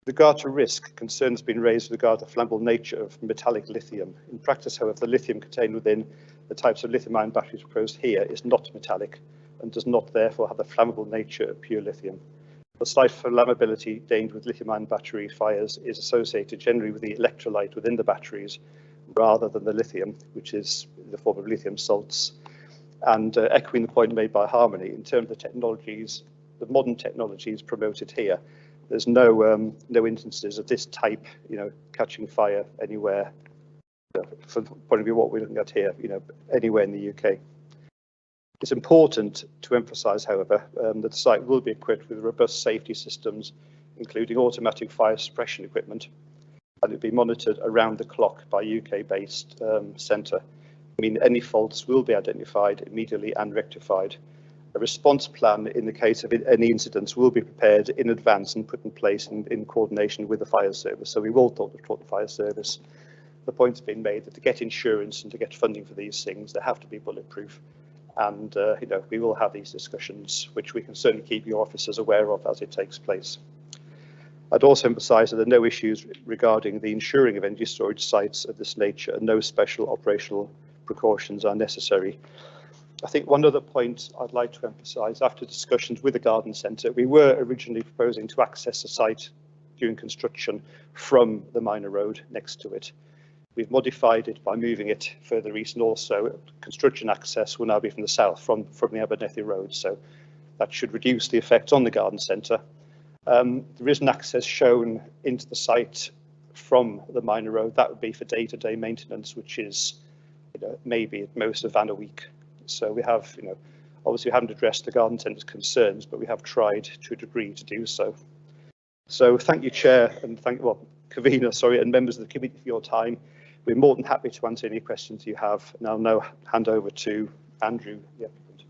With regard to risk, concern has been raised with regard to the flammable nature of metallic lithium. In practice, however, the lithium contained within the types of lithium-ion batteries proposed here is not metallic and does not therefore have the flammable nature of pure lithium. The slight flammability danger with lithium-ion battery fires is associated generally with the electrolyte within the batteries rather than the lithium, which is in the form of lithium salts. And echoing the point made by Harmony, in terms of the technologies, the modern technologies promoted here, there's no instances of this type, catching fire anywhere. From the point of view of what we're looking at here, anywhere in the UK. It's important to emphasise, however, that the site will be equipped with robust safety systems, including automatic fire suppression equipment, and it will be monitored around the clock by UK-based centre. I mean, any faults will be identified immediately and rectified. A response plan in the case of any incidents will be prepared in advance and put in place in coordination with the fire service. So we will talk to the fire service. The point's been made that to get insurance and to get funding for these things, they have to be bulletproof. And we will have these discussions, which we can certainly keep your officers aware of as it takes place. I'd also emphasise that there are no issues regarding the insuring of energy storage sites of this nature, and no special operational precautions are necessary. I think one other point I'd like to emphasise, after discussions with the garden centre, we were originally proposing to access the site during construction from the minor road next to it. We've modified it by moving it further east, and also construction access will now be from the south, from the Abernethy Road, so that should reduce the effect on the garden centre. There is an access shown into the site from the minor road. That would be for day-to-day maintenance, which is maybe at most a van a week. So we have, obviously we haven't addressed the garden centre's concerns, but we have tried to a degree to do so. So thank you, Chair, and Convener, and members of the committee for your time. We're more than happy to answer any questions you have, and I'll now hand over to Andrew, the applicant.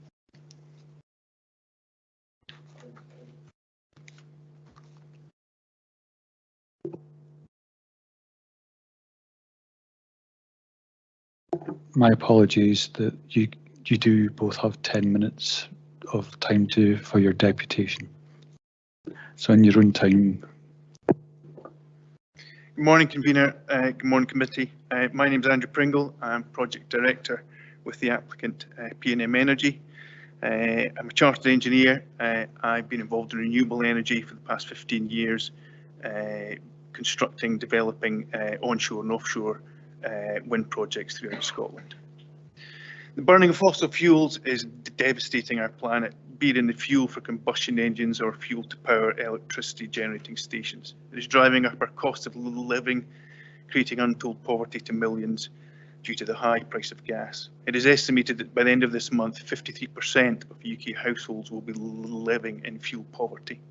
My apologies that you do both have 10 minutes of time for your deputation. So in your own time. Good morning, Convener. Good morning, Committee. My name is Andrew Pringle. I'm Project Director with the applicant P&M Energy. I'm a chartered engineer. I've been involved in renewable energy for the past 15 years, constructing, developing onshore and offshore wind projects throughout Scotland. The burning of fossil fuels is devastating our planet, be it in the fuel for combustion engines or fuel to power electricity generating stations. It is driving up our cost of living, creating untold poverty to millions due to the high price of gas. It is estimated that by the end of this month, 53% of UK households will be living in fuel poverty.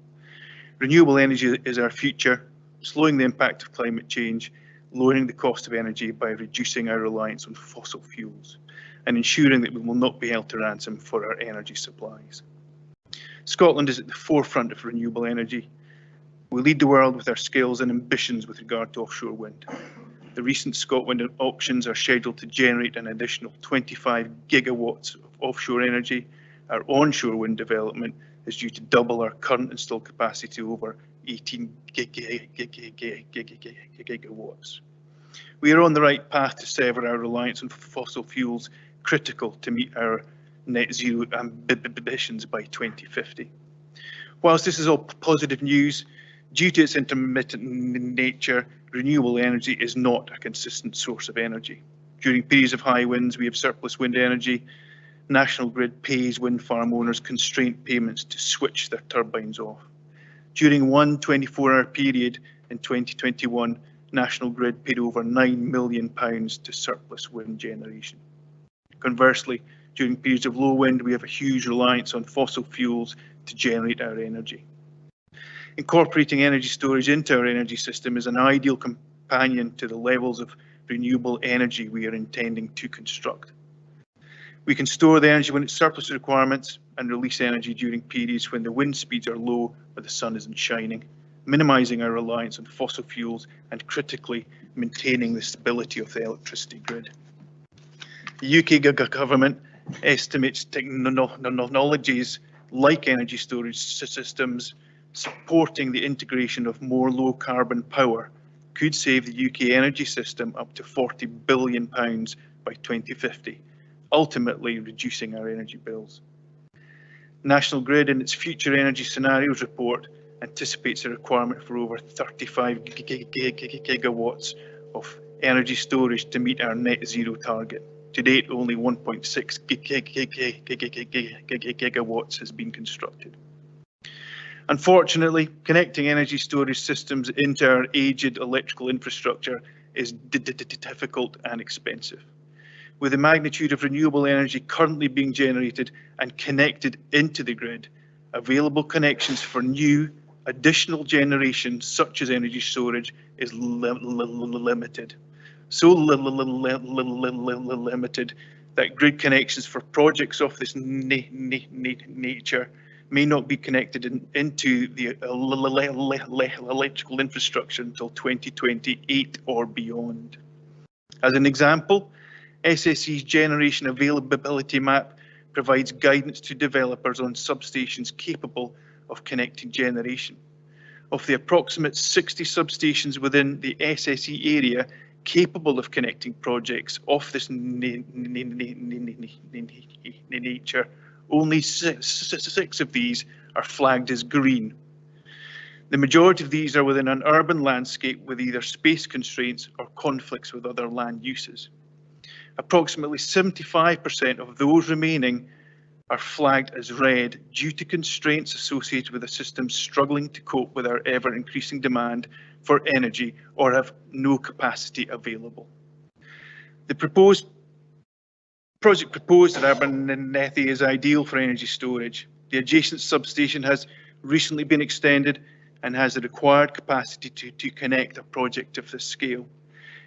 Renewable energy is our future, slowing the impact of climate change, lowering the cost of energy by reducing our reliance on fossil fuels, and ensuring that we will not be held to ransom for our energy supplies. Scotland is at the forefront of renewable energy. We lead the world with our skills and ambitions with regard to offshore wind. The recent ScotWind auctions are scheduled to generate an additional 25 gigawatts of offshore energy. Our onshore wind development is due to double our current installed capacity to over 18 gigawatts. We are on the right path to sever our reliance on fossil fuels, critical to meet our net zero ambitions by 2050. Whilst this is all positive news, due to its intermittent nature, renewable energy is not a consistent source of energy. During periods of high winds, we have surplus wind energy. National Grid pays wind farm owners constraint payments to switch their turbines off. During one 24-hour period in 2021, National Grid paid over £9 million to surplus wind generation. Conversely, during periods of low wind, we have a huge reliance on fossil fuels to generate our energy. Incorporating energy storage into our energy system is an ideal companion to the levels of renewable energy we are intending to construct. We can store the energy when it's surplus requirements and release energy during periods when the wind speeds are low or the sun isn't shining, minimising our reliance on fossil fuels and critically maintaining the stability of the electricity grid. The UK government estimates technologies like energy storage systems supporting the integration of more low carbon power could save the UK energy system up to £40 billion by 2050, ultimately reducing our energy bills. National Grid, in its Future Energy Scenarios report, anticipates a requirement for over 35 gigawatts of energy storage to meet our net zero target. To date, only 1.6 gigawatts has been constructed. Unfortunately, connecting energy storage systems into our aged electrical infrastructure is difficult and expensive. With the magnitude of renewable energy currently being generated and connected into the grid, available connections for new, additional generation, such as energy storage, is limited. So limited that grid connections for projects of this nature may not be connected into the electrical infrastructure until 2028 or beyond. As an example, SSE's generation availability map provides guidance to developers on substations capable of connecting generation. Of the approximate 60 substations within the SSE area capable of connecting projects of this nature, only six of these are flagged as green. The majority of these are within an urban landscape with either space constraints or conflicts with other land uses. Approximately 75% of those remaining are flagged as red due to constraints associated with the system struggling to cope with our ever-increasing demand for energy or have no capacity available. The project proposed at Abernethy is ideal for energy storage. The adjacent substation has recently been extended and has the required capacity to connect a project of this scale.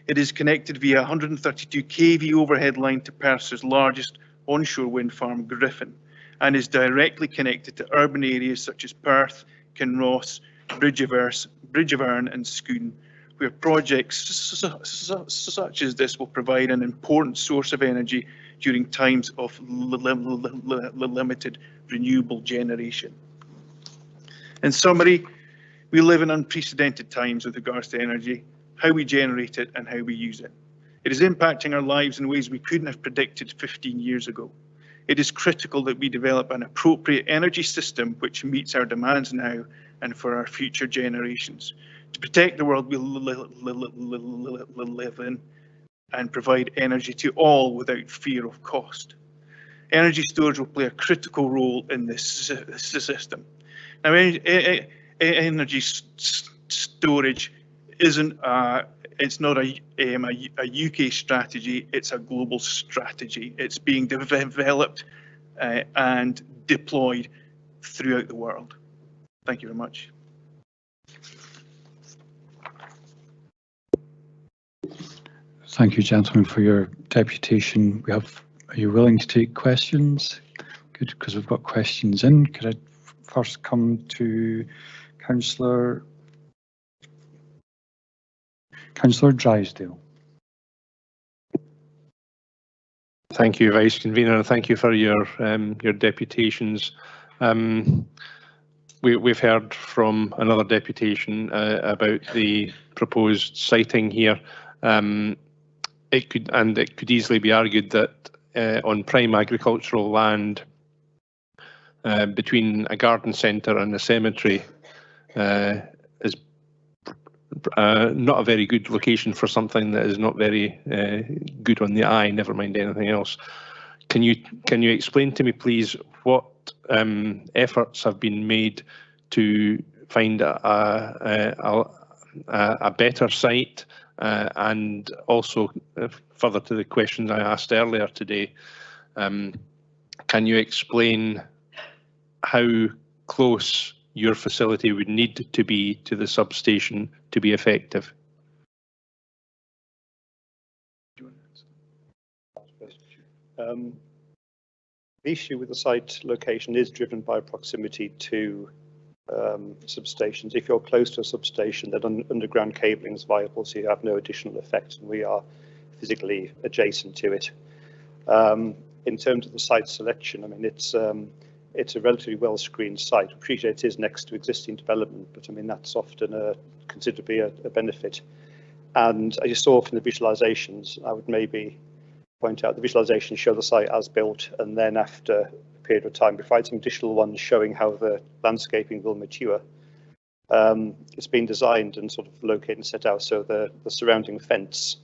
It is connected via 132 kV overhead line to Perth's largest onshore wind farm, Griffin, and is directly connected to urban areas such as Perth, Kinross, Bridge of Erne and Scoon, where projects such as this will provide an important source of energy during times of limited renewable generation. In summary, we live in unprecedented times with regards to energy, how we generate it and how we use it. It is impacting our lives in ways we couldn't have predicted 15 years ago. It is critical that we develop an appropriate energy system which meets our demands now and for our future generations, to protect the world we live in and provide energy to all without fear of cost. Energy storage will play a critical role in this system. Now, energy storage isn't it's not a UK strategy, it's a global strategy. It's being developed and deployed throughout the world. Thank you very much. Thank you, gentlemen, for your deputation. Are you willing to take questions? Good, because we've got questions in. Could I first come to Councillor Drysdale? Thank you, Vice Convener, and thank you for your deputations. We've heard from another deputation about the proposed siting here. It could easily be argued that on prime agricultural land between a garden centre and a cemetery is not a very good location for something that is not very good on the eye, never mind anything else. Can you explain to me, please, what efforts have been made to find a a better site? And also, further to the questions I asked earlier today, can you explain how close your facility would need to be to the substation to be effective? The issue with the site location is driven by proximity to substations. If you're close to a substation, then underground cabling is viable, so you have no additional effect, and we are physically adjacent to it. In terms of the site selection, I mean, it's a relatively well-screened site. I appreciate it is next to existing development, but I mean, that's often considered to be a benefit. And as you saw from the visualizations, I would maybe point out the visualizations show the site as built, and then after a period of time, provide some additional ones showing how the landscaping will mature. It's been designed and sort of located and set out so the surrounding fence,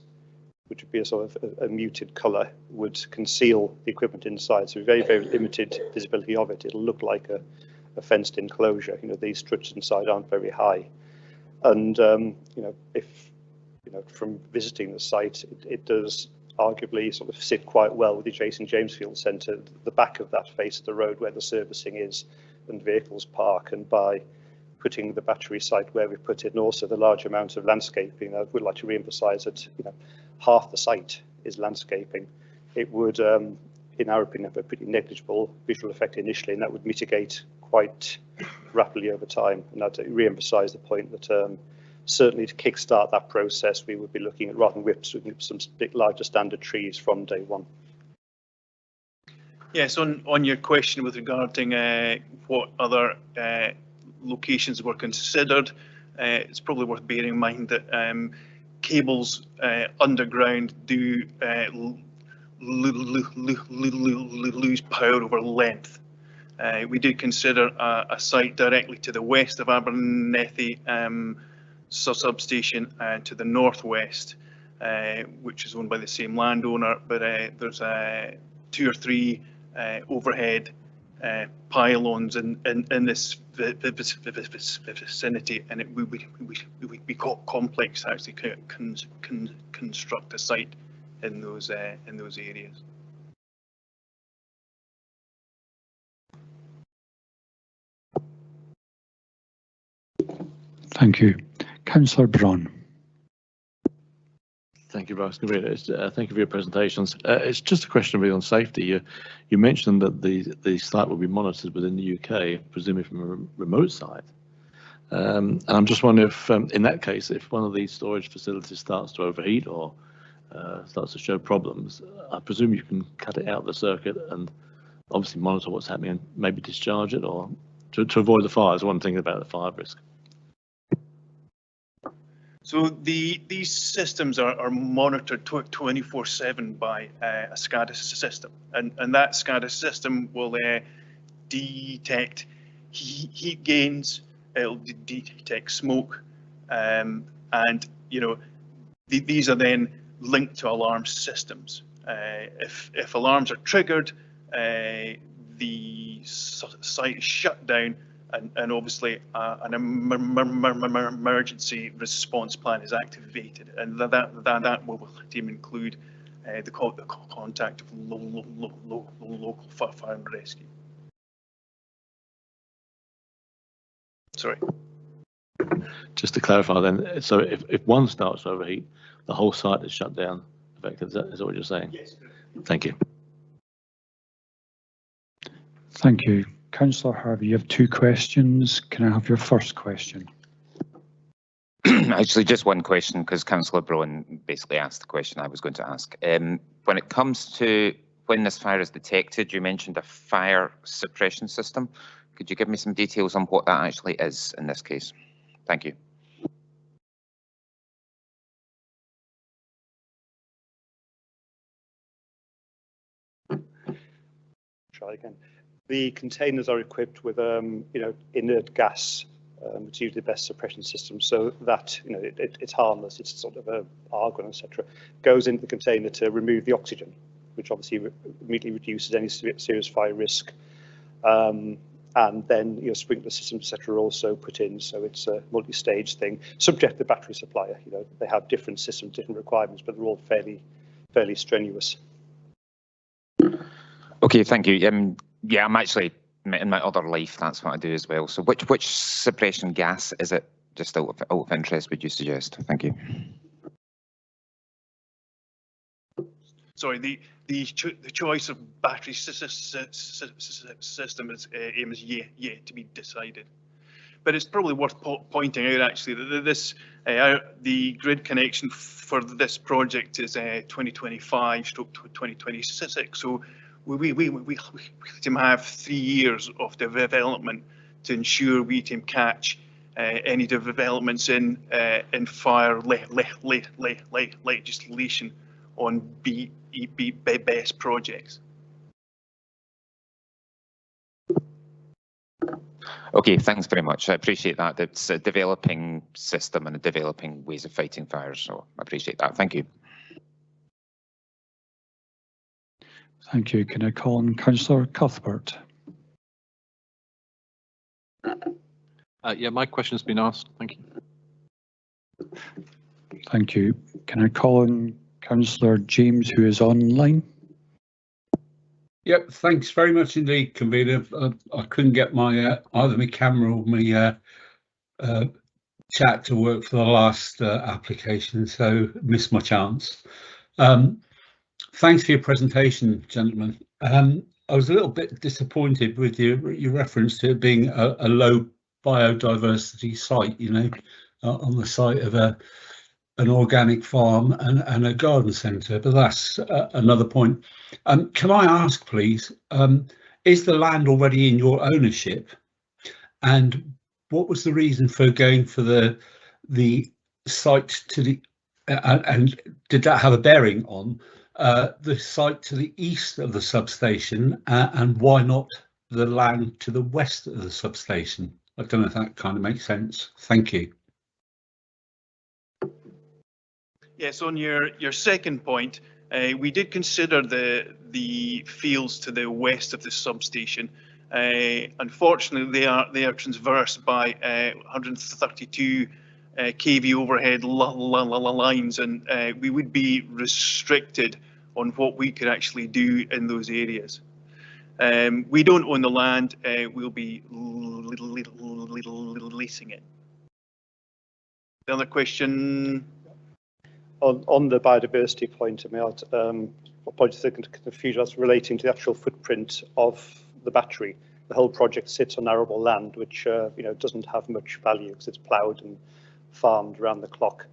which would be a sort of a muted colour, would conceal the equipment inside. So very, very limited visibility of it. It'll look like a fenced enclosure. You know, these structures inside aren't very high. And, you know, if, you know, from visiting the site, it does arguably sort of sit quite well with the adjacent Jamesfield Centre, the back of that face of the road where the servicing is and vehicles park. And by putting the battery site where we put it, and also the large amount of landscaping, I would like to re-emphasise that, you know, half the site is landscaping. It would, in our opinion, have a pretty negligible visual effect initially, and that would mitigate quite rapidly over time. And I'd re-emphasise the point that certainly to kickstart that process, we would be looking at, rather than whips, some bit larger standard trees from day one. Yes, on your question with regarding what other locations were considered, it's probably worth bearing in mind that cables underground do lose power over length. We did consider a site directly to the west of Abernethy substation to the northwest, which is owned by the same landowner, but there's 2 or 3 overhead pylons in this vicinity, and it would be complex to actually construct a site in those areas. Thank you. Councillor Braun. Thank you, Vice Convener. Thank you for your presentations. It's just a question really on safety. You mentioned that the site will be monitored within the UK, presumably from a remote site. And I'm just wondering if, in that case, if one of these storage facilities starts to overheat or starts to show problems, I presume you can cut it out of the circuit and obviously monitor what's happening and maybe discharge it, or to avoid the fires. One thing about the fire risk. So these systems are monitored 24/7 by a SCADA system, and that SCADA system will detect heat gains, it'll detect smoke, and you know these are then linked to alarm systems. If alarms are triggered, the site is shut down. And obviously an emergency response plan is activated, and that will include the contact of local fire and rescue. Sorry. Just to clarify then, so if one starts to overheat, the whole site is shut down, effectively. Is that what you're saying? Yes. Thank you. Thank you. Councillor Harvey, you have 2 questions. Can I have your first question? Actually, just one question, because Councillor Brown basically asked the question I was going to ask. When it comes to when this fire is detected, you mentioned a fire suppression system. Could you give me some details on what that actually is in this case? Thank you. Try again. The containers are equipped with, you know, inert gas, which is usually the best suppression system, so that, you know, it's harmless. It's sort of a argon, etc. Goes into the container to remove the oxygen, which obviously immediately reduces any serious fire risk. and then sprinkler systems, etc., are also put in. So it's a multi-stage thing, subject to the battery supplier. They have different systems, different requirements, but they're all fairly strenuous. Okay, thank you. Yeah, I'm actually in my other life. That's what I do as well. So which separation gas is it? Just out of interest, would you suggest? Thank you. Sorry, the choice of battery system is yet to be decided. But it's probably worth pointing out actually that this the grid connection for this project is 2025/2026. So we have 3 years of development to ensure we can catch any developments in fire legislation on BESS projects. Okay, thanks very much. I appreciate that. It's a developing system and a developing ways of fighting fires, so I appreciate that. Thank you. Thank you. Can I call on Councillor Cuthbert? Yeah, my question has been asked. Thank you. Thank you. Can I call on Councillor James, who is online? Yep, thanks very much indeed, convener. I couldn't get my either my camera or my chat to work for the last application, so missed my chance. Thanks for your presentation, gentlemen. I was a little bit disappointed with your reference to it being a low biodiversity site, on the site of an organic farm and a garden centre, but that's another point. Can I ask, please, is the land already in your ownership? And what was the reason for going for the site to the, and did that have a bearing on the site to the east of the substation, and why not the land to the west of the substation? I don't know if that kind of makes sense. Thank you. Yes, on your second point, we did consider the fields to the west of the substation. Unfortunately, they are traversed by 132 kV overhead lines, and we would be restricted on what we could actually do in those areas. We don't own the land. We'll be leasing it. The other question. On the biodiversity point, I mean, I'll point to the confusion that's relating to the actual footprint of the battery. The whole project sits on arable land, which doesn't have much value because it's ploughed and farmed around the clock.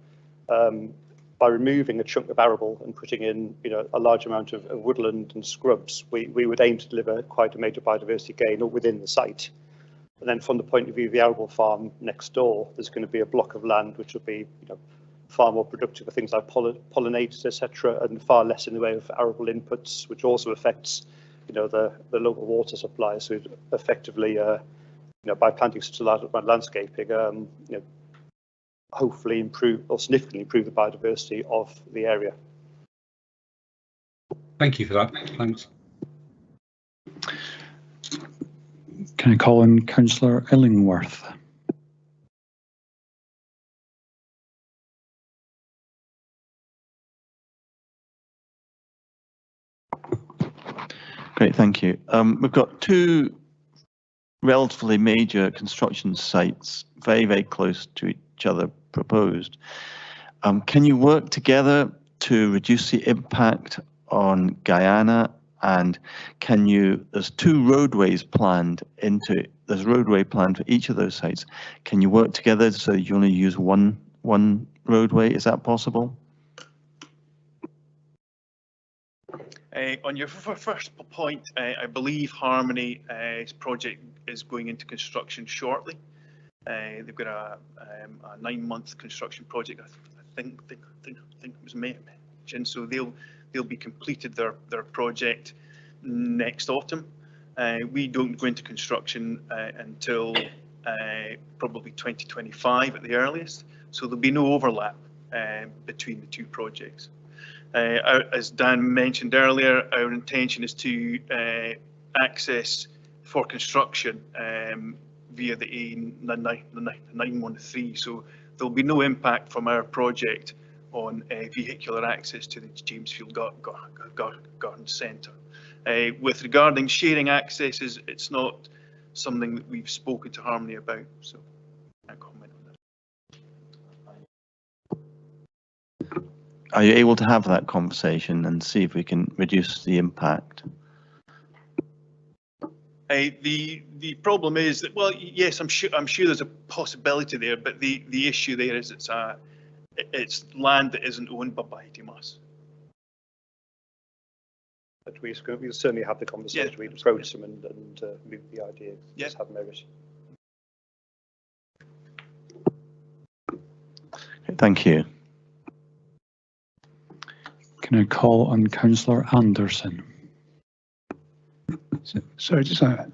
By removing a chunk of arable and putting in a large amount of woodland and scrubs, we would aim to deliver quite a major biodiversity gain within the site. And then from the point of view of the arable farm next door, there's going to be a block of land which will be far more productive for things like pollinators, etc., and far less in the way of arable inputs, which also affects the local water supply. So effectively, by planting such a large landscaping, hopefully improve or significantly improve the biodiversity of the area. Thank you for that. Thanks. Can I call on Councillor Illingworth? Great, thank you. We've got two relatively major construction sites very, very close to each other proposed. Can you work together to reduce the impact on Guyana? And there's two roadways planned there's a roadway planned for each of those sites. Can you work together so you only use one roadway? Is that possible? On your first point, I believe Harmony's project is going into construction shortly. They've got a 9-month construction project. I think it was mentioned. So they'll be completed their project next autumn. We don't go into construction until probably 2025 at the earliest. So there'll be no overlap between the two projects. As Dan mentioned earlier, our intention is to access for construction via the A913. So there'll be no impact from our project on vehicular access to the Jamesfield Garden Centre. With regarding sharing accesses, it's not something that we've spoken to Harmony about, so I can't comment on that. Are you able to have that conversation and see if we can reduce the impact? The problem is that, well, yes, I'm sure there's a possibility there, but the issue there is it's land that isn't owned by Dimas. But we'll certainly have the conversation. Yeah. We'll approach them and move the idea. Yeah. Just have merit. Thank you. Can I call on Councillor Anderson? So just a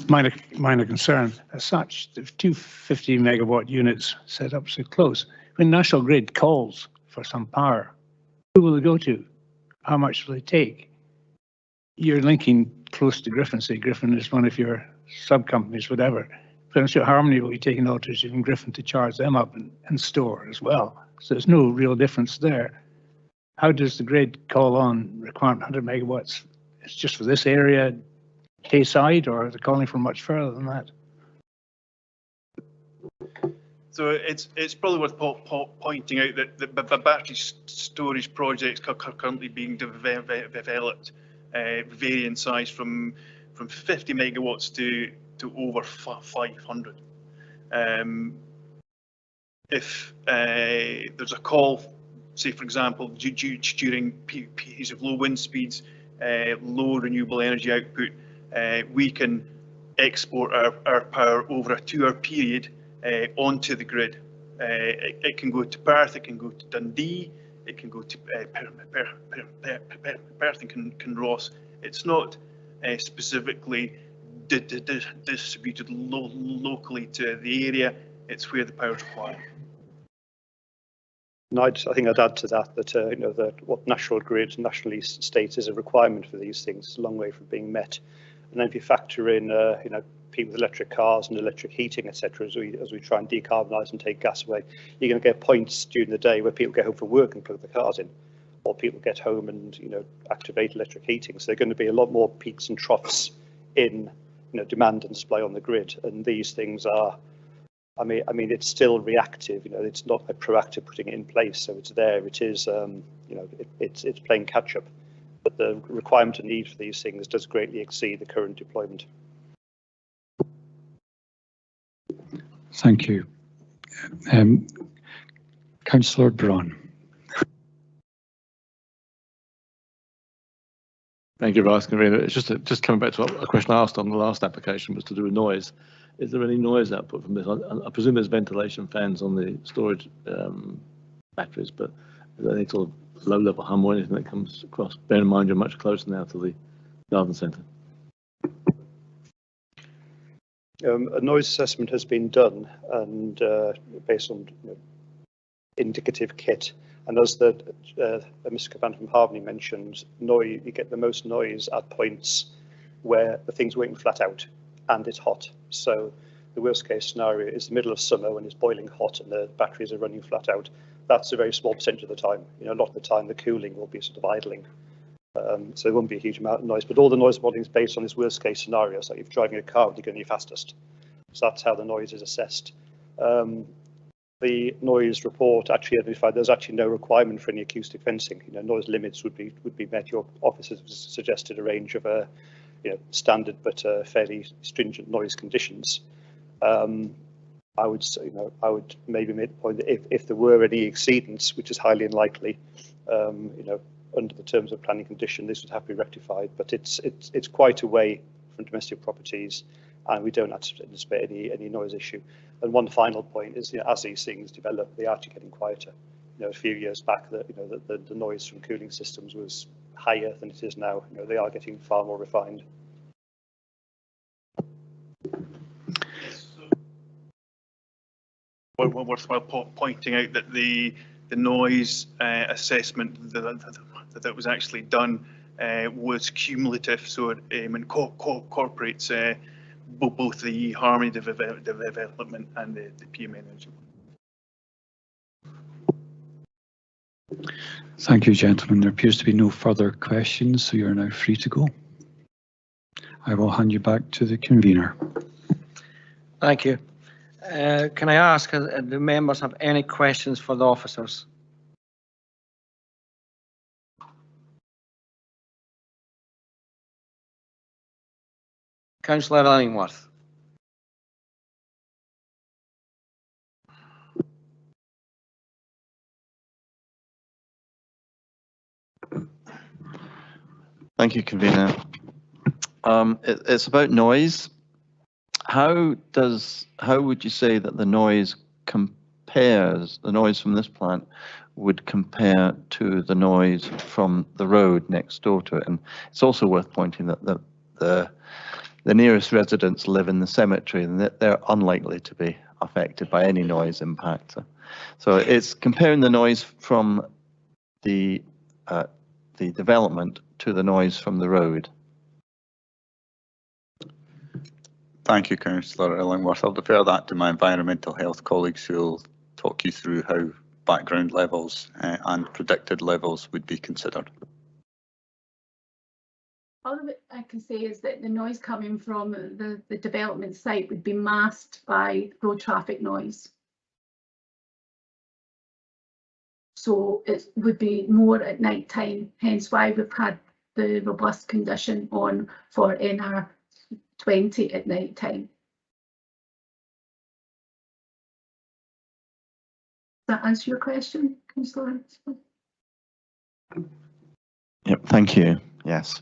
minor concern. As such, the two 50 megawatt units set up so close. When National Grid calls for some power, who will they go to? How much will they take? You're linking close to Griffin. Say Griffin is one of your sub companies, whatever. But I'm sure Harmony will be taking electricity from Griffin to charge them up and store as well. So there's no real difference there. How does the grid call on requirement 100 megawatts? It's just for this area, Tayside, or are they calling for much further than that? So it's probably worth pointing out that the battery storage projects currently being developed vary in size from 50 megawatts to over 500. If there's a call, say for example, during periods of low wind speeds, low renewable energy output, we can export our power over a 2-hour period onto the grid. It can go to Perth, it can go to Dundee, it can go to Perth and Kinross. It's not specifically distributed locally to the area. It's where the power is required. No, I think I'd add to that you know, that what National Grid nationally states is a requirement for these things. It's a long way from being met. And then if you factor in, you know, people with electric cars and electric heating, etc., as we try and decarbonise and take gas away, you're going to get points during the day where people get home from work and plug the cars in, or people get home and, you know, activate electric heating. So there are going to be a lot more peaks and troughs in, you know, demand and supply on the grid. And these things are, I mean, it's still reactive. You know, it's not a proactive putting it in place. So it's there. It is, you know, it's playing catch up. But the requirement and need for these things does greatly exceed the current deployment. Thank you. Councillor Braun. Thank you, Vice Convener. It's just coming back to a question I asked on the last application, was to do with noise. Is there any noise output from this? I presume there's ventilation fans on the storage batteries, but is there any sort of low-level hum or anything that comes across? Bear in mind you're much closer now to the garden centre. A noise assessment has been done, and based on, you know, indicative kit. And as Mr. Cavan from Harmony mentioned, you get the most noise at points where the thing's working flat out and it's hot. So the worst case scenario is the middle of summer when it's boiling hot and the batteries are running flat out. That's a very small percentage of the time. You know, a lot of the time the cooling will be sort of idling. So there won't be a huge amount of noise, but all the noise modelling is based on this worst case scenario. So if you're driving a car, you're going your fastest. So that's how the noise is assessed. The noise report actually identified there's actually no requirement for any acoustic fencing. You know, noise limits would be met. Your office has suggested a range of you know, standard but fairly stringent noise conditions. I would say, you know, I would maybe make the point that if there were any exceedance, which is highly unlikely, you know, under the terms of planning condition, this would have to be rectified. But it's quite away from domestic properties, and we don't anticipate any noise issue. And one final point is, you know, as these things develop, they are actually getting quieter. You know, a few years back, you know, the noise from cooling systems was higher than it is now. You know, they are getting far more refined. Worthwhile pointing out that the noise assessment that was actually done was cumulative, so it incorporates both the Harmony development and the PM Energy. Thank you, gentlemen. There appears to be no further questions, so you're now free to go. I will hand you back to the convener. Thank you. Can I ask, do members have any questions for the officers? Councillor Illingworth. Thank you, convener. It's about noise. How would you say that the noise compares, the noise from this plant would compare to the noise from the road next door to it? And it's also worth pointing that the nearest residents live in the cemetery, and they're unlikely to be affected by any noise impact. So it's comparing the noise from the development to the noise from the road. Thank you, Councillor Illingworth. I'll defer that to my environmental health colleagues who will talk you through how background levels and predicted levels would be considered. All of it I can say is that the noise coming from the development site would be masked by road traffic noise. So it would be more at night time, hence why we've had the robust condition on for NR 20 at night time. Does that answer your question, Councillor? Yep, thank you. Yes.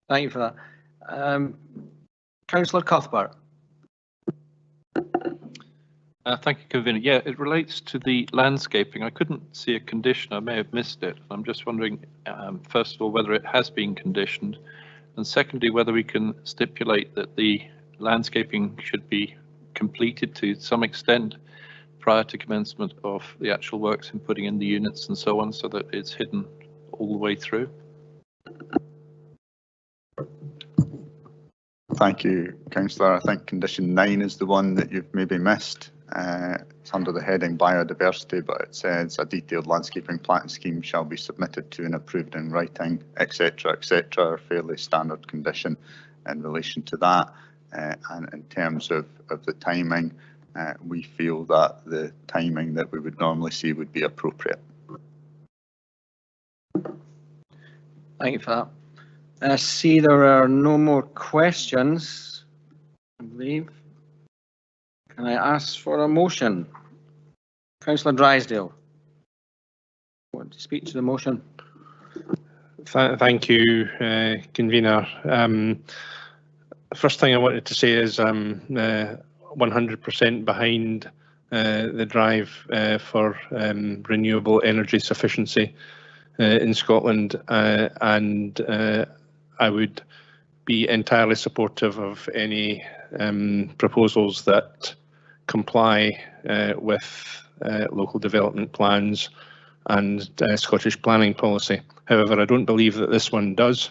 Thank you for that. Councillor Cuthbert. Thank you, convener. Yeah, it relates to the landscaping. I couldn't see a condition. I may have missed it. I'm just wondering, first of all, whether it has been conditioned, and secondly, whether we can stipulate that the landscaping should be completed to some extent prior to commencement of the actual works in putting in the units and so on, so that it's hidden all the way through. Thank you, Councillor. I think condition 9 is the one that you've maybe missed. It's under the heading biodiversity, but it says a detailed landscaping plan scheme shall be submitted to and approved in writing, etc., etc., a fairly standard condition in relation to that. And in terms of the timing, we feel that the timing that we would normally see would be appropriate. Thank you for that. I see there are no more questions, I believe. Can I ask for a motion? Councillor Drysdale. Want to speak to the motion? Thank you, convener. First thing I wanted to say is I'm 100% behind the drive for renewable energy sufficiency in Scotland, and I would be entirely supportive of any proposals that comply with local development plans and Scottish planning policy. However, I don't believe that this one does,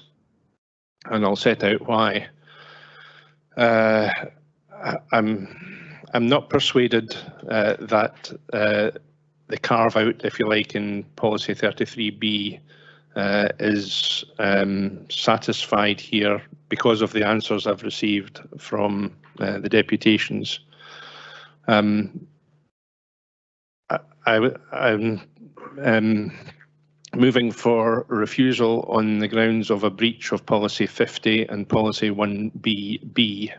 and I'll set out why. I'm not persuaded that the carve out, if you like, in policy 33B is satisfied here because of the answers I've received from the deputations. I'm moving for refusal on the grounds of a breach of policy 50 and policy 1BB.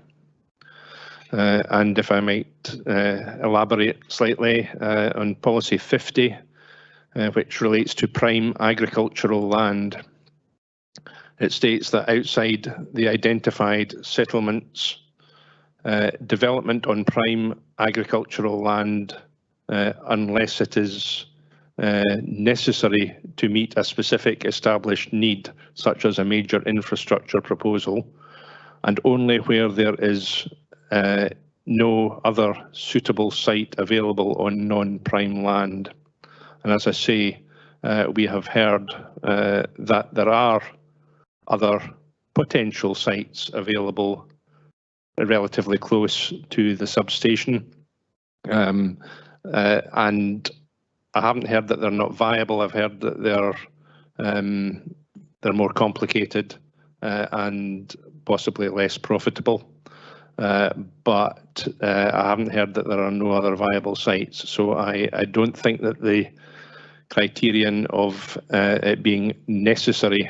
And if I might elaborate slightly on policy 50, which relates to prime agricultural land. It states that outside the identified settlements, development on prime agricultural land, unless it is necessary to meet a specific established need, such as a major infrastructure proposal, and only where there is no other suitable site available on non-prime land. And as I say, we have heard that there are other potential sites available relatively close to the substation. And I haven't heard that they're not viable. I've heard that they're more complicated and possibly less profitable. But I haven't heard that there are no other viable sites. So I don't think that the criterion of it being necessary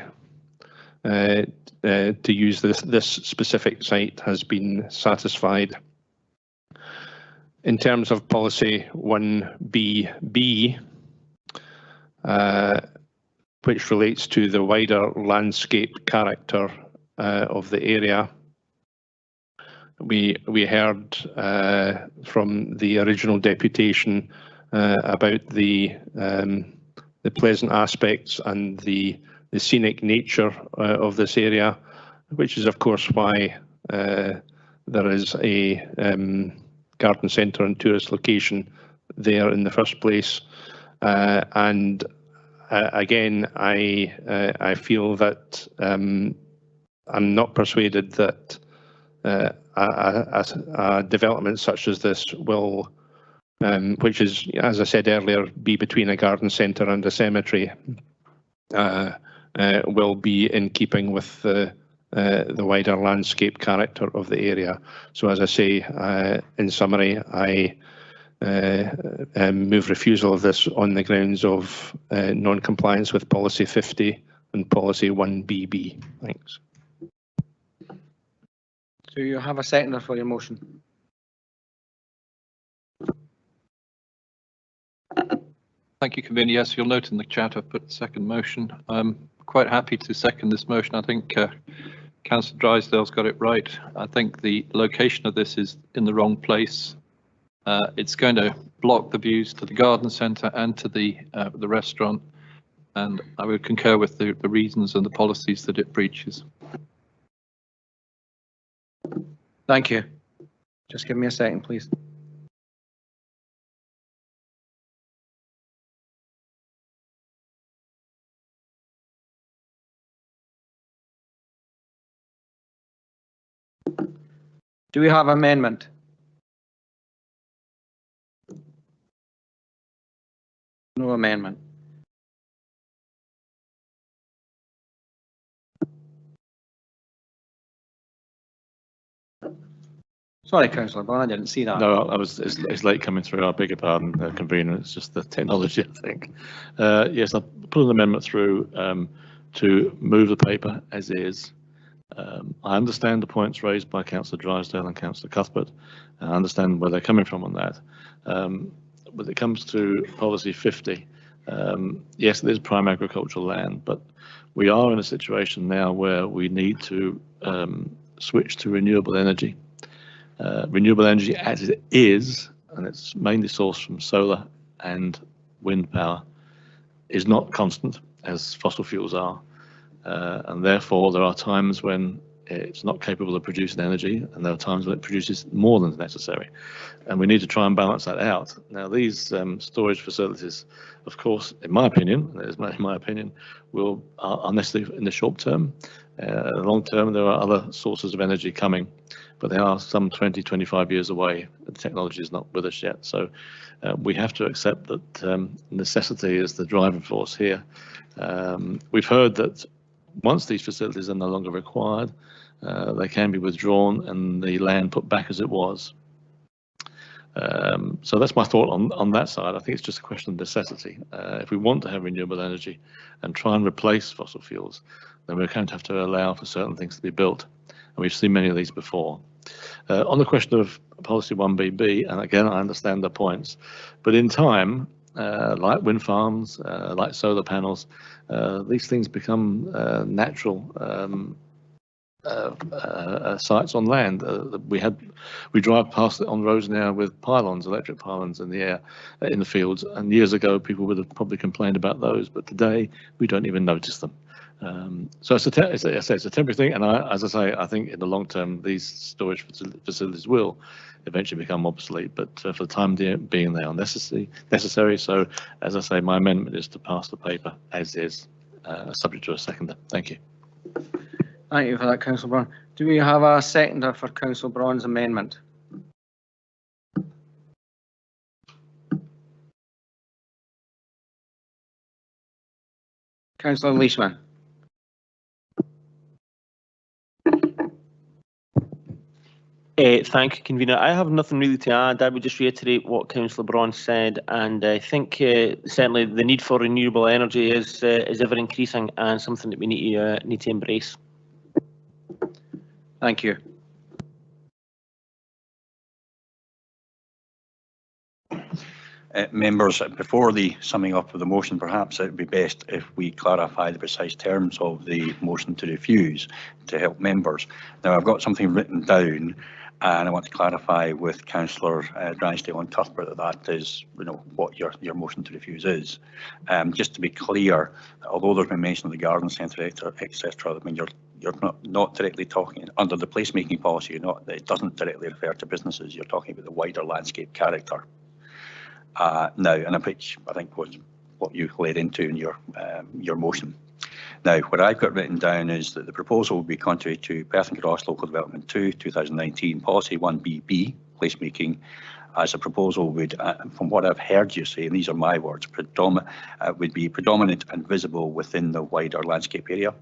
to use this specific site has been satisfied. In terms of policy 1BB, which relates to the wider landscape character of the area, we heard from the original deputation about the pleasant aspects and the scenic nature of this area, which is of course why there is a garden centre and tourist location there in the first place. And again, I feel that I'm not persuaded that a development such as this will, which is, as I said earlier, be between a garden centre and a cemetery, will be in keeping with the wider landscape character of the area. So as I say, in summary, I move refusal of this on the grounds of non-compliance with policy 50 and policy 1BB. Thanks. Do you have a seconder for your motion? Thank you, Convener. Yes, you'll note in the chat I've put the second motion. I'm quite happy to second this motion. I think Councillor Drysdale's got it right. I think the location of this is in the wrong place. It's going to block the views to the garden centre and to the restaurant, and I would concur with the reasons and the policies that it breaches. Thank you. Just give me a second, please. Do we have amendment? No amendment. Sorry, Councillor Byrne, I didn't see that. No, it's late coming through. I beg your pardon, Convener. It's just the technology, I think. Yes, I'll put an amendment through to move the paper as is. I understand the points raised by Councillor Drysdale and Councillor Cuthbert. I understand where they're coming from on that. When it comes to policy 50, yes, it is prime agricultural land, but we are in a situation now where we need to switch to renewable energy. Renewable energy as it is, and it's mainly sourced from solar and wind power, is not constant as fossil fuels are. And therefore there are times when it's not capable of producing energy, and there are times when it produces more than necessary. And we need to try and balance that out. Now these storage facilities, of course, in my opinion, are necessary in the short term. Long term, there are other sources of energy coming, but they are some 20, 25 years away. The technology is not with us yet. So we have to accept that necessity is the driving force here. We've heard that once these facilities are no longer required, they can be withdrawn and the land put back as it was. So that's my thought on that side. I think it's just a question of necessity. If we want to have renewable energy and try and replace fossil fuels, then we're going to have to allow for certain things to be built. And we've seen many of these before. On the question of policy 1BB, and again, I understand the points, but in time, like wind farms, like solar panels, these things become natural sites on land. We drive past it on roads now with pylons, electric pylons in the air, in the fields, and years ago people would have probably complained about those, but today we don't even notice them. So it's a temporary thing, and as I say, I think in the long term these storage facilities will eventually become obsolete, but for the time being they are necessary. So as I say, my amendment is to pass the paper as is, subject to a seconder. Thank you. Thank you for that, Councillor Braun. Do we have a seconder for Councillor Braun's amendment? Councillor Leishman. Thank you, Convener. I have nothing really to add. I would just reiterate what Councillor Braun said, and I think certainly the need for renewable energy is ever increasing and something that we need to embrace. Thank you. Members, before the summing up of the motion, perhaps it would be best if we clarify the precise terms of the motion to refuse to help members. Now, I've got something written down, and I want to clarify with Councillor Drysdale and Cuthbert that is, what your motion to refuse is. Just to be clear, although there's been mention of the garden centre, etc., I mean, you're not directly talking under the placemaking policy. It doesn't directly refer to businesses. You're talking about the wider landscape character. Now, and which I think was what you led into in your motion. Now, what I've got written down is that the proposal will be contrary to Perth and Kinross Local Development 2, 2019, Policy 1BB, placemaking, as a proposal would, from what I've heard you say, and these are my words, would be predominant and visible within the wider landscape area.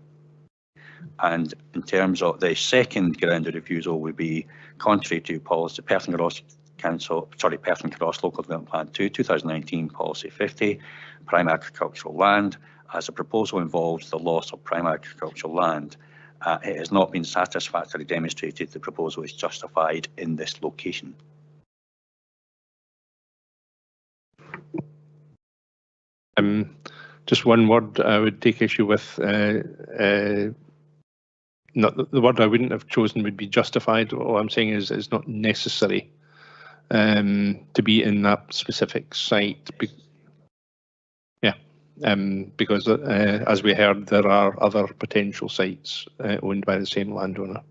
And in terms of the second ground of refusal would be contrary to policy Perth and Kinross Perth and Kinross Local Development Plan 2, 2019, Policy 50, prime agricultural land, as a proposal involves the loss of prime agricultural land. It has not been satisfactorily demonstrated the proposal is justified in this location. Just one word I would take issue with. Not the word I wouldn't have chosen would be justified. All I'm saying is it's not necessary to be in that specific site. Because as we heard, there are other potential sites owned by the same landowner.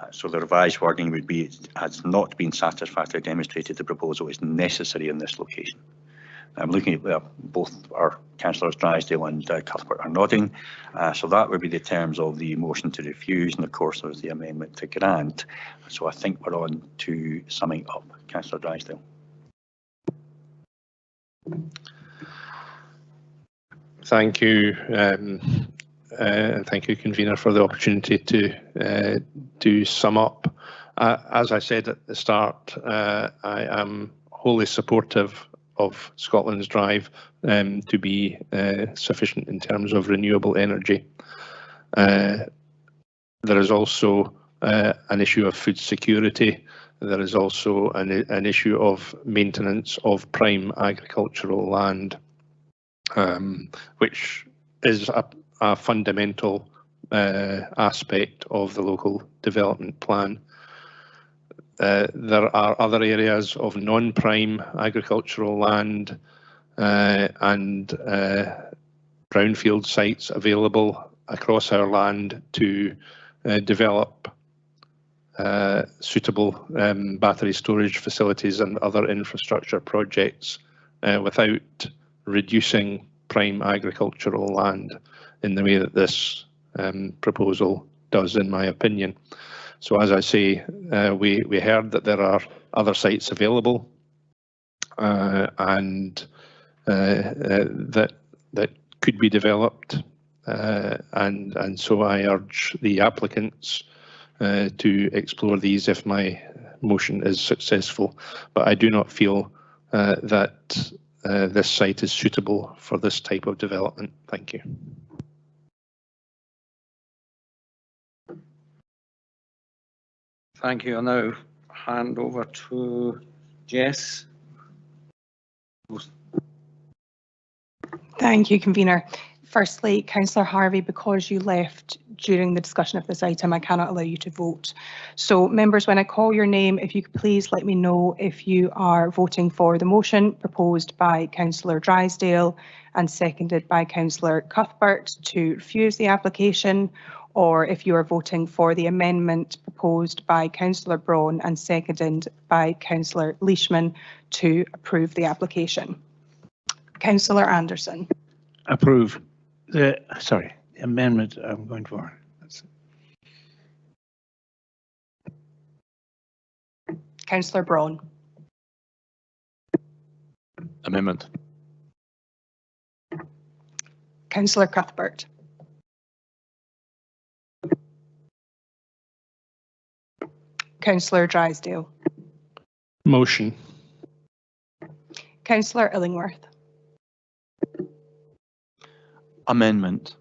So the revised wording would be, it has not been satisfactorily demonstrated the proposal is necessary in this location. I'm looking at both our councillors Drysdale and Cuthbert are nodding. So that would be the terms of the motion to refuse, and of course there's the amendment to grant. So I think we're on to summing up. Councillor Drysdale. Thank you. Thank you, Convener, for the opportunity to sum up. As I said at the start, I am wholly supportive of Scotland's drive to be sufficient in terms of renewable energy. There is also an issue of food security. There is also an issue of maintenance of prime agricultural land, which is a fundamental aspect of the local development plan. There are other areas of non-prime agricultural land and brownfield sites available across our land to develop suitable battery storage facilities and other infrastructure projects without reducing prime agricultural land in the way that this proposal does, in my opinion. So as I say, we heard that there are other sites available and that could be developed, and so I urge the applicants to explore these if my motion is successful. But I do not feel that this site is suitable for this type of development. Thank you. Thank you. I'll now hand over to Jess. Thank you, Convener. Firstly, Councillor Harvey, because you left during the discussion of this item, I cannot allow you to vote. So members, when I call your name, if you could please let me know if you are voting for the motion proposed by Councillor Drysdale and seconded by Councillor Cuthbert to refuse the application, or if you are voting for the amendment proposed by Councillor Braun and seconded by Councillor Leishman to approve the application. Councillor Anderson. Approve. The amendment I'm going for. Councillor Braun. Amendment. Councillor Cuthbert. Councillor Drysdale. Motion. Councillor Illingworth. Amendment.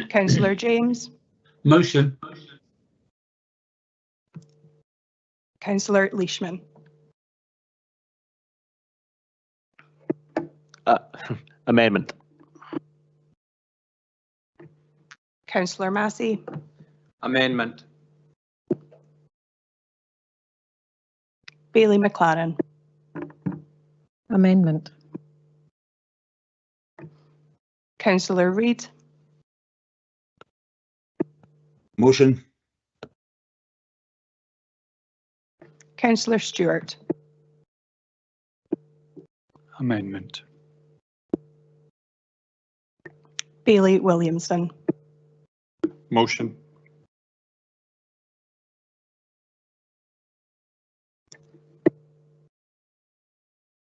Councillor James. Motion. Councillor Leishman. Amendment. Councillor Massey. Amendment. Bailey McLaren. Amendment. Councillor Reid. Motion. Councillor Stewart. Amendment. Bailey Williamson. Motion.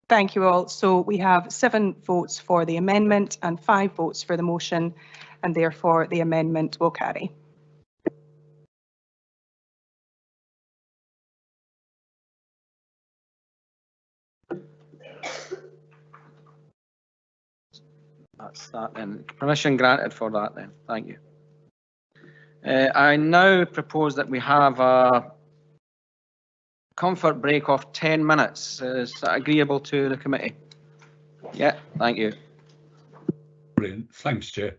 Thank you all. So we have 7 votes for the amendment and 5 votes for the motion, and therefore the amendment will carry. That's that then. Permission granted for that then. Thank you. I now propose that we have a comfort break of 10 minutes. Is that agreeable to the committee? Yeah, thank you. Brilliant. Thanks, Chair.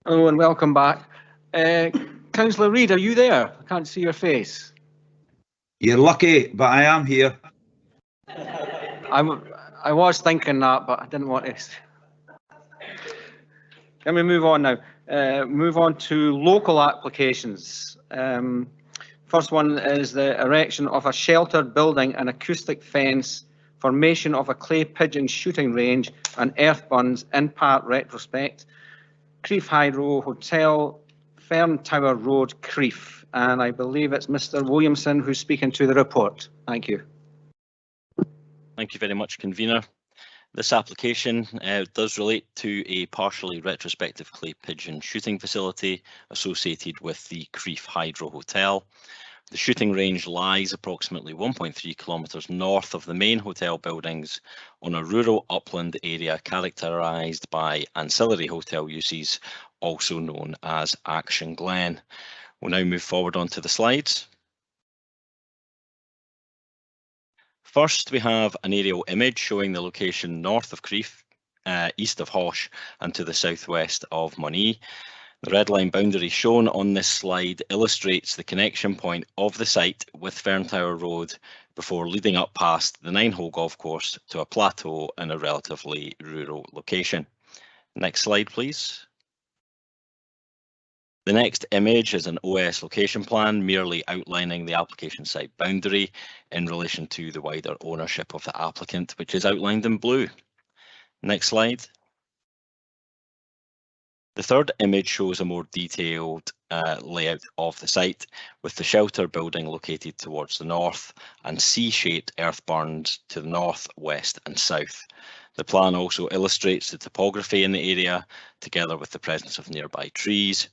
Hello and welcome back. Councillor Reid, are you there? I can't see your face. You're lucky, but I am here. I was thinking that, but I didn't want to. Can we move on now? Move on to local applications. First one is the erection of a sheltered building and acoustic fence, formation of a clay pigeon shooting range and earth buns in part retrospect. Crieff Hydro Hotel, Fern Tower Road, Crieff. And I believe it's Mr. Williamson who's speaking to the report. Thank you. Thank you very much, Convener. This application does relate to a partially retrospective clay pigeon shooting facility associated with the Crieff Hydro Hotel. The shooting range lies approximately 1.3 kilometres north of the main hotel buildings on a rural upland area characterised by ancillary hotel uses, also known as Action Glen. We'll now move forward onto the slides. First, we have an aerial image showing the location north of Crieff, east of Hosh, and to the southwest of Monee. The red line boundary shown on this slide illustrates the connection point of the site with Ferntower Road before leading up past the 9-hole golf course to a plateau in a relatively rural location. Next slide, please. The next image is an OS location plan, merely outlining the application site boundary in relation to the wider ownership of the applicant, which is outlined in blue. Next slide. The third image shows a more detailed layout of the site, with the shelter building located towards the north and C-shaped earth barns to the north, west and south. The plan also illustrates the topography in the area, together with the presence of nearby trees.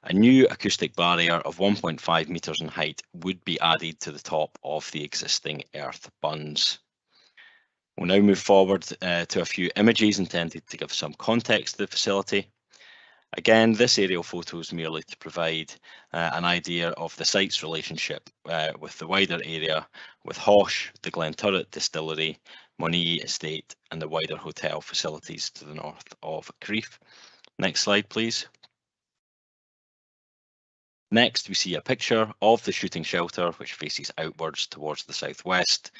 A new acoustic barrier of 1.5 metres in height would be added to the top of the existing earth buns. We'll now move forward to a few images intended to give some context to the facility. Again, this aerial photo is merely to provide an idea of the site's relationship with the wider area, with Hosh, the Glenturret Distillery, Monee Estate and the wider hotel facilities to the north of Crieff. Next slide, please. Next, we see a picture of the shooting shelter, which faces outwards towards the southwest.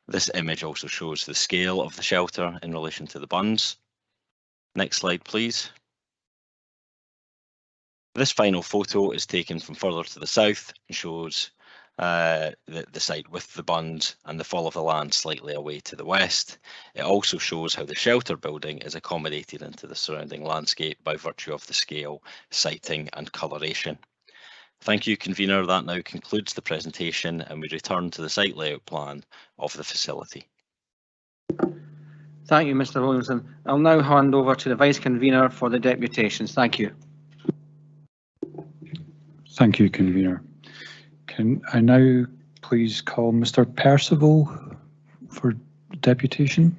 This image also shows the scale of the shelter in relation to the buns. Next slide, please. This final photo is taken from further to the south and shows the site with the buns and the fall of the land slightly away to the west. It also shows how the shelter building is accommodated into the surrounding landscape by virtue of the scale, siting and coloration. Thank you, Convener. That now concludes the presentation and we return to the site layout plan of the facility. Thank you, Mr. Williamson. I'll now hand over to the Vice Convener for the deputations. Thank you. Thank you, Convener. Can I now please call Mr. Percival for deputation?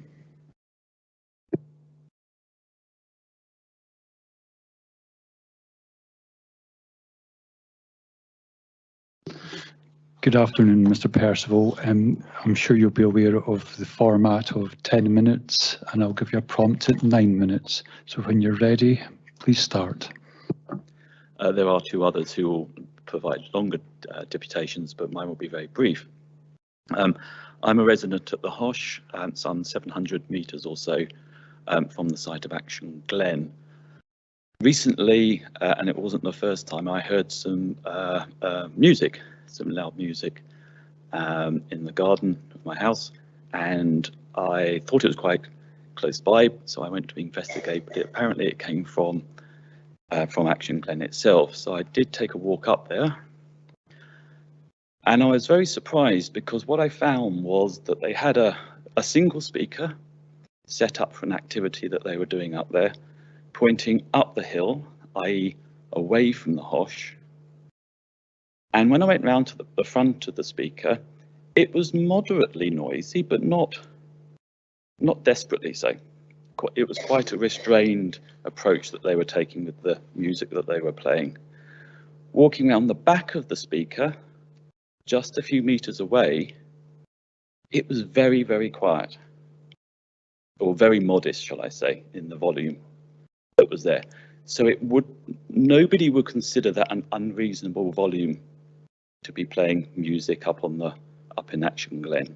Good afternoon, Mr. Percival. I'm sure you'll be aware of the format of 10 minutes, and I'll give you a prompt at 9 minutes. So when you're ready, please start. There are two others who will provide longer deputations, but mine will be very brief. I'm a resident at the Hosh, some 700 metres or so from the site of Action Glen. Recently, and it wasn't the first time, I heard some music, some loud music in the garden of my house, and I thought it was quite close by, so I went to investigate, but apparently it came from Action Glen itself. So I did take a walk up there, and I was very surprised because what I found was that they had a single speaker set up for an activity that they were doing up there, pointing up the hill, i.e. away from the Hosh. And when I went round to the front of the speaker, it was moderately noisy, but not desperately so. It was quite a restrained approach that they were taking with the music that they were playing. Walking around the back of the speaker, just a few meters away, it was very, very quiet, or very modest, shall I say, in the volume that was there. So nobody would consider that an unreasonable volume to be playing music up in Action Glen.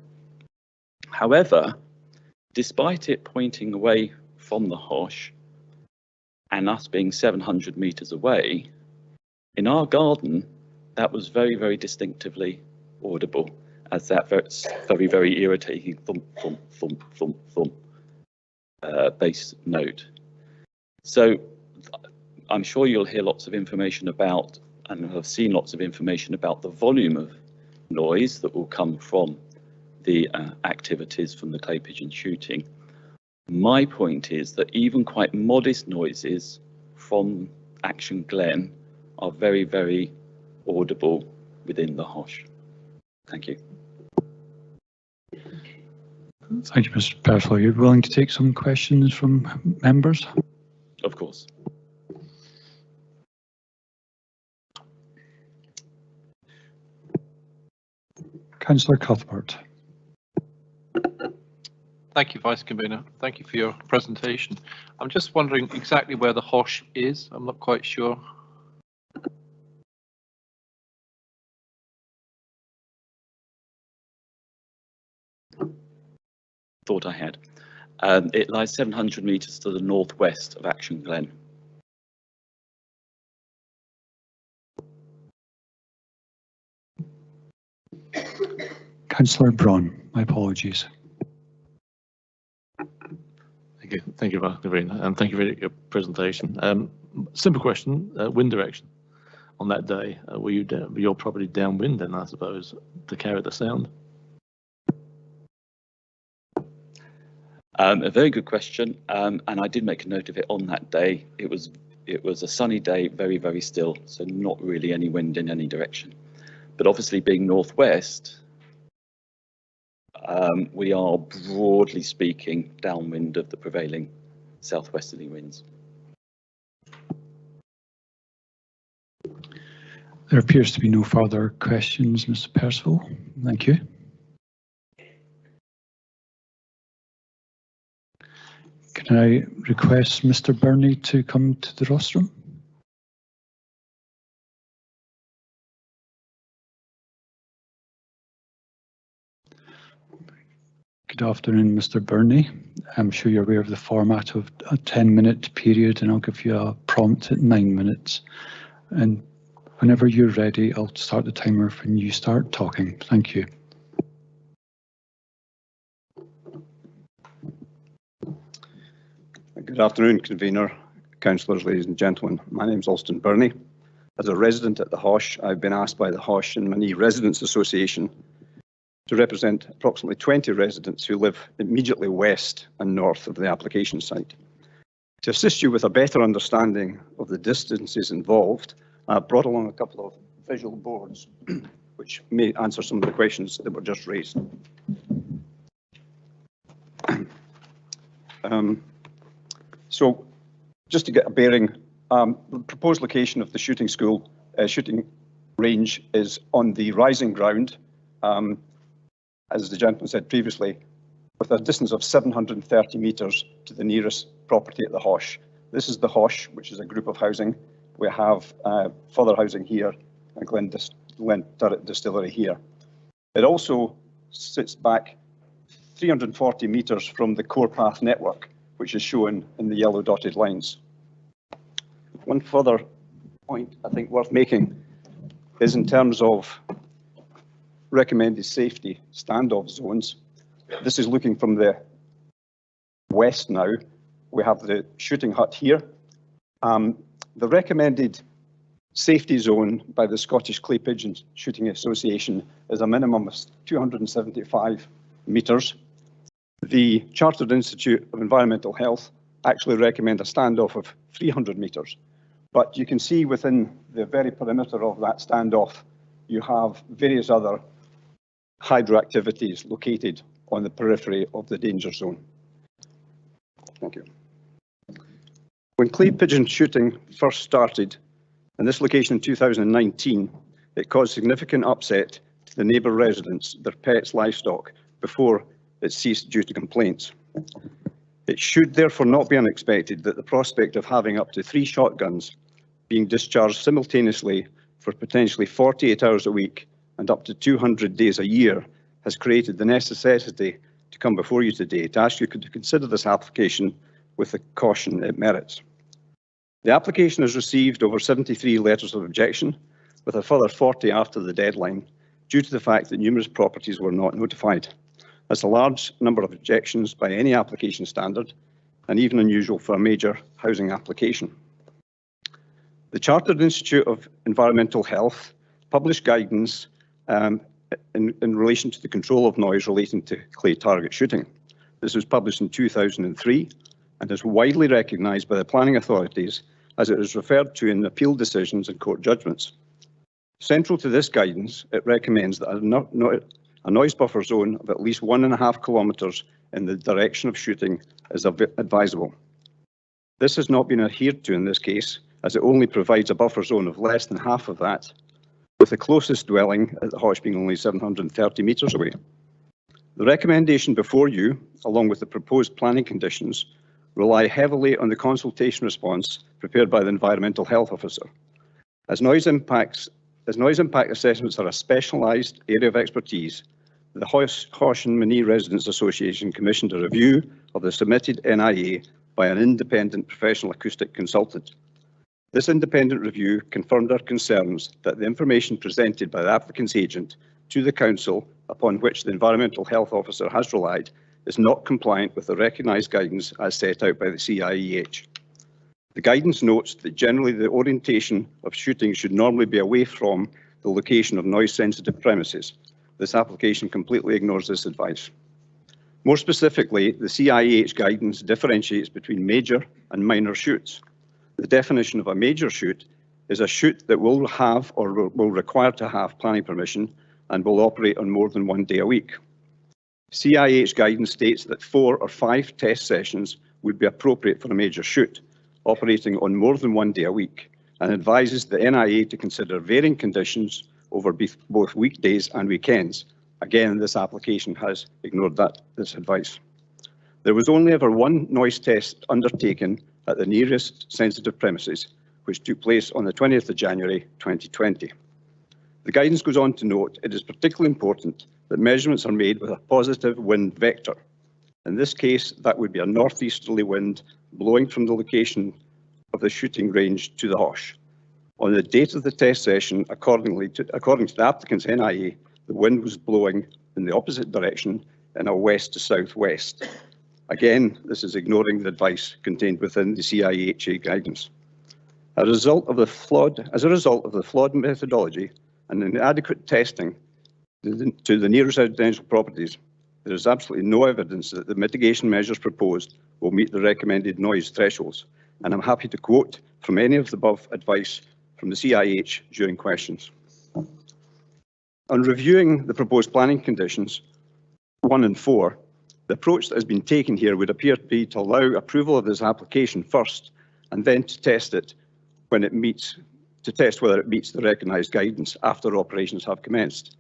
However, despite it pointing away from the Hosh and us being 700 meters away, in our garden, that was very, very distinctively audible as that very, very irritating thump, thump, thump, thump, thump bass note. So I'm sure you'll hear lots of information about, and have seen lots of information about, the volume of noise that will come from the activities from the clay pigeon shooting. My point is that even quite modest noises from Action Glen are very, very audible within the Hosh. Thank you. Thank you, Mr. Percival. Are you willing to take some questions from members? Of course. Councillor Cuthbert. Thank you, Vice Convener. Thank you for your presentation. I'm just wondering exactly where the Hosh is. I'm not quite sure. Thought I had. It lies 700 meters to the northwest of Action Glen. Councillor Braun, my apologies. Thank you, Vice Convener, and thank you for your presentation. Simple question: wind direction on that day. Were you're probably downwind then, I suppose, to carry the sound? A very good question, and I did make a note of it on that day. It was a sunny day, very, very still, so not really any wind in any direction. But obviously, being northwest, we are broadly speaking downwind of the prevailing southwesterly winds. There appears to be no further questions, Mr. Percival. Thank you. Can I request Mr. Burney to come to the rostrum? Good afternoon, Mr. Burney. I'm sure you're aware of the format of a 10-minute period, and I'll give you a prompt at 9 minutes. And whenever you're ready, I'll start the timer when you start talking. Thank you. Good afternoon, Convener, Councillors, ladies and gentlemen. My name is Alston Burney. As a resident at the Hosh, I've been asked by the Hosh and Manee Residents Association to represent approximately 20 residents who live immediately west and north of the application site. To assist you with a better understanding of the distances involved, I've brought along a couple of visual boards which may answer some of the questions that were just raised. So just to get a bearing, the proposed location of the shooting school, shooting range is on the rising ground, as the gentleman said previously, with a distance of 730 metres to the nearest property at the Hosh. This is the Hosh, which is a group of housing. We have further housing here and Glen Turret Distillery here. It also sits back 340 metres from the core path network, which is shown in the yellow dotted lines. One further point I think worth making is in terms of recommended safety standoff zones. This is looking from the west now. We have the shooting hut here. The recommended safety zone by the Scottish Clay Pigeon Shooting Association is a minimum of 275 metres. The Chartered Institute of Environmental Health actually recommend a standoff of 300 metres. But you can see within the very perimeter of that standoff, you have various other hydro activities located on the periphery of the danger zone. Thank you. When clay pigeon shooting first started in this location in 2019, it caused significant upset to the neighbour residents, their pets, livestock, before it ceased due to complaints. It should therefore not be unexpected that the prospect of having up to 3 shotguns being discharged simultaneously for potentially 48 hours a week and up to 200 days a year has created the necessity to come before you today to ask you to consider this application with the caution it merits. The application has received over 73 letters of objection, with a further 40 after the deadline, due to the fact that numerous properties were not notified. That's a large number of objections by any application standard, and even unusual for a major housing application. The Chartered Institute of Environmental Health published guidance in relation to the control of noise relating to clay target shooting. This was published in 2003 and is widely recognised by the planning authorities as it is referred to in appeal decisions and court judgments. Central to this guidance, it recommends that a noise buffer zone of at least 1.5 kilometres in the direction of shooting is advisable. This has not been adhered to in this case, as it only provides a buffer zone of less than half of that, with the closest dwelling at the Hosh being only 730 metres away. The recommendation before you, along with the proposed planning conditions, rely heavily on the consultation response prepared by the Environmental Health Officer. As noise impact assessments are a specialised area of expertise, the Hosh and Minnie Residents Association commissioned a review of the submitted NIA by an independent professional acoustic consultant. This independent review confirmed our concerns that the information presented by the applicant's agent to the Council, upon which the Environmental Health Officer has relied, is not compliant with the recognised guidance as set out by the CIEH. The guidance notes that generally the orientation of shooting should normally be away from the location of noise-sensitive premises. This application completely ignores this advice. More specifically, the CIEH guidance differentiates between major and minor shoots. The definition of a major shoot is a shoot that will have or will require to have planning permission and will operate on more than 1 day a week. CIH guidance states that 4 or 5 test sessions would be appropriate for a major shoot, operating on more than 1 day a week, and advises the NIA to consider varying conditions over both weekdays and weekends. Again, this application has ignored this advice. There was only ever one noise test undertaken at the nearest sensitive premises, which took place on the 20th of January 2020. The guidance goes on to note it is particularly important that measurements are made with a positive wind vector. In this case, that would be a northeasterly wind blowing from the location of the shooting range to the Hosh. On the date of the test session, according to the applicant's NIA, the wind was blowing in the opposite direction in a west to southwest. Again, this is ignoring the advice contained within the CIHA guidance. As a result of the flawed methodology and inadequate testing to the nearest residential properties, there is absolutely no evidence that the mitigation measures proposed will meet the recommended noise thresholds, and I'm happy to quote from any of the above advice from the CIH during questions. On reviewing the proposed planning conditions 1 and 4, the approach that has been taken here would appear to be to allow approval of this application first and then to test it when it meets, to test whether it meets the recognised guidance after operations have commenced.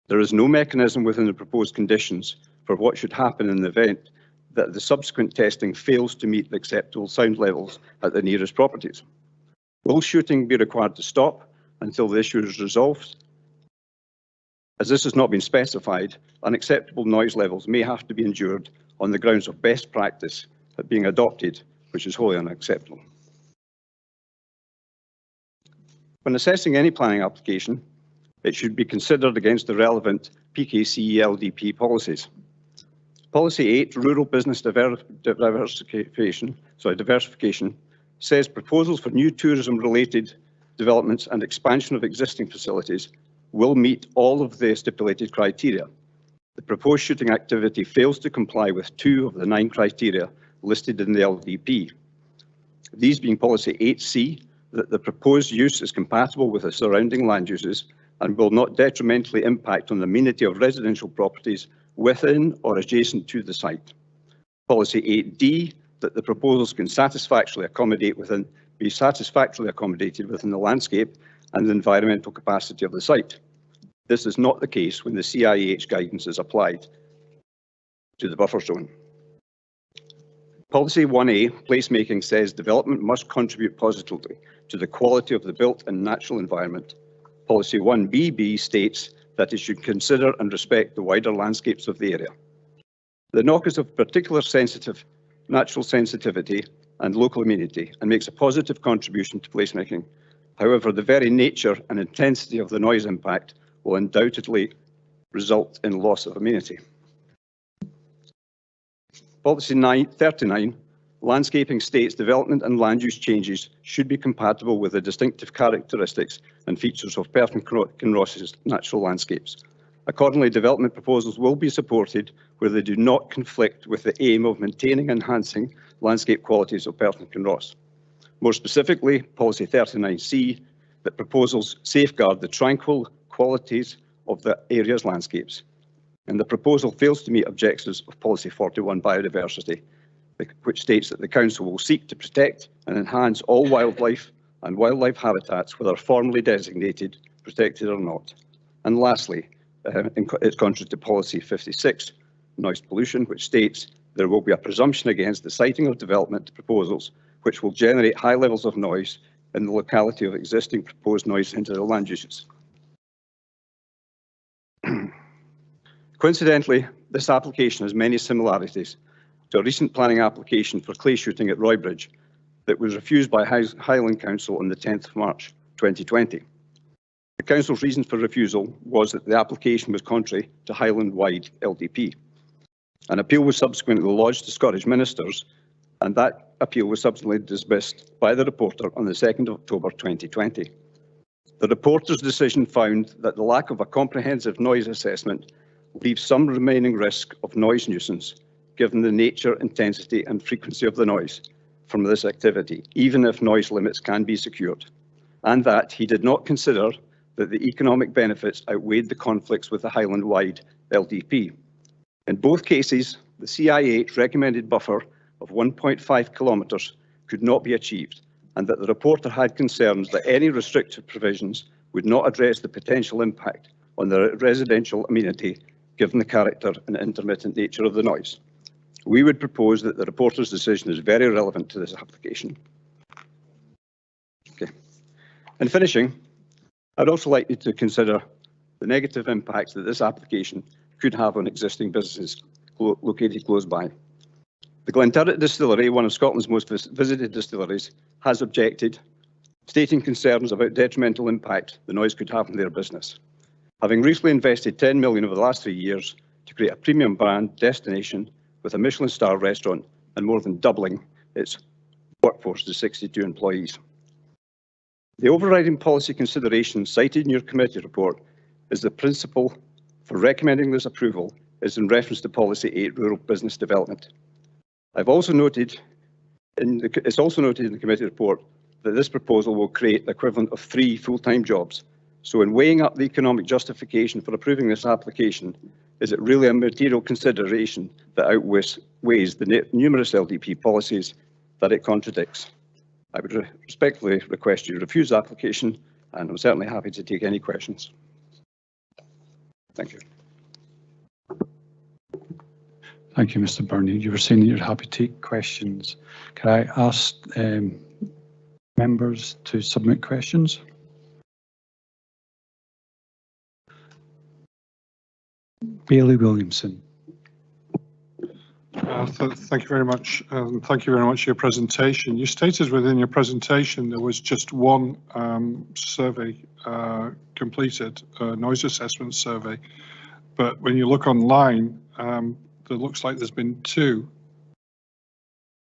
There is no mechanism within the proposed conditions for what should happen in the event that the subsequent testing fails to meet the acceptable sound levels at the nearest properties. Will shooting be required to stop until the issue is resolved? As this has not been specified, unacceptable noise levels may have to be endured on the grounds of best practice being adopted, which is wholly unacceptable. When assessing any planning application, it should be considered against the relevant PKC LDP policies. Policy 8, Rural Business Diversification, says proposals for new tourism-related developments and expansion of existing facilities will meet all of the stipulated criteria. The proposed shooting activity fails to comply with 2 of the 9 criteria listed in the LDP. These being Policy 8C, that the proposed use is compatible with the surrounding land uses and will not detrimentally impact on the amenity of residential properties within or adjacent to the site. Policy 8D, that the proposals can be satisfactorily accommodated within the landscape and the environmental capacity of the site. This is not the case when the CIH guidance is applied to the buffer zone. Policy 1A, placemaking, says development must contribute positively to the quality of the built and natural environment. Policy 1BB states that it should consider and respect the wider landscapes of the area. The knock is of particular natural sensitivity and local amenity and makes a positive contribution to placemaking. However, the very nature and intensity of the noise impact will undoubtedly result in loss of amenity. Policy 39, landscaping, states development and land use changes should be compatible with the distinctive characteristics and features of Perth and Kinross's natural landscapes. Accordingly, development proposals will be supported where they do not conflict with the aim of maintaining and enhancing landscape qualities of Perth and Kinross. More specifically, Policy 39C, that proposals safeguard the tranquil qualities of the area's landscapes. And the proposal fails to meet objectives of Policy 41, biodiversity, which states that the Council will seek to protect and enhance all wildlife and wildlife habitats, whether formally designated, protected or not. And lastly, it's contrary to Policy 56, noise pollution, which states there will be a presumption against the citing of development proposals which will generate high levels of noise in the locality of existing proposed noise sensitive land uses. Coincidentally, this application has many similarities to a recent planning application for clay shooting at Roybridge that was refused by Highland Council on the 10th of March 2020. The Council's reason for refusal was that the application was contrary to Highland-wide LDP. An appeal was subsequently lodged to Scottish ministers, and that appeal was subsequently dismissed by the reporter on the 2nd of October 2020. The reporter's decision found that the lack of a comprehensive noise assessment leaves some remaining risk of noise nuisance, given the nature, intensity and frequency of the noise from this activity, even if noise limits can be secured, and that he did not consider that the economic benefits outweighed the conflicts with the Highland-wide LDP. In both cases, the CIH recommended buffer of 1.5 kilometres could not be achieved, and that the reporter had concerns that any restrictive provisions would not address the potential impact on the residential amenity, given the character and intermittent nature of the noise. We would propose that the reporter's decision is very relevant to this application. Okay. In finishing, I'd also like you to consider the negative impacts that this application could have on existing businesses located close by. The Glenturret Distillery, one of Scotland's most visited distilleries, has objected, stating concerns about detrimental impact the noise could have on their business. Having recently invested 10 million over the last 3 years to create a premium brand destination with a Michelin star restaurant and more than doubling its workforce to 62 employees. The overriding policy consideration cited in your committee report is the principle for recommending this approval is in reference to Policy 8, rural business development. It's also noted in the committee report that this proposal will create the equivalent of 3 full-time jobs. So in weighing up the economic justification for approving this application, is it really a material consideration that outweighs the numerous LDP policies that it contradicts? I would respectfully request you refuse the application, and I'm certainly happy to take any questions. Thank you. Thank you, Mr. Burney. You were saying that you're happy to take questions. Can I ask members to submit questions? Bailey Williamson. Thank you very much. Thank you very much for your presentation. You stated within your presentation there was just one survey completed, a noise assessment survey. But when you look online, it looks like there's been 2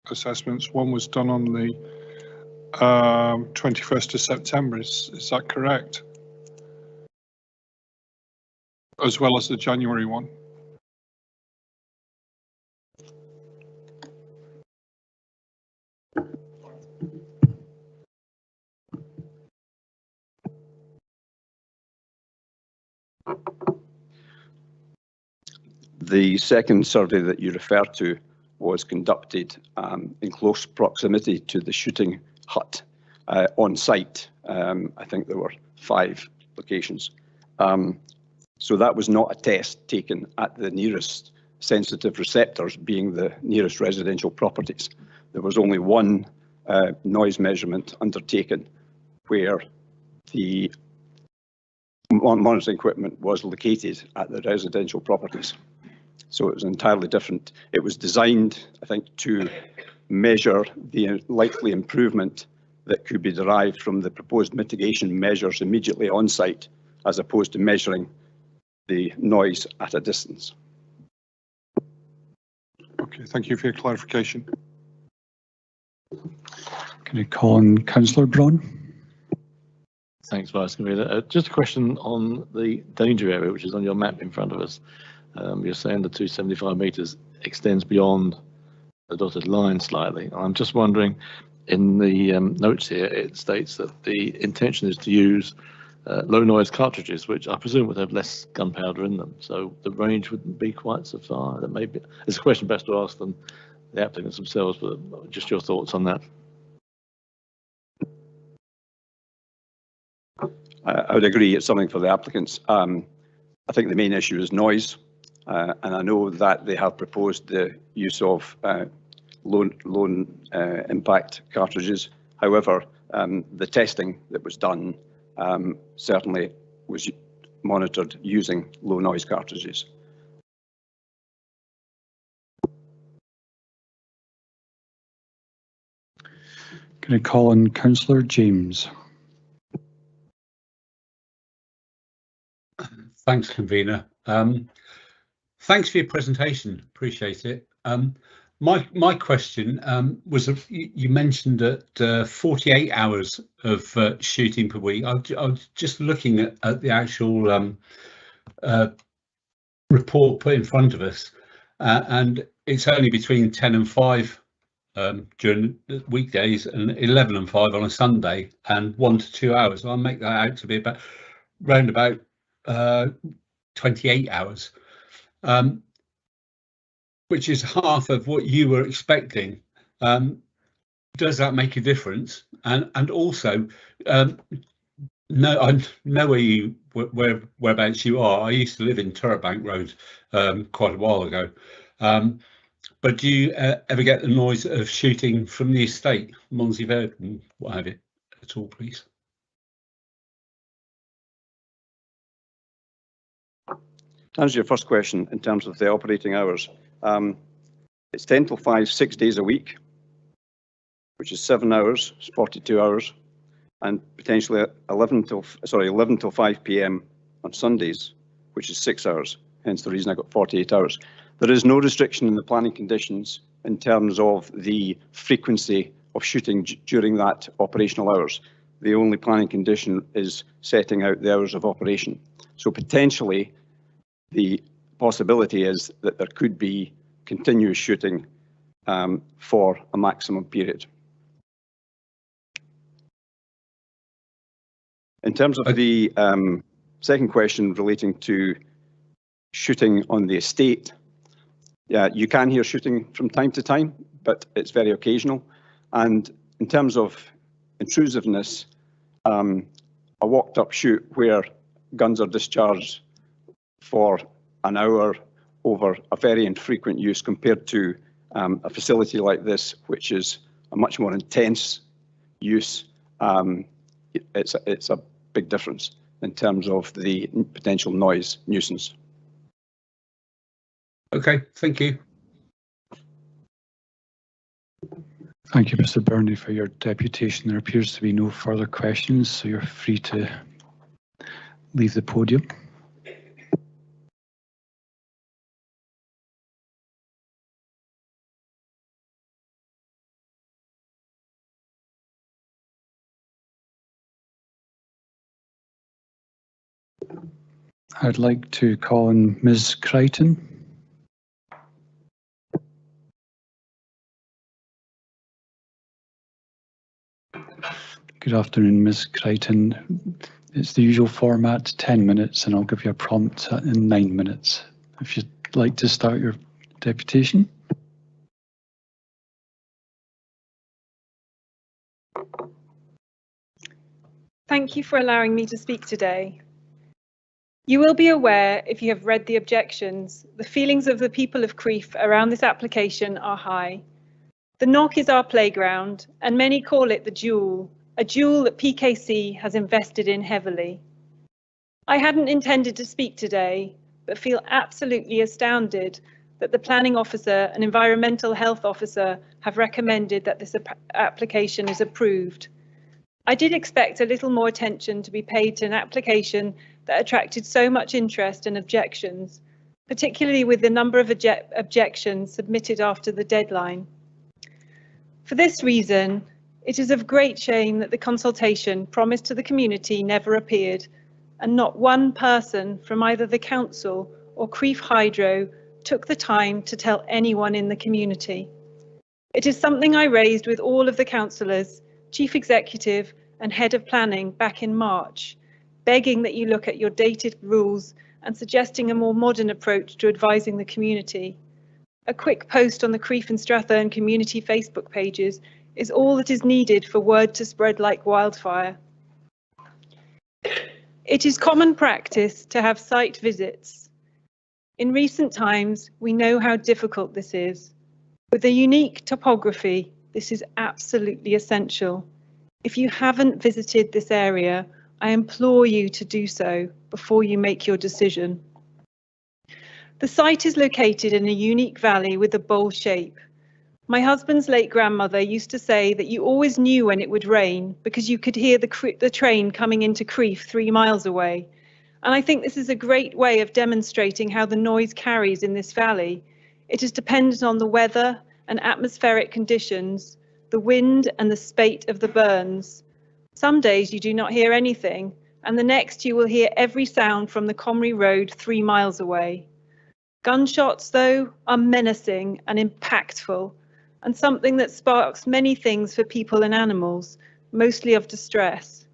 assessments. One was done on the 21st of September. Is that correct? As well as the January one. The second survey that you refer to was conducted in close proximity to the shooting hut on site. I think there were 5 locations. So that was not a test taken at the nearest sensitive receptors being the nearest residential properties. There was only one noise measurement undertaken where the monitoring equipment was located at the residential properties. So it was entirely different. It was designed, I think, to measure the likely improvement that could be derived from the proposed mitigation measures immediately on site, as opposed to measuring the noise at a distance. Okay, thank you for your clarification. Can I call on Councillor Braun? Thanks, Vice Convener. Just a question on the danger area, which is on your map in front of us. You're saying the 275 metres extends beyond the dotted line slightly. I'm just wondering, in the notes here, it states that the intention is to use low noise cartridges, which I presume would have less gunpowder in them. So the range wouldn't be quite so far. That may be, it's a question best to ask them, the applicants themselves, but just your thoughts on that. I would agree, it's something for the applicants. I think the main issue is noise, and I know that they have proposed the use of low impact cartridges. However, the testing that was done certainly was monitored using low noise cartridges. Can I call on Councillor James? Thanks, Convener. Thanks for your presentation. Appreciate it. My question was, you mentioned that 48 hours of shooting per week. I was just looking at the actual report put in front of us, and it's only between 10 and 5 during the weekdays and 11 and 5 on a Sunday, and 1 to 2 hours. I'll make that out to be about round about 28 hours, which is half of what you were expecting. Does that make a difference? And also, I know whereabouts you are. I used to live in Turretbank Road quite a while ago. But do you ever get the noise of shooting from the estate, Monsey Verde and what have you, at all, please? To answer your first question, in terms of the operating hours, it's 10 till 5, 6 days a week, which is 7 hours, it's 42 hours, and potentially 11 till 5 p.m. on Sundays, which is 6 hours. Hence the reason I got 48 hours. There is no restriction in the planning conditions in terms of the frequency of shooting during that operational hours. The only planning condition is setting out the hours of operation. So potentially, the possibility is that there could be continuous shooting for a maximum period. In terms of the second question relating to shooting on the estate, yeah, you can hear shooting from time to time, but it's very occasional. And in terms of intrusiveness, a walked up shoot where guns are discharged for an hour over a very infrequent use compared to a facility like this, which is a much more intense use, it's a big difference in terms of the potential noise nuisance. Okay, thank you. Thank you, Mr. Burnley, for your deputation. There appears to be no further questions, so you're free to leave the podium. I'd like to call on Ms. Crichton. Good afternoon, Ms. Crichton. It's the usual format, 10 minutes, and I'll give you a prompt in 9 minutes. If you'd like to start your deputation. Thank you for allowing me to speak today. You will be aware, if you have read the objections, the feelings of the people of Crieff around this application are high. The Knock is our playground, and many call it the jewel, a jewel that PKC has invested in heavily. I hadn't intended to speak today, but feel absolutely astounded that the planning officer and environmental health officer have recommended that this application is approved. I did expect a little more attention to be paid to an application that attracted so much interest and objections, particularly with the number of objections submitted after the deadline. For this reason, it is of great shame that the consultation promised to the community never appeared, and not one person from either the council or Crieff Hydro took the time to tell anyone in the community. It is something I raised with all of the councillors, chief executive and head of planning back in March, begging that you look at your dated rules and suggesting a more modern approach to advising the community. A quick post on the Crieff and Strathern community Facebook pages is all that is needed for word to spread like wildfire. It is common practice to have site visits. In recent times, we know how difficult this is. With a unique topography, this is absolutely essential. If you haven't visited this area, I implore you to do so before you make your decision. The site is located in a unique valley with a bowl shape. My husband's late grandmother used to say that you always knew when it would rain because you could hear the train coming into Crieff 3 miles away. And I think this is a great way of demonstrating how the noise carries in this valley. It is dependent on the weather and atmospheric conditions, the wind and the spate of the burns. Some days you do not hear anything, and the next you will hear every sound from the Comrie Road 3 miles away. Gunshots, though, are menacing and impactful, and something that sparks many things for people and animals, mostly of distress.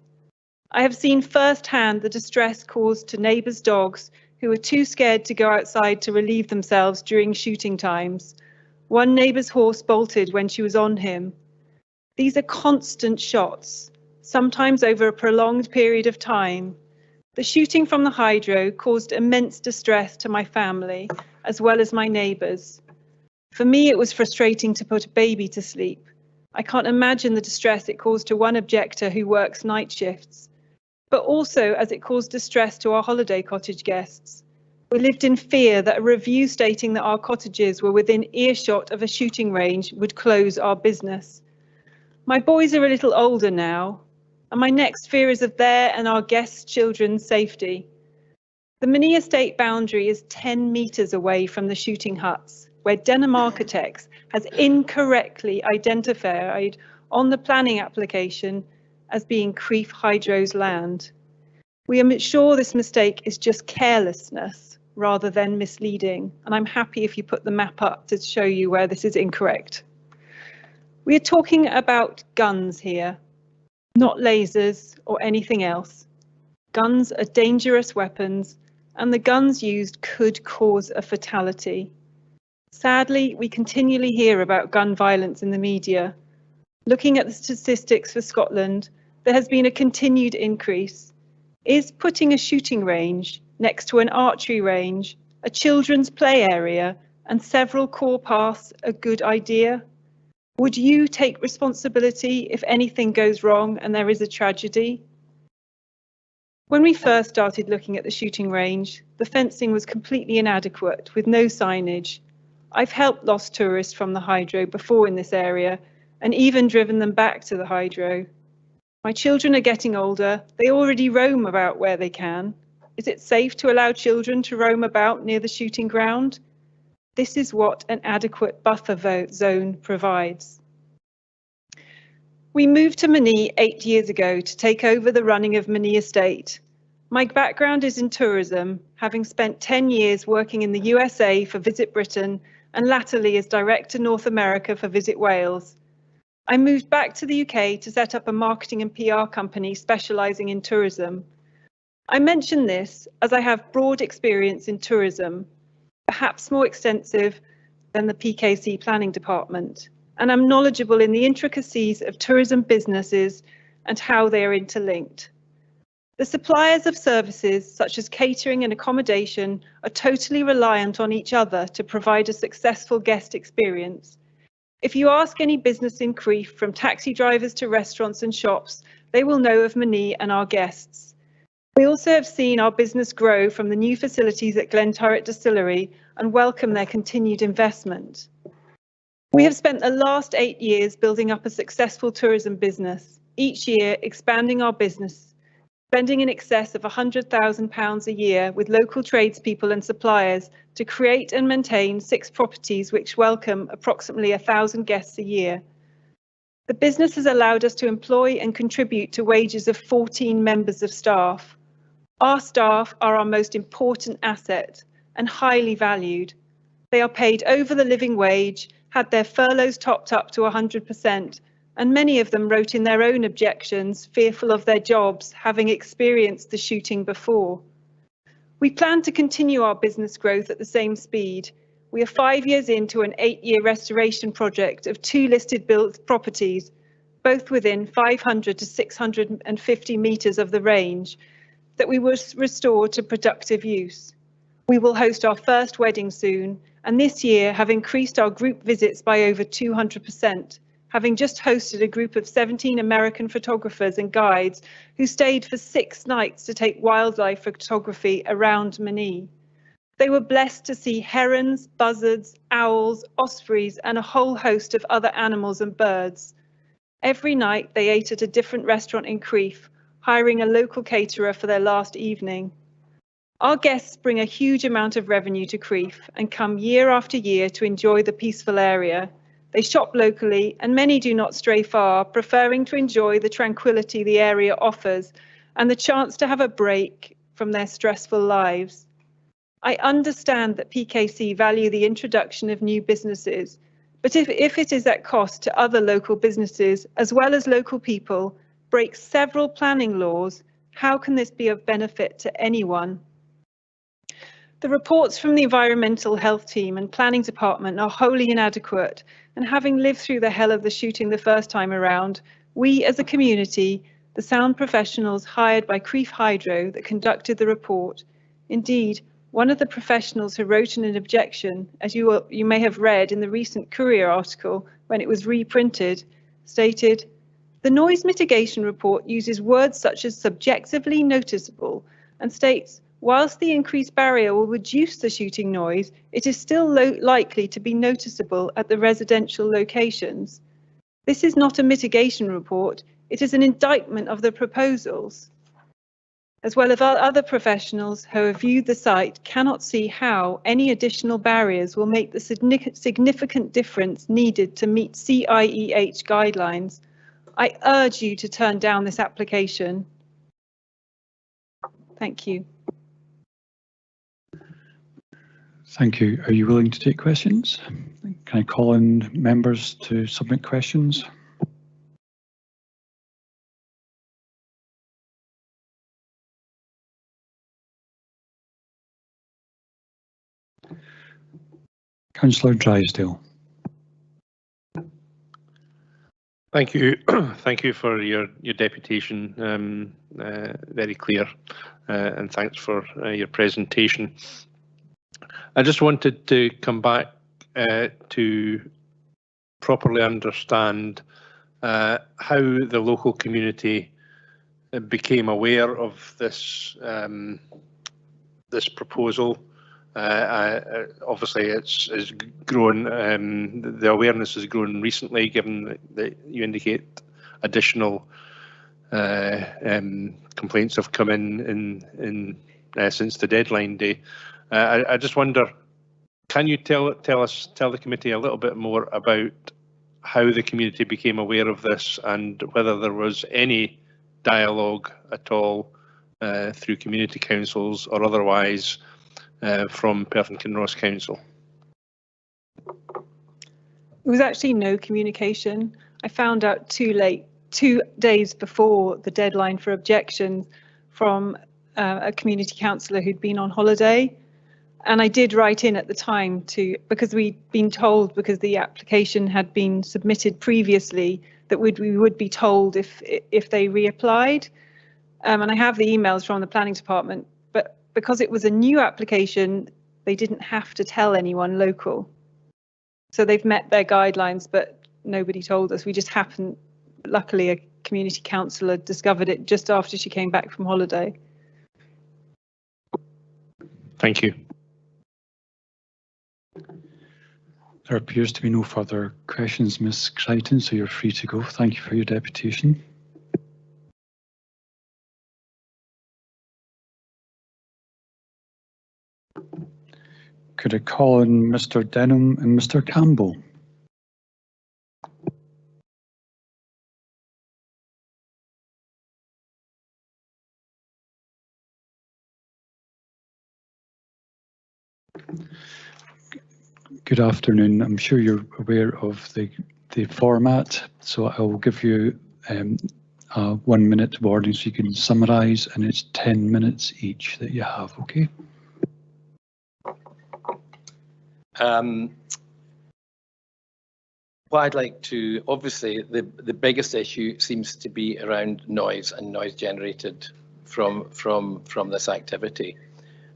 I have seen firsthand the distress caused to neighbours' dogs who were too scared to go outside to relieve themselves during shooting times. One neighbour's horse bolted when she was on him. These are constant shots, sometimes over a prolonged period of time. The shooting from the hydro caused immense distress to my family, as well as my neighbours. For me, it was frustrating to put a baby to sleep. I can't imagine the distress it caused to one objector who works night shifts, but also as it caused distress to our holiday cottage guests. We lived in fear that a review stating that our cottages were within earshot of a shooting range would close our business. My boys are a little older now, and my next fear is of their and our guests' children's safety. The Minnie estate boundary is 10 metres away from the shooting huts, where Denham Architects has incorrectly identified on the planning application as being Crieff Hydro's land. We are sure this mistake is just carelessness rather than misleading, and I'm happy if you put the map up to show you where this is incorrect. We are talking about guns here, not lasers or anything else. Guns are dangerous weapons, and the guns used could cause a fatality. Sadly, we continually hear about gun violence in the media. Looking at the statistics for Scotland, there has been a continued increase. Is putting a shooting range next to an archery range, a children's play area, and several core paths a good idea? Would you take responsibility if anything goes wrong and there is a tragedy? When we first started looking at the shooting range, the fencing was completely inadequate with no signage. I've helped lost tourists from the hydro before in this area and even driven them back to the hydro. My children are getting older. They already roam about where they can. Is it safe to allow children to roam about near the shooting ground? This is what an adequate buffer zone provides. We moved to Minnie 8 years ago to take over the running of Minnie Estate. My background is in tourism, having spent 10 years working in the USA for Visit Britain and latterly as Director North America for Visit Wales. I moved back to the UK to set up a marketing and PR company specialising in tourism. I mention this as I have broad experience in tourism, perhaps more extensive than the PKC planning department, and I'm knowledgeable in the intricacies of tourism businesses and how they are interlinked. The suppliers of services such as catering and accommodation are totally reliant on each other to provide a successful guest experience. If you ask any business in Crieff, from taxi drivers to restaurants and shops, they will know of Mani and our guests. We also have seen our business grow from the new facilities at Glenturret Distillery and welcome their continued investment. We have spent the last 8 years building up a successful tourism business, each year expanding our business, spending in excess of £100,000 a year with local tradespeople and suppliers to create and maintain 6 properties which welcome approximately 1,000 guests a year. The business has allowed us to employ and contribute to wages of 14 members of staff. Our staff are our most important asset and highly valued. They are paid over the living wage, had their furloughs topped up to 100%, and many of them wrote in their own objections, fearful of their jobs, having experienced the shooting before. We plan to continue our business growth at the same speed. We are 5 years into an 8-year restoration project of 2 listed built properties, both within 500 to 650 metres of the range, that we will restore to productive use. We will host our first wedding soon, and this year have increased our group visits by over 200%, having just hosted a group of 17 American photographers and guides who stayed for 6 nights to take wildlife photography around Mani. They were blessed to see herons, buzzards, owls, ospreys, and a whole host of other animals and birds. Every night they ate at a different restaurant in Crieff, hiring a local caterer for their last evening. Our guests bring a huge amount of revenue to Crieff and come year after year to enjoy the peaceful area. They shop locally and many do not stray far, preferring to enjoy the tranquility the area offers and the chance to have a break from their stressful lives. I understand that PKC value the introduction of new businesses, but if it is at cost to other local businesses as well as local people, breaks several planning laws, how can this be of benefit to anyone? The reports from the Environmental Health Team and Planning Department are wholly inadequate, and having lived through the hell of the shooting the first time around, we as a community, the sound professionals hired by Crieff Hydro that conducted the report, indeed, one of the professionals who wrote in an objection, as you may have read in the recent Courier article when it was reprinted, stated, "The noise mitigation report uses words such as subjectively noticeable and states, whilst the increased barrier will reduce the shooting noise, it is still likely to be noticeable at the residential locations. This is not a mitigation report, it is an indictment of the proposals." As well as other professionals who have viewed the site cannot see how any additional barriers will make the significant difference needed to meet CIEH guidelines. I urge you to turn down this application. Thank you. Thank you. Are you willing to take questions? Can I call in members to submit questions? Councillor Drysdale. Thank you. Thank you for your deputation. Very clear, and thanks for your presentation. I just wanted to come back to properly understand how the local community became aware of this this proposal. Obviously, it's grown. The awareness has grown recently, given that you indicate additional complaints have come in since the deadline day. I just wonder, can you tell the committee a little bit more about how the community became aware of this and whether there was any dialogue at all through community councils or otherwise from Perth and Kinross Council? There was actually no communication. I found out too late, 2 days before the deadline for objections, from a community councillor who'd been on holiday. And I did write in at the time because we'd been told, because the application had been submitted previously, that we would be told if they reapplied. And I have the emails from the planning department, but because it was a new application, they didn't have to tell anyone local. So they've met their guidelines, but nobody told us. We just happened, luckily, a community councillor discovered it just after she came back from holiday. Thank you. There appears to be no further questions, Ms. Crichton, so you're free to go. Thank you for your deputation. Could I call on Mr. Denham and Mr. Campbell? Good afternoon. I'm sure you're aware of the format, so I will give you a 1 minute warning so you can summarise, and it's 10 minutes each that you have, okay? What I'd like to, obviously, the biggest issue seems to be around noise and noise generated from this activity.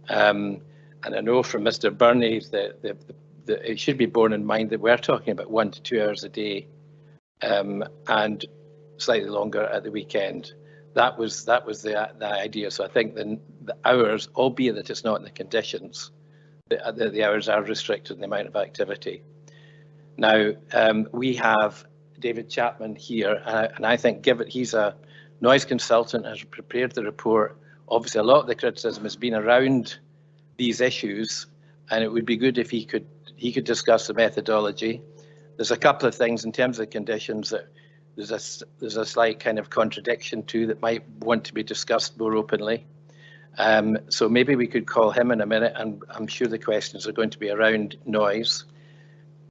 And I know from Mr. Burney that it should be borne in mind that we're talking about 1 to 2 hours a day, and slightly longer at the weekend. That was the idea. So I think the hours, albeit that it's not in the conditions, the hours are restricted in the amount of activity. Now, we have David Chapman here, and I think given he's a noise consultant, has prepared the report. Obviously, a lot of the criticism has been around these issues, and it would be good if he could discuss the methodology. There's a couple of things in terms of the conditions that there's a slight kind of contradiction to that might want to be discussed more openly. So maybe we could call him in a minute, and I'm sure the questions are going to be around noise.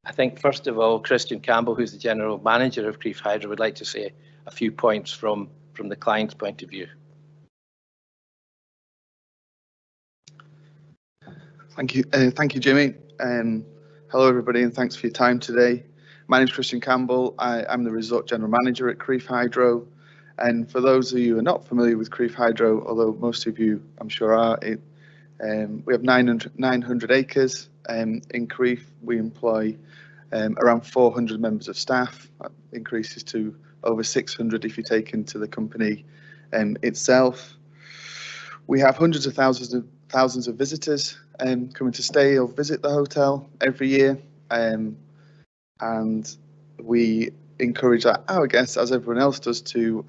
I think, first of all, Christian Campbell, who's the General Manager of Crieff Hydro, would like to say a few points from the client's point of view. Thank you, Jimmy. Hello, everybody, and thanks for your time today. My name is Christian Campbell. I'm the Resort General Manager at Crieff Hydro. And for those of you who are not familiar with Crieff Hydro, although most of you, I'm sure, are, we have 900 acres in Crieff. We employ around 400 members of staff. That increases to over 600 if you take into the company itself. We have hundreds of thousands of visitors coming to stay or visit the hotel every year, and we encourage our guests, as everyone else does, to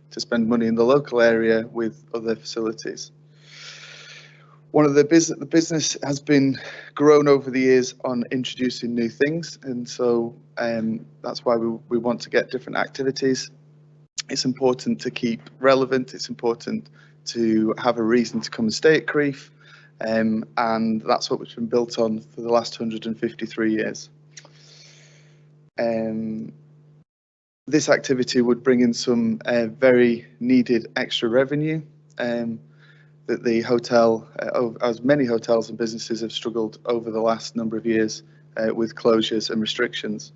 spend money in the local area with other facilities. One of the business has been grown over the years on introducing new things, and so that's why we want to get different activities. It's important to keep relevant. It's important to have a reason to come and stay at Crieff, and that's what we've been built on for the last 153 years. This activity would bring in some very needed extra revenue that the hotel, as many hotels and businesses have struggled over the last number of years with closures and restrictions.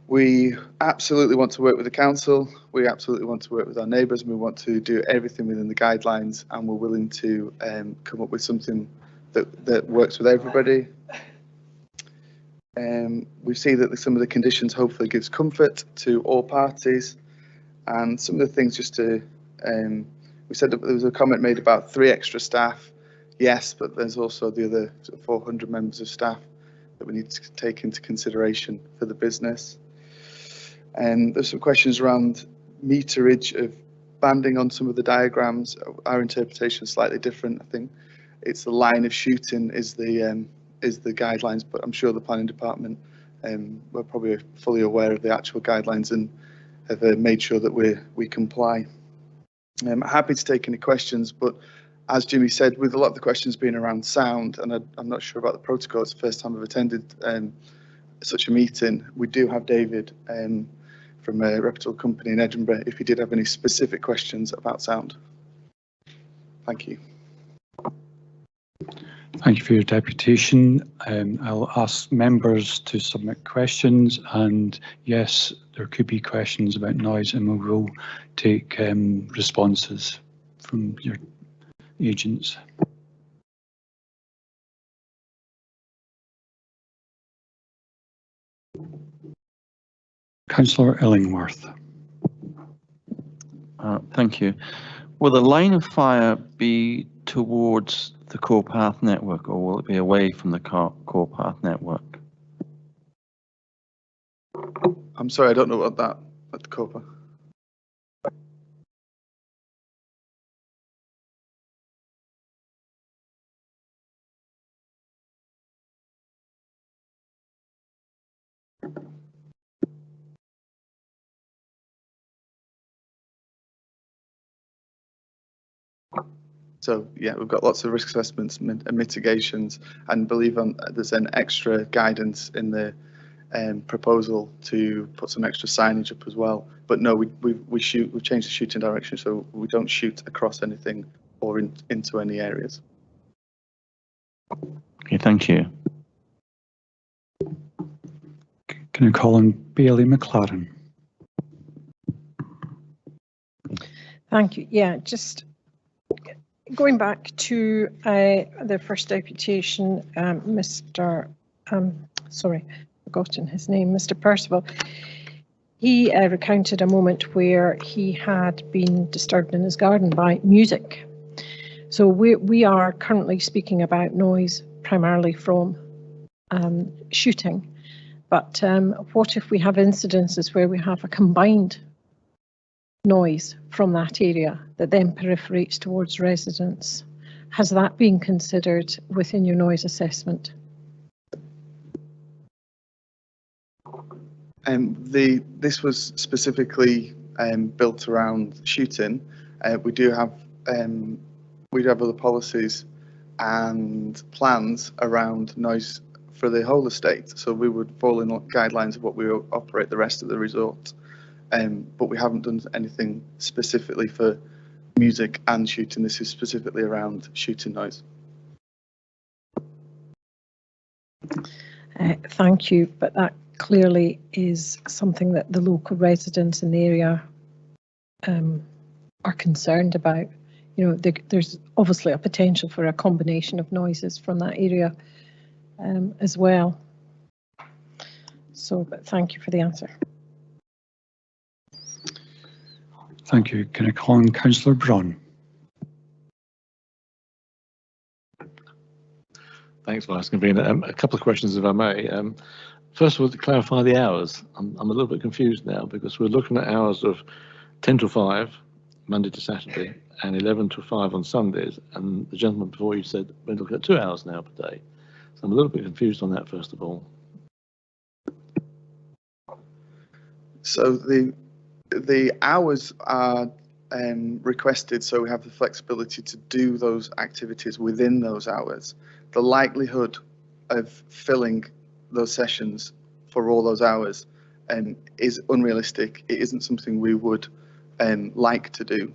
We absolutely want to work with the council. We absolutely want to work with our neighbours, and we want to do everything within the guidelines, and we're willing to come up with something that works with everybody. We see that some of the conditions hopefully gives comfort to all parties, and some of the things just to, we said that there was a comment made about 3 extra staff. Yes, but there's also the other 400 members of staff that we need to take into consideration for the business. And there's some questions around meterage of banding on some of the diagrams. Our interpretation is slightly different. I think it's the line of shooting is the guidelines, but I'm sure the planning department we're probably fully aware of the actual guidelines and have made sure that we comply. I'm happy to take any questions, but as Jimmy said, with a lot of the questions being around sound, and I'm not sure about the protocol, it's the first time I've attended such a meeting. We do have David from a reputable company in Edinburgh if he did have any specific questions about sound. Thank you. Thank you for your deputation. I'll ask members to submit questions, and yes, there could be questions about noise, and we will take responses from your agents. Councillor Illingworth. Thank you. Will the line of fire be towards the core path network, or will it be away from the core path network? I'm sorry, I don't know about that at the core path. So yeah, we've got lots of risk assessments and mitigations, and believe there's an extra guidance in the proposal to put some extra signage up as well. But no, we've changed the shooting direction, so we don't shoot across anything or into any areas. Okay, thank you. Can I call on Bailey McLaren? Thank you. Yeah, just going back to the first deputation, sorry, forgotten his name, Mr. Percival. He recounted a moment where he had been disturbed in his garden by music. So we are currently speaking about noise primarily from shooting, but what if we have incidences where we have a combined noise from that area that then proliferates towards residents? Has that been considered within your noise assessment? This was specifically built around shooting. We do have other policies and plans around noise for the whole estate, so we would fall in guidelines of what we operate the rest of the resort. But we haven't done anything specifically for music and shooting. This is specifically around shooting noise. Thank you, but that clearly is something that the local residents in the area are concerned about. You know, there's obviously a potential for a combination of noises from that area as well. So, but thank you for the answer. Thank you. Can I call on Councillor Brun? Thanks, Vice Convener. A couple of questions, if I may. First of all, to clarify the hours, I'm a little bit confused now because we're looking at hours of 10 to 5, Monday to Saturday, and 11 to 5 on Sundays. And the gentleman before you said we're looking at 2 hours now per day. So I'm a little bit confused on that, first of all. So the hours are requested, so we have the flexibility to do those activities within those hours. The likelihood of filling those sessions for all those hours is unrealistic. It isn't something we would like to do.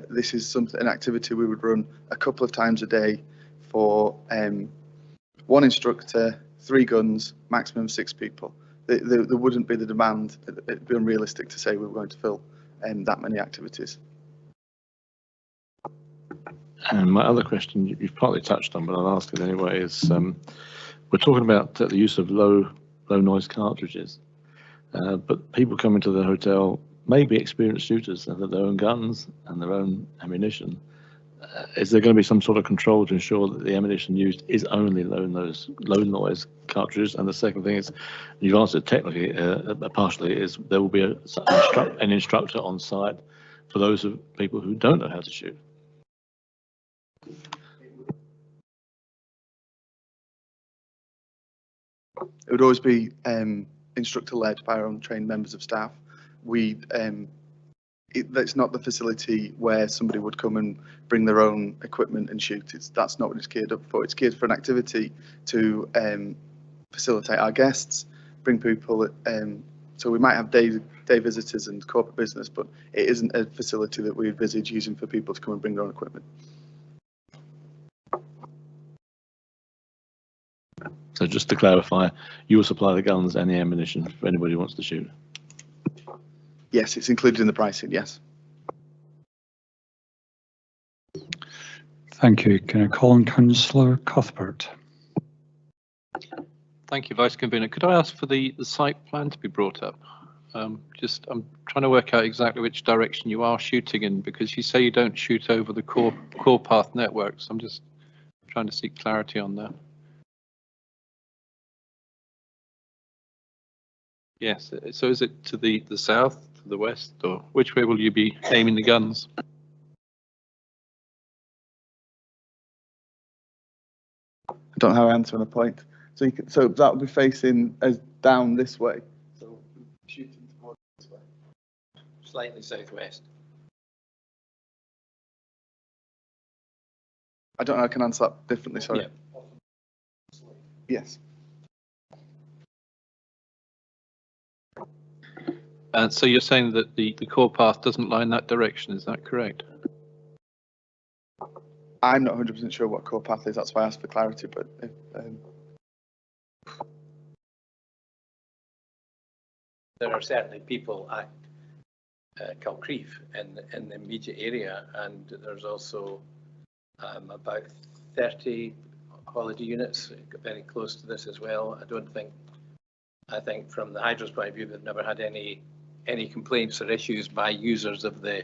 This is an activity we would run a couple of times a day for one instructor, 3 guns, maximum 6 people. There wouldn't be the demand. It'd be unrealistic to say we were going to fill that many activities. And my other question, you've partly touched on, but I'll ask it anyway, is we're talking about the use of low noise cartridges, but people coming to the hotel may be experienced shooters and have their own guns and their own ammunition. Is there going to be some sort of control to ensure that the ammunition used is only low noise cartridges? And the second thing is, you've answered technically, partially, is there will be an instructor on site for those people who don't know how to shoot. It would always be instructor-led by our own trained members of staff. That's not the facility where somebody would come and bring their own equipment and shoot. That's not what it's geared up for. It's geared for an activity to facilitate our guests, bring people. So we might have day visitors and corporate business, but it isn't a facility that we envisage using for people to come and bring their own equipment. So just to clarify, you will supply the guns and the ammunition for anybody who wants to shoot. Yes, it's included in the pricing, yes. Thank you. Can I call on Councillor Cuthbert? Thank you, Vice Convener. Could I ask for the site plan to be brought up? I'm trying to work out exactly which direction you are shooting in, because you say you don't shoot over the core path networks. I'm just trying to seek clarity on that. Yes, so is it to the south, to the west, or which way will you be aiming the guns? I don't know how to answer on a point. So that will be facing as down this way. So shooting towards this way. Slightly southwest. I don't know. I can answer that differently. Sorry. Yeah. Yes. So you're saying that the core path doesn't lie in that direction, is that correct? I'm not 100% sure what core path is. That's why I asked for clarity. But if, there are certainly people at Kilcreef in the immediate area, and there's also about 30 holiday units very close to this as well. I think from the Hydro's point of view, they've never had any complaints or issues by users of the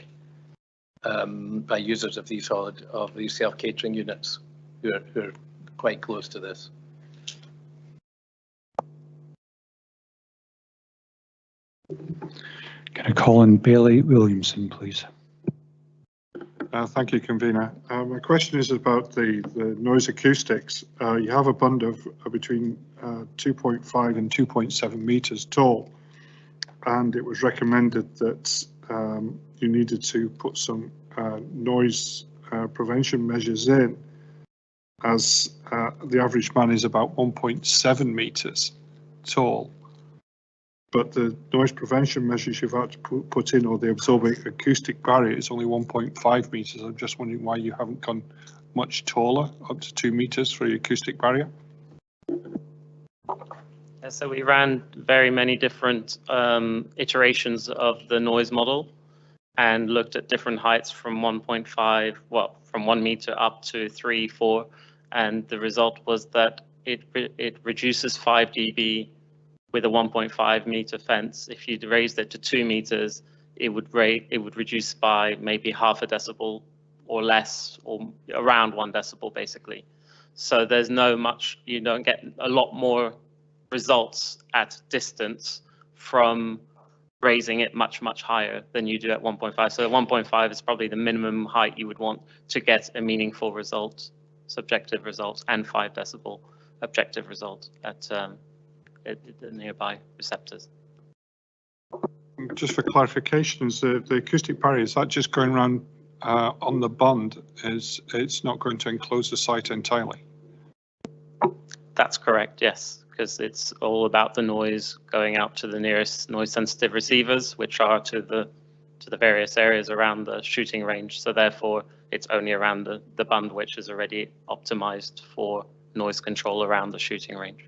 these self-catering units who are quite close to this. Can I call on Bailey Williamson, please? Thank you, Convener. My question is about the noise acoustics. You have a bund of between 2.5 and 2.7 meters tall, and it was recommended that you needed to put some noise prevention measures in, as the average man is about 1.7 meters tall. But the noise prevention measures you've had to put in, or the absorbing acoustic barrier, is only 1.5 meters. I'm just wondering why you haven't gone much taller, up to 2 meters for your acoustic barrier. So we ran very many different iterations of the noise model and looked at different heights from 1.5, well, from 1 meter up to 3, 4, and the result was that it reduces 5 dB with a 1.5 meter fence. If you'd raised it to 2 meters, it would reduce by maybe half a decibel or less, or around 1 decibel basically. So there's you don't get a lot more results at distance from raising it much higher than you do at 1.5. So 1.5 is probably the minimum height you would want to get a meaningful result, subjective result, and 5 decibel objective result at the nearby receptors. Just for clarifications, the acoustic barrier, is that just going around on the bund? It's not going to enclose the site entirely? That's correct, yes, because it's all about the noise going out to the nearest noise sensitive receivers, which are to the various areas around the shooting range. So therefore it's only around the bund, which is already optimized for noise control around the shooting range.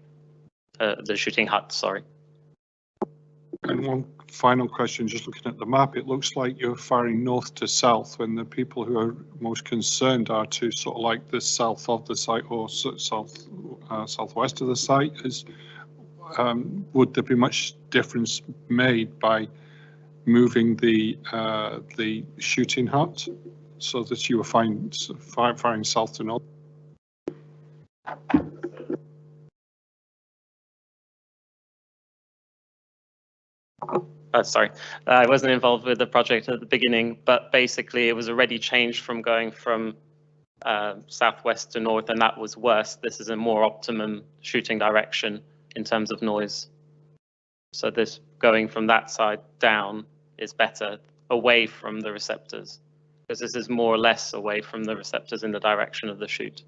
The shooting hut, sorry. And one final question, just looking at the map, it looks like you're firing north to south when the people who are most concerned are to sort of like the south of the site or southwest of the site. Would there be much difference made by moving the shooting hut so that you were firing south to north? Sorry, I wasn't involved with the project at the beginning, but basically it was already changed from going from southwest to north, and that was worse. This is a more optimum shooting direction in terms of noise. So this going from that side down is better, away from the receptors, because this is more or less away from the receptors in the direction of the shoot.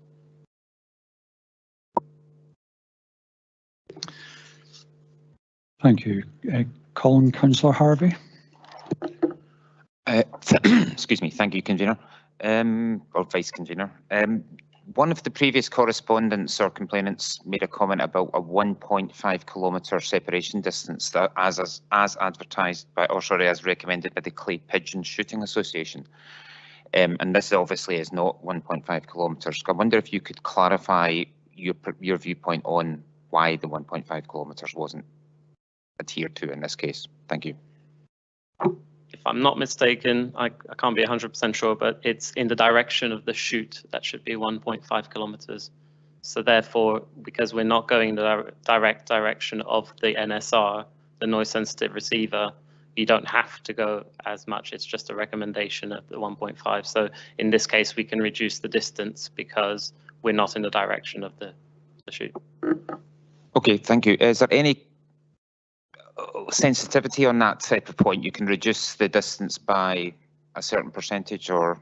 Thank you. Colin, Councillor Harvey. Excuse me. Thank you, Convener, or Vice Convener. one of the previous correspondents or complainants made a comment about a 1.5 kilometre separation distance that as advertised by, or sorry, as recommended by the Clay Pigeon Shooting Association. And this obviously is not 1.5 kilometres. I wonder if you could clarify your viewpoint on why the 1.5 kilometres wasn't adhered to in this case. Thank you. If I'm not mistaken, I can't be 100% sure, but it's in the direction of the shoot that should be 1.5 kilometers. So therefore, because we're not going in the direct direction of the NSR, the noise sensitive receiver, you don't have to go as much. It's just a recommendation of the 1.5. So in this case, we can reduce the distance because we're not in the direction of the shoot. Okay, thank you. Is there any sensitivity on that type of point? You can reduce the distance by a certain percentage, or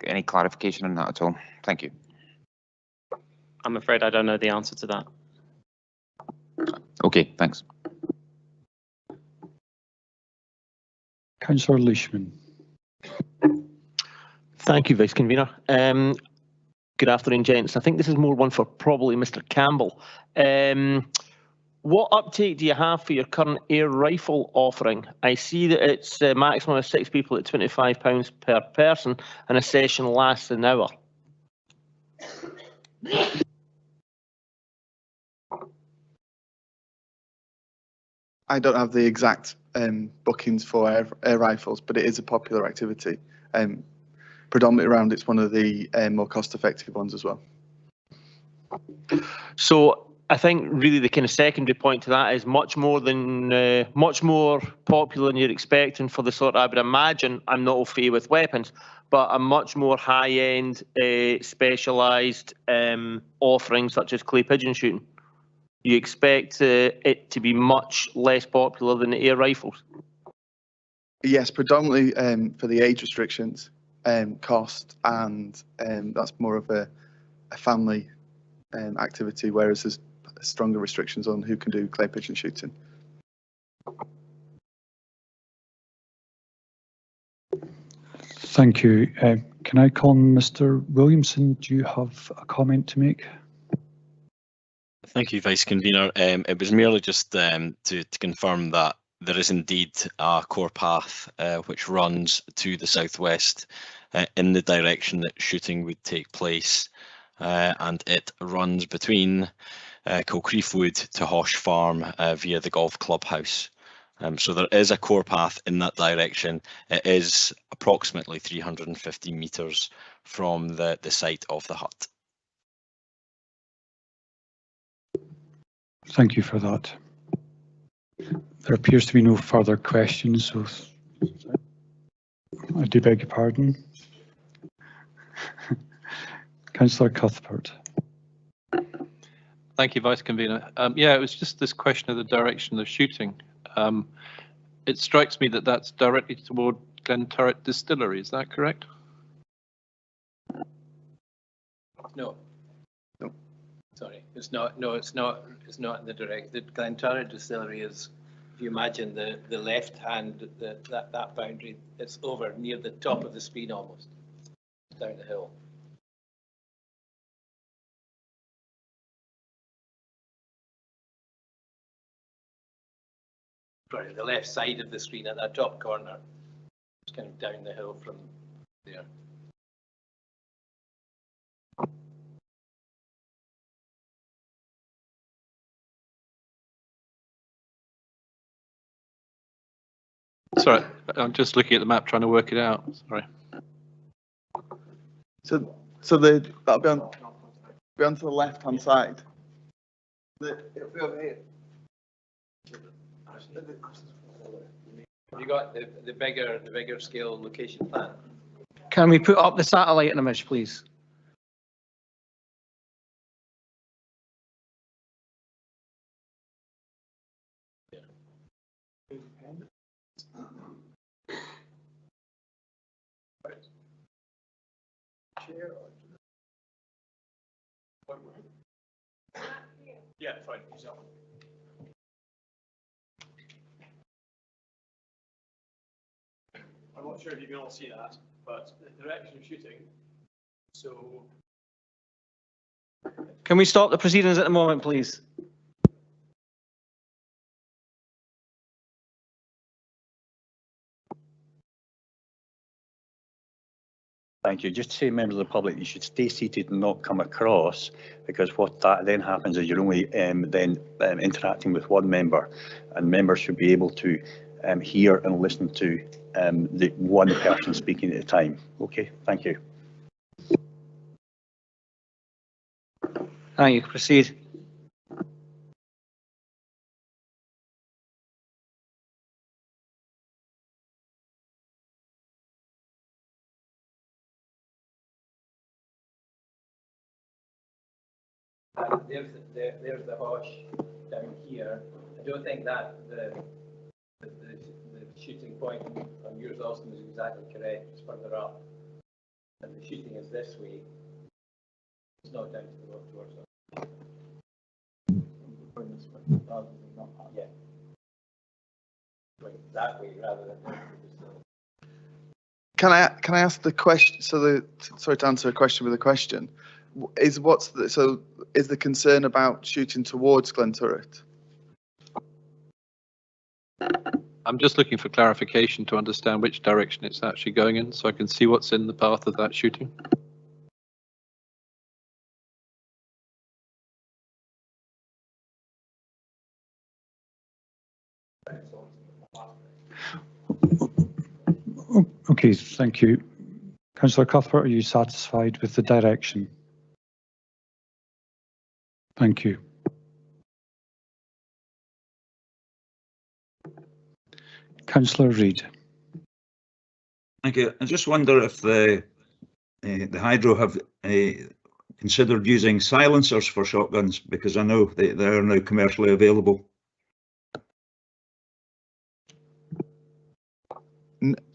any clarification on that at all? Thank you. I'm afraid I don't know the answer to that. Okay, thanks. Councillor Leishman. Thank you, Vice Convener. Good afternoon, gents. I think this is more one for probably Mr. Campbell. What uptake do you have for your current air rifle offering? I see that it's a maximum of 6 people at £25 per person, and a session lasts an hour. I don't have the exact bookings for air rifles, but it is a popular activity. Predominantly around, it's one of the more cost-effective ones as well. So I think really the kind of secondary point to that is much more popular than you're expecting for the sort I would imagine. I'm not au fait with weapons, but a much more high-end, specialised offering such as clay pigeon shooting. You expect it to be much less popular than the air rifles? Yes, predominantly for the age restrictions, cost, and that's more of a family activity, whereas there's stronger restrictions on who can do clay pigeon shooting. Thank you. Can I call Mr. Williamson? Do you have a comment to make? Thank you, Vice Convener. It was merely just to confirm that there is indeed a core path which runs to the southwest in the direction that shooting would take place, and it runs between Kilcreef Wood to Hosh Farm via the golf clubhouse. So there is a core path in that direction. It is approximately 350 metres from the site of the hut. Thank you for that. There appears to be no further questions, so I do beg your pardon. Councillor Cuthbert. Thank you, Vice Convener. Yeah, it was just this question of the direction of shooting. It strikes me that that's directly toward Glenturret Distillery. Is that correct? No. No. Sorry, it's not. No, it's not. It's not in the direct. The Glenturret Distillery is, if you imagine the left hand, that boundary, it's over near the top of the screen almost, down the hill. Sorry, the left side of the screen at that top corner. It's kind of down the hill from there. Sorry, I'm just looking at the map trying to work it out. Sorry. So that'll be on to the left hand side. It'll be over here. Have you got the bigger scale location plan? Can we put up the satellite image, please? Yeah, fine. I'm not sure if you can all see that, but the direction of shooting So Can we stop the proceedings at the moment, please? Thank you. Just to say, members of the public, you should stay seated and not come across, because what that then happens is you're only interacting with one member, and members should be able to hear and listen to the one person speaking at a time. Okay, thank you. Thank you. Proceed. There's the Hosh down here. I don't think that the shooting point on yours, Austin, is exactly correct. It's further up, and the shooting is this way. It's not down to the road towards us. Yeah. Going that way rather than down to the distillery. Can I ask the question? So sorry to answer a question with a question. Is the concern about shooting towards Glenturret? I'm just looking for clarification to understand which direction it's actually going in, so I can see what's in the path of that shooting. Okay, thank you. Councillor Cuthbert, are you satisfied with the direction? Thank you. Councillor Reid. Thank you. I just wonder if the Hydro have considered using silencers for shotguns, because I know they are now commercially available.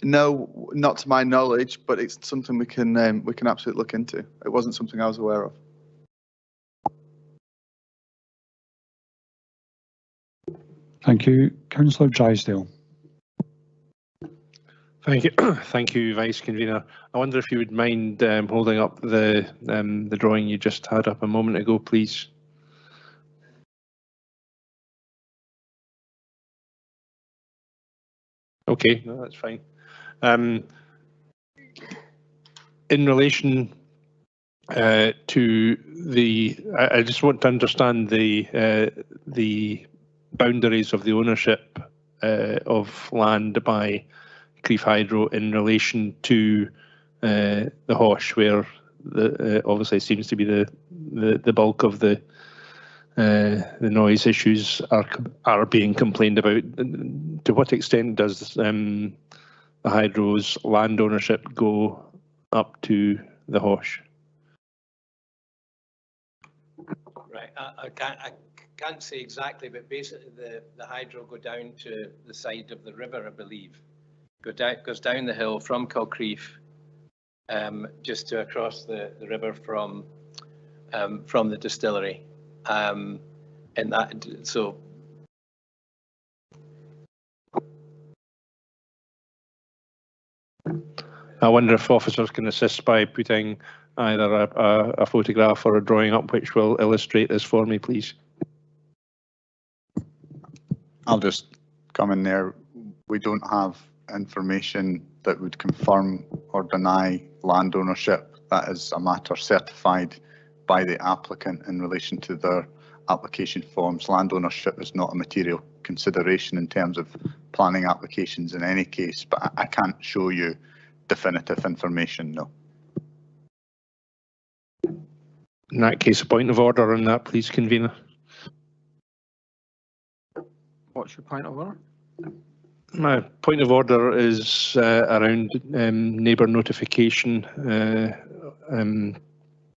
No, not to my knowledge, but it's something we can absolutely look into. It wasn't something I was aware of. Thank you. Councillor Drysdale. Thank you, thank you, Vice Convener. I wonder if you would mind holding up the drawing you just had up a moment ago, please. Okay, no, that's fine. In relation to I just want to understand the boundaries of the ownership of land by Crieff Hydro in relation to the Hosh, where obviously seems to be the bulk of the noise issues are being complained about. To what extent does the Hydro's land ownership go up to the Hosh? Right, I can't say exactly, but basically the Hydro go down to the side of the river, I believe. Goes down the hill from Kilcreef, just to across the river from the distillery, and that so. I wonder if officers can assist by putting either a photograph or a drawing up which will illustrate this for me, please. I'll just come in there. We don't have information that would confirm or deny land ownership. That is a matter certified by the applicant in relation to their application forms. Land ownership is not a material consideration in terms of planning applications in any case, but I can't show you definitive information, no. In that case, a point of order on that, please, Convener. What's your point of order? My point of order is around neighbour notification and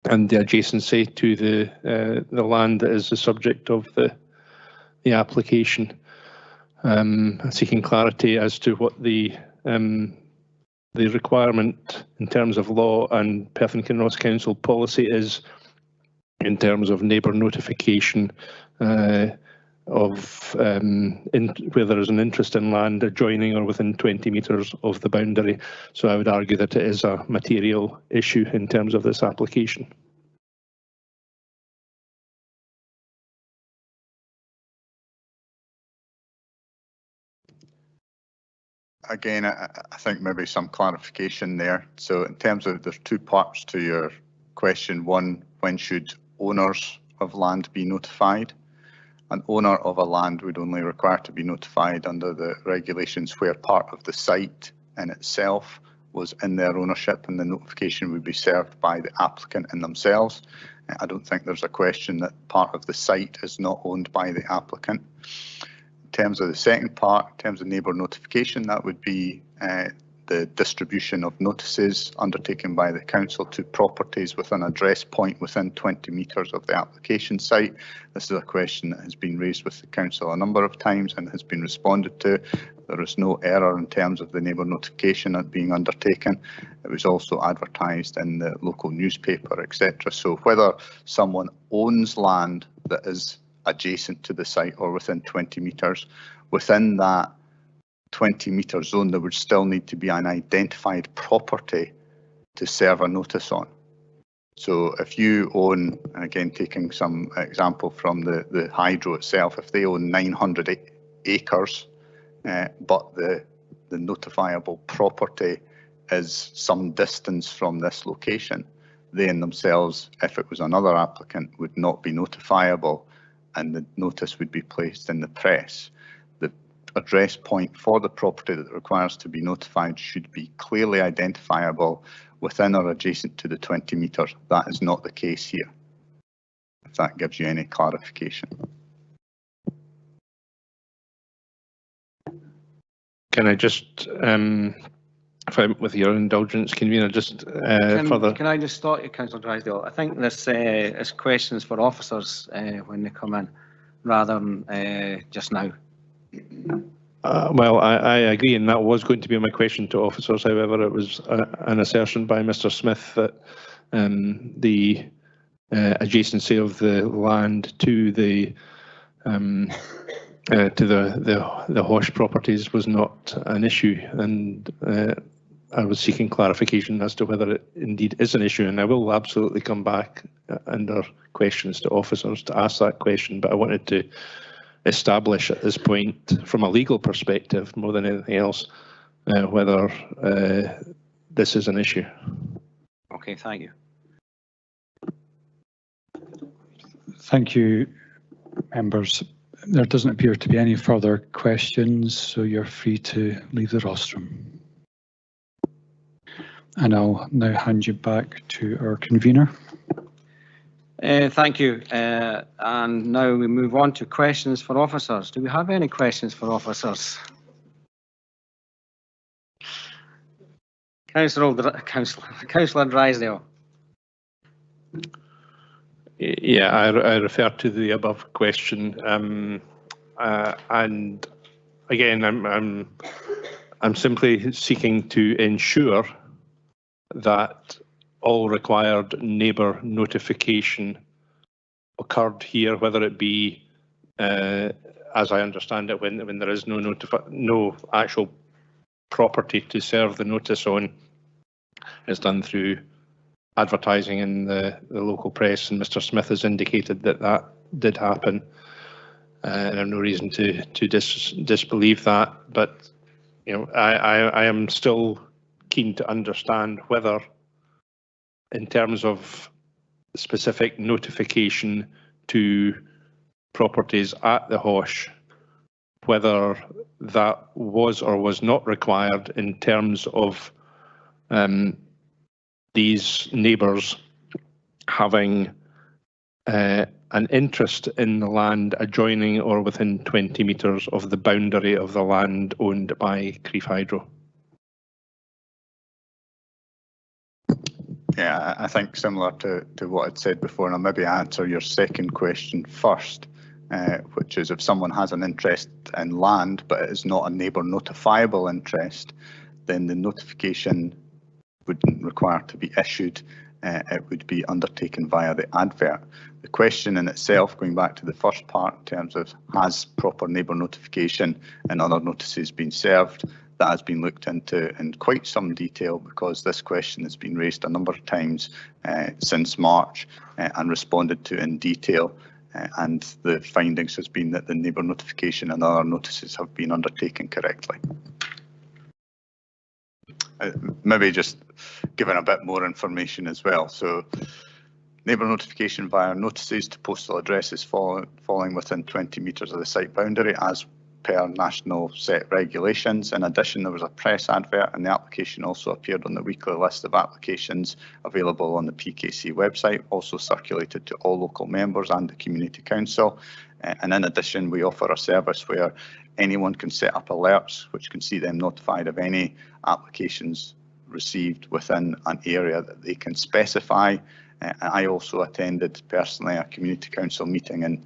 the adjacency to the land that is the subject of the application. Seeking clarity as to what the requirement in terms of law and Perth and Kinross Council policy is in terms of neighbour notification where there is an interest in land adjoining or within 20 metres of the boundary. So I would argue that it is a material issue in terms of this application. Again, I think maybe some clarification there. So in terms of, there's two parts to your question. One, when should owners of land be notified? An owner of a land would only require to be notified under the regulations where part of the site in itself was in their ownership, and the notification would be served by the applicant in themselves. I don't think there's a question that part of the site is not owned by the applicant. In terms of the second part, in terms of neighbour notification, that would be the distribution of notices undertaken by the council to properties with an address point within 20 metres of the application site. This is a question that has been raised with the council a number of times and has been responded to. There is no error in terms of the neighbour notification being undertaken. It was also advertised in the local newspaper, etc. So whether someone owns land that is adjacent to the site or within 20 metres, within that 20 metre zone, there would still need to be an identified property to serve a notice on. So if you own, and again taking some example from the hydro itself, if they own 900 acres, but the notifiable property is some distance from this location, they in themselves, if it was another applicant, would not be notifiable, and the notice would be placed in the press. The address point for the property that requires to be notified should be clearly identifiable within or adjacent to the 20 metres. That is not the case here, if that gives you any clarification. Can I just, if I'm with your indulgence, convener, just further. Can I just start you, Councillor Drysdale? I think this is questions for officers when they come in, rather than just now. Well, I agree, and that was going to be my question to officers. However, it was an assertion by Mr. Smith that the adjacency of the land to the Hosh properties was not an issue, and I was seeking clarification as to whether it indeed is an issue, and I will absolutely come back under questions to officers to ask that question, but I wanted to establish at this point, from a legal perspective more than anything else, whether this is an issue. Okay, thank you. Thank you, members. There doesn't appear to be any further questions, so you're free to leave the rostrum. And I'll now hand you back to our convener. Thank you. And now we move on to questions for officers. Do we have any questions for officers? Councillor Drysdale. Yeah, I refer to the above question, and again, I'm simply seeking to ensure that all required neighbour notification occurred here, whether it be, as I understand it, when there is no actual property to serve the notice on, is done through advertising in the local press, and Mr. Smith has indicated that that did happen, and I have no reason to disbelieve that. But you know, I am still keen to understand whether, in terms of specific notification to properties at the Hosh, whether that was or was not required in terms of these neighbours having an interest in the land adjoining or within 20 metres of the boundary of the land owned by Crieff Hydro. Yeah, I think similar to what I'd said before, and I'll maybe answer your second question first, which is if someone has an interest in land but it is not a neighbour notifiable interest, then the notification wouldn't require to be issued it would be undertaken via the advert. The question in itself, going back to the first part in terms of has proper neighbour notification and other notices been served, that has been looked into in quite some detail because this question has been raised a number of times since March and responded to in detail. And the findings has been that the neighbour notification and other notices have been undertaken correctly. Maybe just giving a bit more information as well. So neighbour notification via notices to postal addresses falling within 20 metres of the site boundary as per national set regulations. In addition, there was a press advert and the application also appeared on the weekly list of applications available on the PKC website, also circulated to all local members and the Community Council. And in addition, we offer a service where anyone can set up alerts which can see them notified of any applications received within an area that they can specify. I also attended personally a Community Council meeting in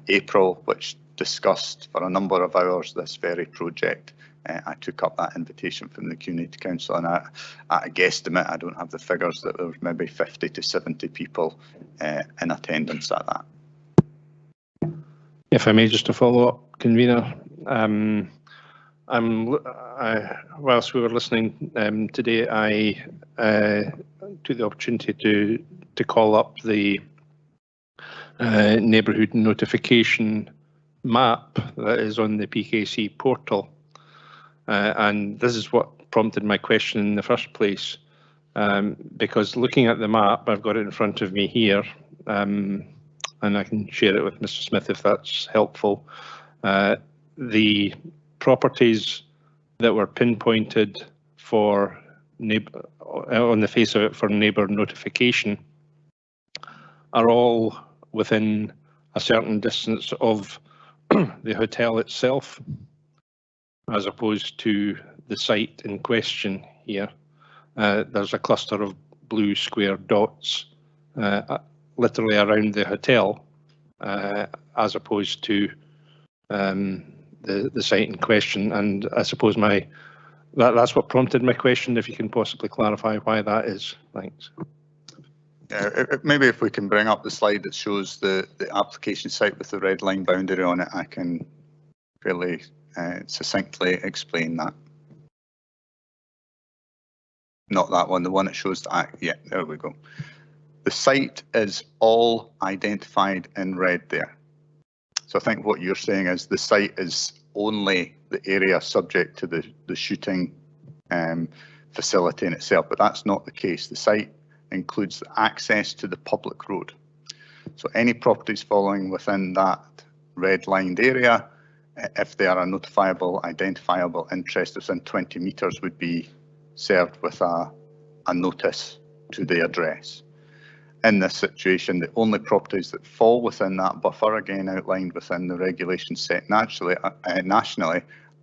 April which discussed for a number of hours this very project. I took up that invitation from the Community Council and at a guesstimate, I don't have the figures, that there was maybe 50 to 70 people in attendance at that. If I may, just to follow up, Convener, whilst we were listening today, I took the opportunity to call up the neighbourhood notification map that is on the PKC portal, and this is what prompted my question in the first place, because looking at the map, I've got it in front of me here, and I can share it with Mr. Smith if that's helpful. The properties that were pinpointed for on the face of it for neighbour notification are all within a certain distance of the hotel itself, as opposed to the site in question here. There's a cluster of blue square dots literally around the hotel, as opposed to the site in question. And I suppose that's what prompted my question, if you can possibly clarify why that is. Thanks. Maybe if we can bring up the slide that shows the application site with the red line boundary on it, I can fairly succinctly explain that. Not that one, the one that shows the yeah, there we go. The site is all identified in red there. So I think what you're saying is the site is only the area subject to the shooting facility in itself, but that's not the case. The site includes access to the public road. So any properties falling within that red lined area, if they are a notifiable, identifiable interest within 20 metres, would be served with a notice to the address. In this situation, the only properties that fall within that buffer, again outlined within the regulations set nationally,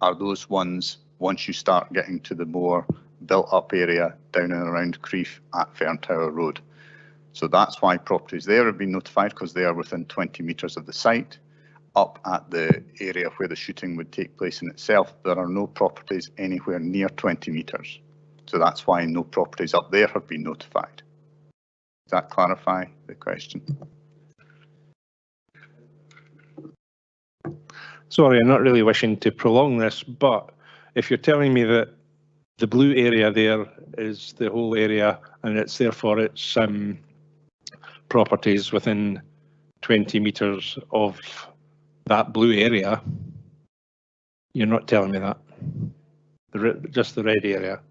are those ones once you start getting to the more built up area down and around Crieff at Ferntower Road. So that's why properties there have been notified, because they are within 20 metres of the site. Up at the area where the shooting would take place in itself, there are no properties anywhere near 20 metres. So that's why no properties up there have been notified. Does that clarify the question? Sorry, I'm not really wishing to prolong this, but if you're telling me that the blue area there is the whole area and it's therefore it's properties within 20 metres of that blue area, you're not telling me that. Just the red area.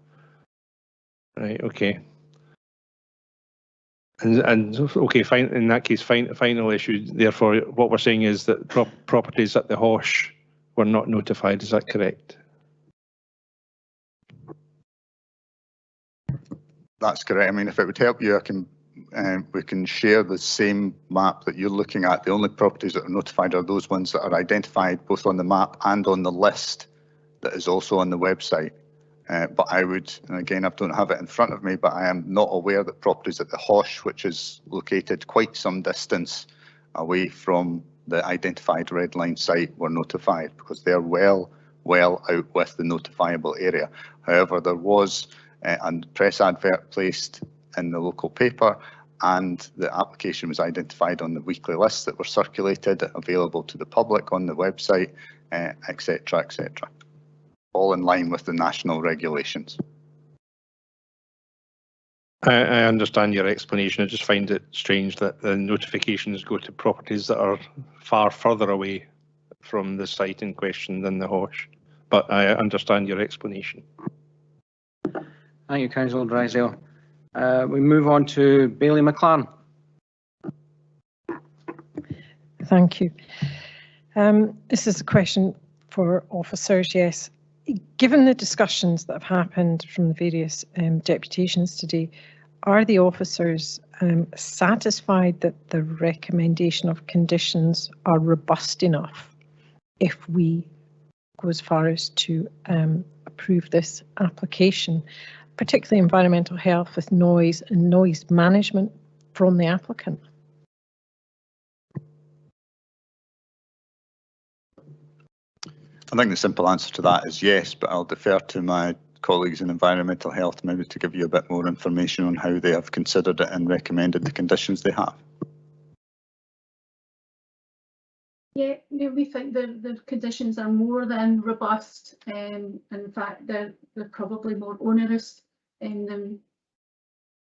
Right, okay. And okay, fine. In that case, final issue. Therefore, what we're saying is that properties at the Hosh were not notified. Is that correct? That's correct. I mean, if it would help you, I can. We can share the same map that you're looking at. The only properties that are notified are those ones that are identified both on the map and on the list that is also on the website. But I would, and again, I don't have it in front of me, but I am not aware that properties at the Hosh, which is located quite some distance away from the identified red line site, were notified, because they're well out with the notifiable area. However, there was a press advert placed in the local paper, and the application was identified on the weekly lists that were circulated, available to the public on the website, etc., etc. All in line with the national regulations. I understand your explanation. I just find it strange that the notifications go to properties that are far further away from the site in question than the Hosh, but I understand your explanation. Thank you, Councillor Drysdale. We move on to Bailey McLaren. Thank you. This is a question for officers, yes. Given the discussions that have happened from the various deputations today, are the officers satisfied that the recommendation of conditions are robust enough if we go as far as to approve this application, particularly environmental health with noise and noise management from the applicant? I think the simple answer to that is yes, but I'll defer to my colleagues in environmental health maybe to give you a bit more information on how they have considered it and recommended the conditions they have. Yeah, we think the conditions are more than robust. In fact, they're probably more onerous than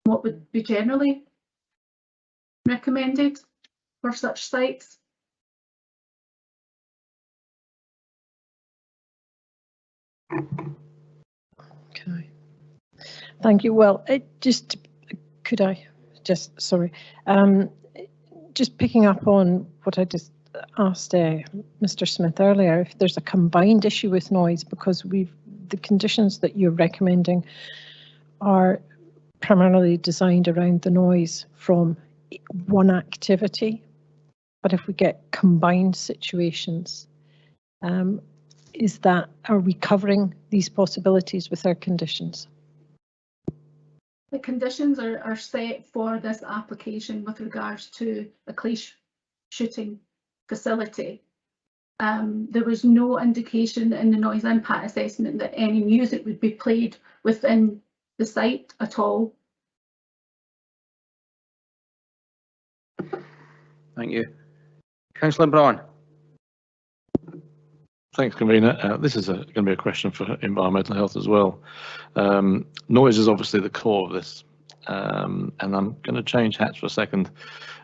what would be generally recommended for such sites. Okay. Thank you. Well, just could I just, sorry, just picking up on what I just asked Mr. Smith earlier, if there's a combined issue with noise, because the conditions that you're recommending are primarily designed around the noise from one activity, but if we get combined situations, are we covering these possibilities with our conditions? The conditions are set for this application with regards to a police shooting facility. There was no indication in the noise impact assessment that any music would be played within the site at all. Thank you. Councillor Braun. Thanks, Convener. This is going to be a question for environmental health as well. Noise is obviously the core of this, and I'm going to change hats for a second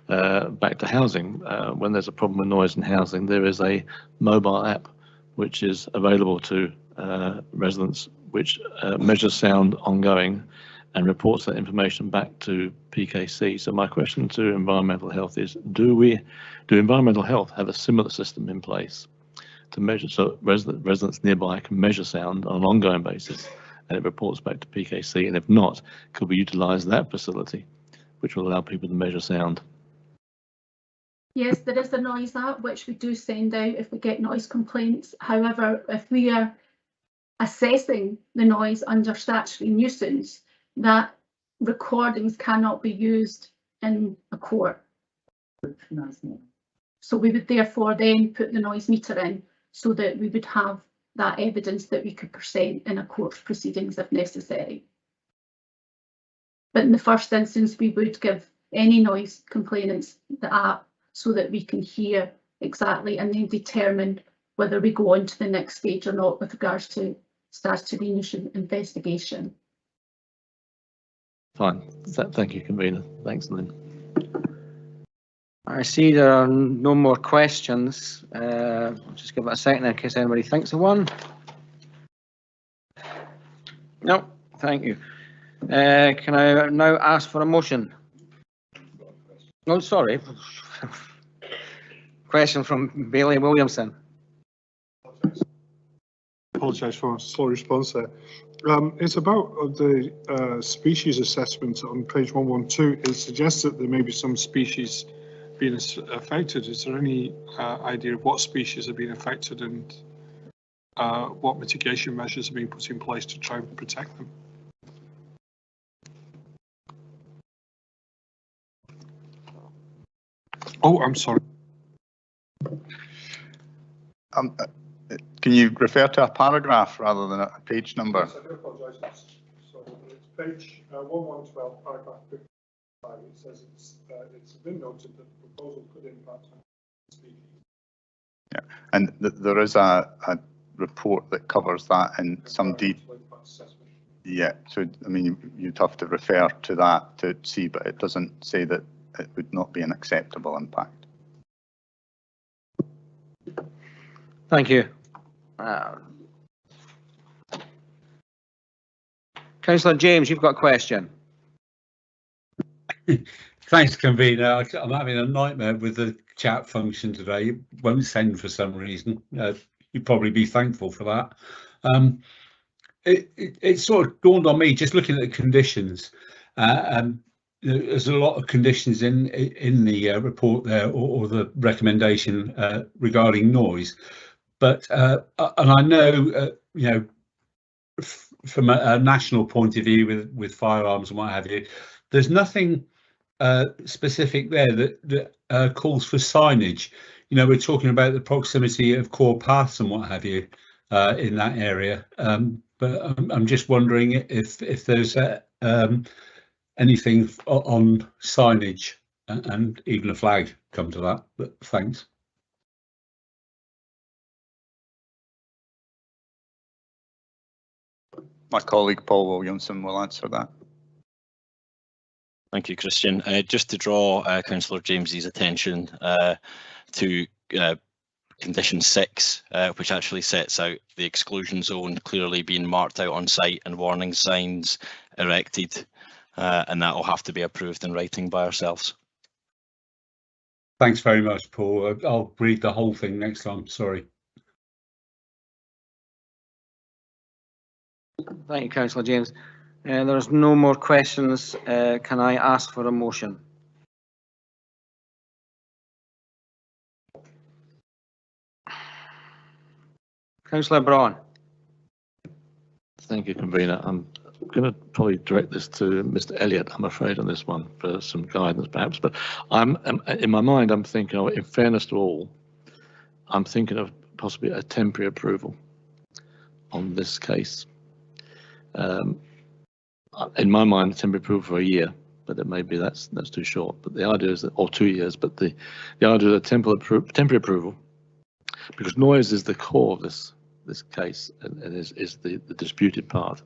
back to housing. When there's a problem with noise in housing, there is a mobile app which is available to residents, which measures sound ongoing and reports that information back to PKC. So my question to environmental health is, do environmental health have a similar system in place to measure, so residents nearby can measure sound on an ongoing basis and it reports back to PKC? And if not, could we utilise that facility, which will allow people to measure sound? Yes, there is a noise app which we do send out if we get noise complaints. However, if we are assessing the noise under statutory nuisance, that recordings cannot be used in a court. So we would therefore then put the noise meter in so that we would have that evidence that we could present in a court proceedings if necessary. But in the first instance, we would give any noise complainants the app so that we can hear exactly and then determine whether we go on to the next stage or not with regards to statutory nuisance investigation. Fine. Thank you, Convener. Thanks, Lynn. I see there are no more questions. I'll just give it a second in case anybody thinks of one. No, thank you. Can I now ask for a motion? No, sorry. Question from Bailey Williamson. Apologise for a slow response there. It's about the species assessment on page 112. It suggests that there may be some species being affected. Is there any idea of what species are being affected and what mitigation measures are being put in place to try and protect them? Oh, I'm sorry. Can you refer to a paragraph rather than a page number? Yes, I do apologise. So it's page 1112, paragraph 55, it says it's been noted that the proposal could impact on species. Yeah, and there is a report that covers that in some detail. Yeah, so I mean, you'd have to refer to that to see, but it doesn't say that it would not be an acceptable impact. Thank you. Councillor James, you've got a question. Thanks, convener. I'm having a nightmare with the chat function today. It won't send for some reason. You'd probably be thankful for that. It sort of dawned on me just looking at the conditions. There's a lot of conditions in the report there, or the recommendation regarding noise. But and I know from a national point of view with firearms and what have you, there's nothing specific there that calls for signage. We're talking about the proximity of core paths and what have you in that area. But I'm just wondering if there's anything on signage and even a flag come to that. But thanks. My colleague Paul Williamson will answer that. Thank you, Christian. Just to draw Councillor James's attention to condition 6, which actually sets out the exclusion zone clearly being marked out on site and warning signs erected, and that will have to be approved in writing by ourselves. Thanks very much, Paul. I'll read the whole thing next time. Sorry. Thank you, Councillor James. There's no more questions. Can I ask for a motion? Councillor Braun. Thank you, convener. I'm going to probably direct this to Mr. Elliott, I'm afraid, on this one for some guidance, perhaps. But I'm in my mind, I'm thinking, in fairness to all, I'm thinking of possibly a temporary approval on this case. In my mind, a temporary approval for a year, but it may be that's too short. But the idea is that, or 2 years, but the idea is a temporary approval, because noise is the core of this case and is the disputed part.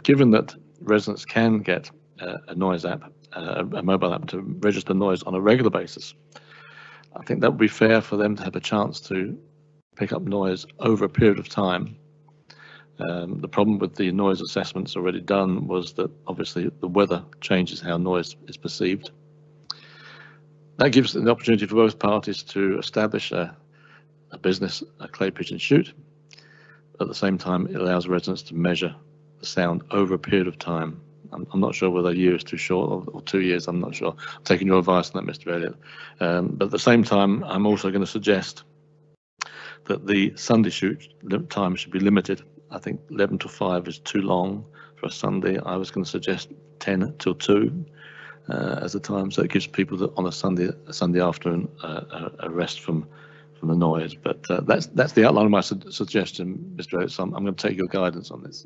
Given that residents can get a noise app, a mobile app to register noise on a regular basis, I think that would be fair for them to have a chance to pick up noise over a period of time. The problem with the noise assessments already done was that obviously the weather changes how noise is perceived. That gives an opportunity for both parties to establish a business, a clay pigeon shoot. At the same time, it allows residents to measure the sound over a period of time. I'm not sure whether a year is too short or 2 years. I'm not sure. I'm taking your advice on that, Mr. Elliott. But at the same time, I'm also going to suggest that the Sunday shoot time should be limited. I think 11 to 5 is too long for a Sunday. I was going to suggest 10 till 2 as a time, so it gives people on a Sunday afternoon a rest from the noise. But that's the outline of my suggestion, Mr. Elliott. So I'm going to take your guidance on this.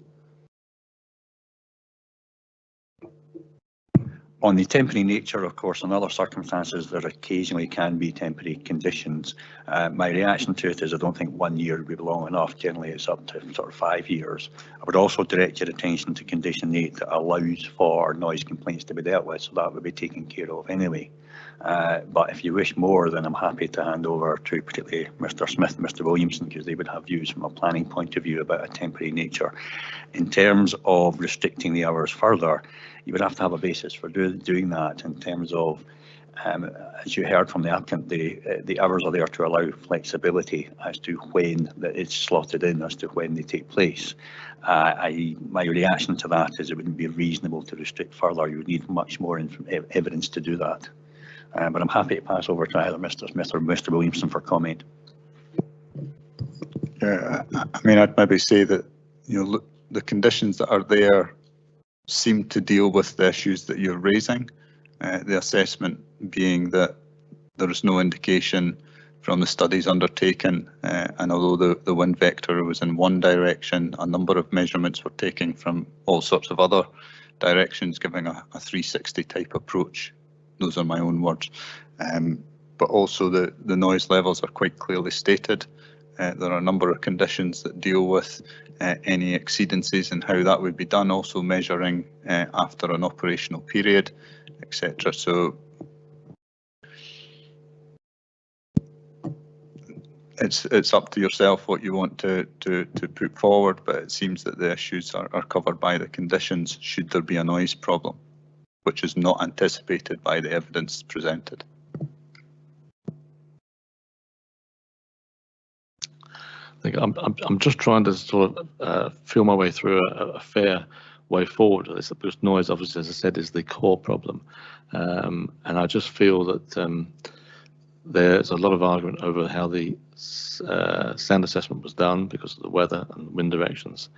On the temporary nature, of course, in other circumstances, there occasionally can be temporary conditions. My reaction to it is I don't think 1 year would be long enough. Generally, it's up to sort of 5 years. I would also direct your attention to condition 8 that allows for noise complaints to be dealt with, so that would be taken care of anyway. But if you wish more, then I'm happy to hand over to particularly Mr. Smith and Mr. Williamson, because they would have views from a planning point of view about a temporary nature. In terms of restricting the hours further, you would have to have a basis for doing that in terms of, as you heard from the applicant, the hours are there to allow flexibility as to when it's slotted in, as to when they take place. My reaction to that is it wouldn't be reasonable to restrict further. You would need much more evidence to do that. But I'm happy to pass over to either Mr. Smith or Mr. Williamson for comment. Yeah, I mean, I'd maybe say that the conditions that are there seem to deal with the issues that you're raising. The assessment being that there is no indication from the studies undertaken, and although the wind vector was in one direction, a number of measurements were taken from all sorts of other directions, giving a 360 type approach. Those are my own words. But also the noise levels are quite clearly stated. There are a number of conditions that deal with any exceedances and how that would be done, also measuring after an operational period, etc. So it's up to yourself what you want to put forward, but it seems that the issues are covered by the conditions should there be a noise problem, which is not anticipated by the evidence presented. I think I'm just trying to sort of feel my way through a fair way forward with this, because noise, obviously, as I said, is the core problem, and I just feel that there's a lot of argument over how the sound assessment was done because of the weather and wind directions.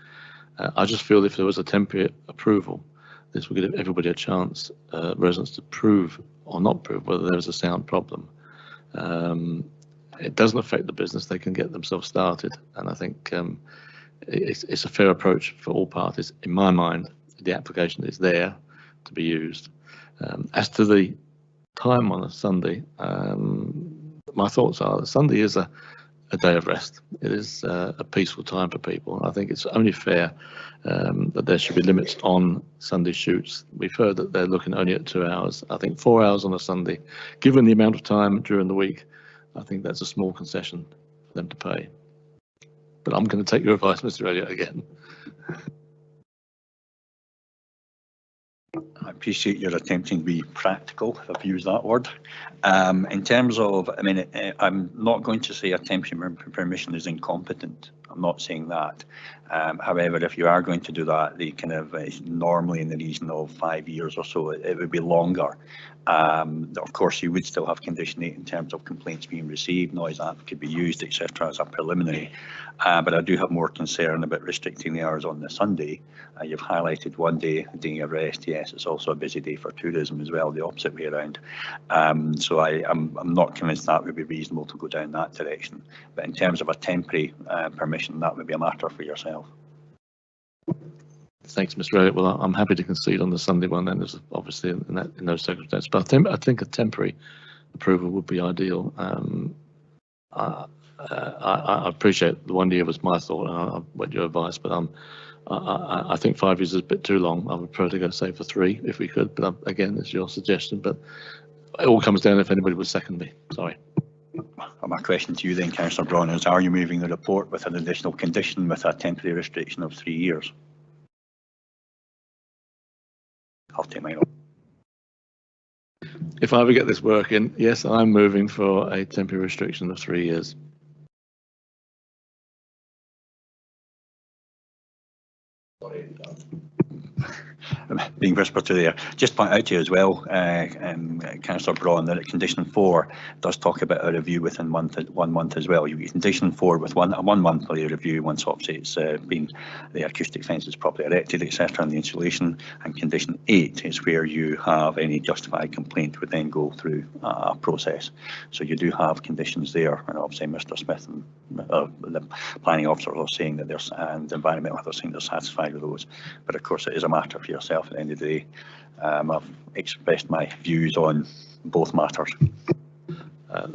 I just feel if there was a temporary approval, this would give everybody a chance, residents, to prove or not prove whether there is a sound problem. It doesn't affect the business, they can get themselves started, and I think it's a fair approach for all parties. In my mind, the application is there to be used. As to the time on a Sunday, my thoughts are that Sunday is a day of rest. It is a peaceful time for people. I think it's only fair that there should be limits on Sunday shoots. We've heard that they're looking only at 2 hours. I think 4 hours on a Sunday, given the amount of time during the week, I think that's a small concession for them to pay. But I'm going to take your advice, Mr. Elliott, again. I appreciate your attempting to be practical, if I've used that word. In terms of, I mean, I'm not going to say a temporary permission is incompetent. I'm not saying that. However, if you are going to do that, the kind of normally in the region of 5 years or so, it would be longer. Of course, you would still have condition 8 in terms of complaints being received, noise app could be used, etc. as a preliminary. But I do have more concern about restricting the hours on the Sunday. You've highlighted one day, a day of rest. Yes, it's also a busy day for tourism as well, the opposite way around. So I'm not convinced that would be reasonable to go down that direction. But in terms of a temporary permission, that would be a matter for yourself. Thanks, Mr. Elliott. Well, I'm happy to concede on the Sunday one, then, obviously in those circumstances. But I think a temporary approval would be ideal. I appreciate the 1 year was my thought, and I want your advice, but I think 5 years is a bit too long. I would prefer to go, say, for 3 if we could. But again, it's your suggestion. But it all comes down if anybody would second me. Sorry. My question to you then, Councillor Braun, is are you moving the report with an additional condition with a temporary restriction of 3 years? I'll take mine off. If I ever get this working, yes, I'm moving for a temporary restriction of 3 years. Being whispered to there. Just point out to you as well, Councillor Braun, that condition 4 does talk about a review within 1 month as well. You get condition 4 with one monthly review once obviously it's been the acoustic fence is properly erected, etc., and the insulation. And condition 8 is where you have any justified complaint would then go through a process. So you do have conditions there, and obviously Mr. Smith and the planning officer are saying that they're and the environmental officer saying they're satisfied with those. But of course, it is a matter for yourself at the end of the day. I've expressed my views on both matters.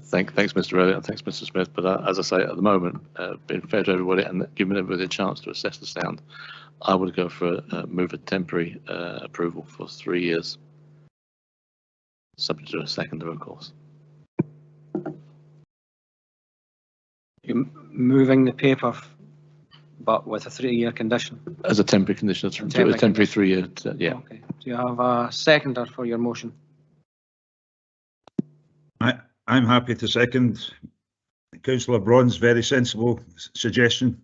Thanks, Mr. Elliott, and thanks, Mr. Smith. But as I say, at the moment, being fair to everybody and giving everybody a chance to assess the sound, I would go for move a temporary approval for 3 years, subject to a seconder, of course. You're moving the paper, but with a 3-year condition? As a temporary condition, a temporary 3 year, yeah. Okay. Do you have a seconder for your motion? I'm happy to second Councillor Braun's very sensible suggestion.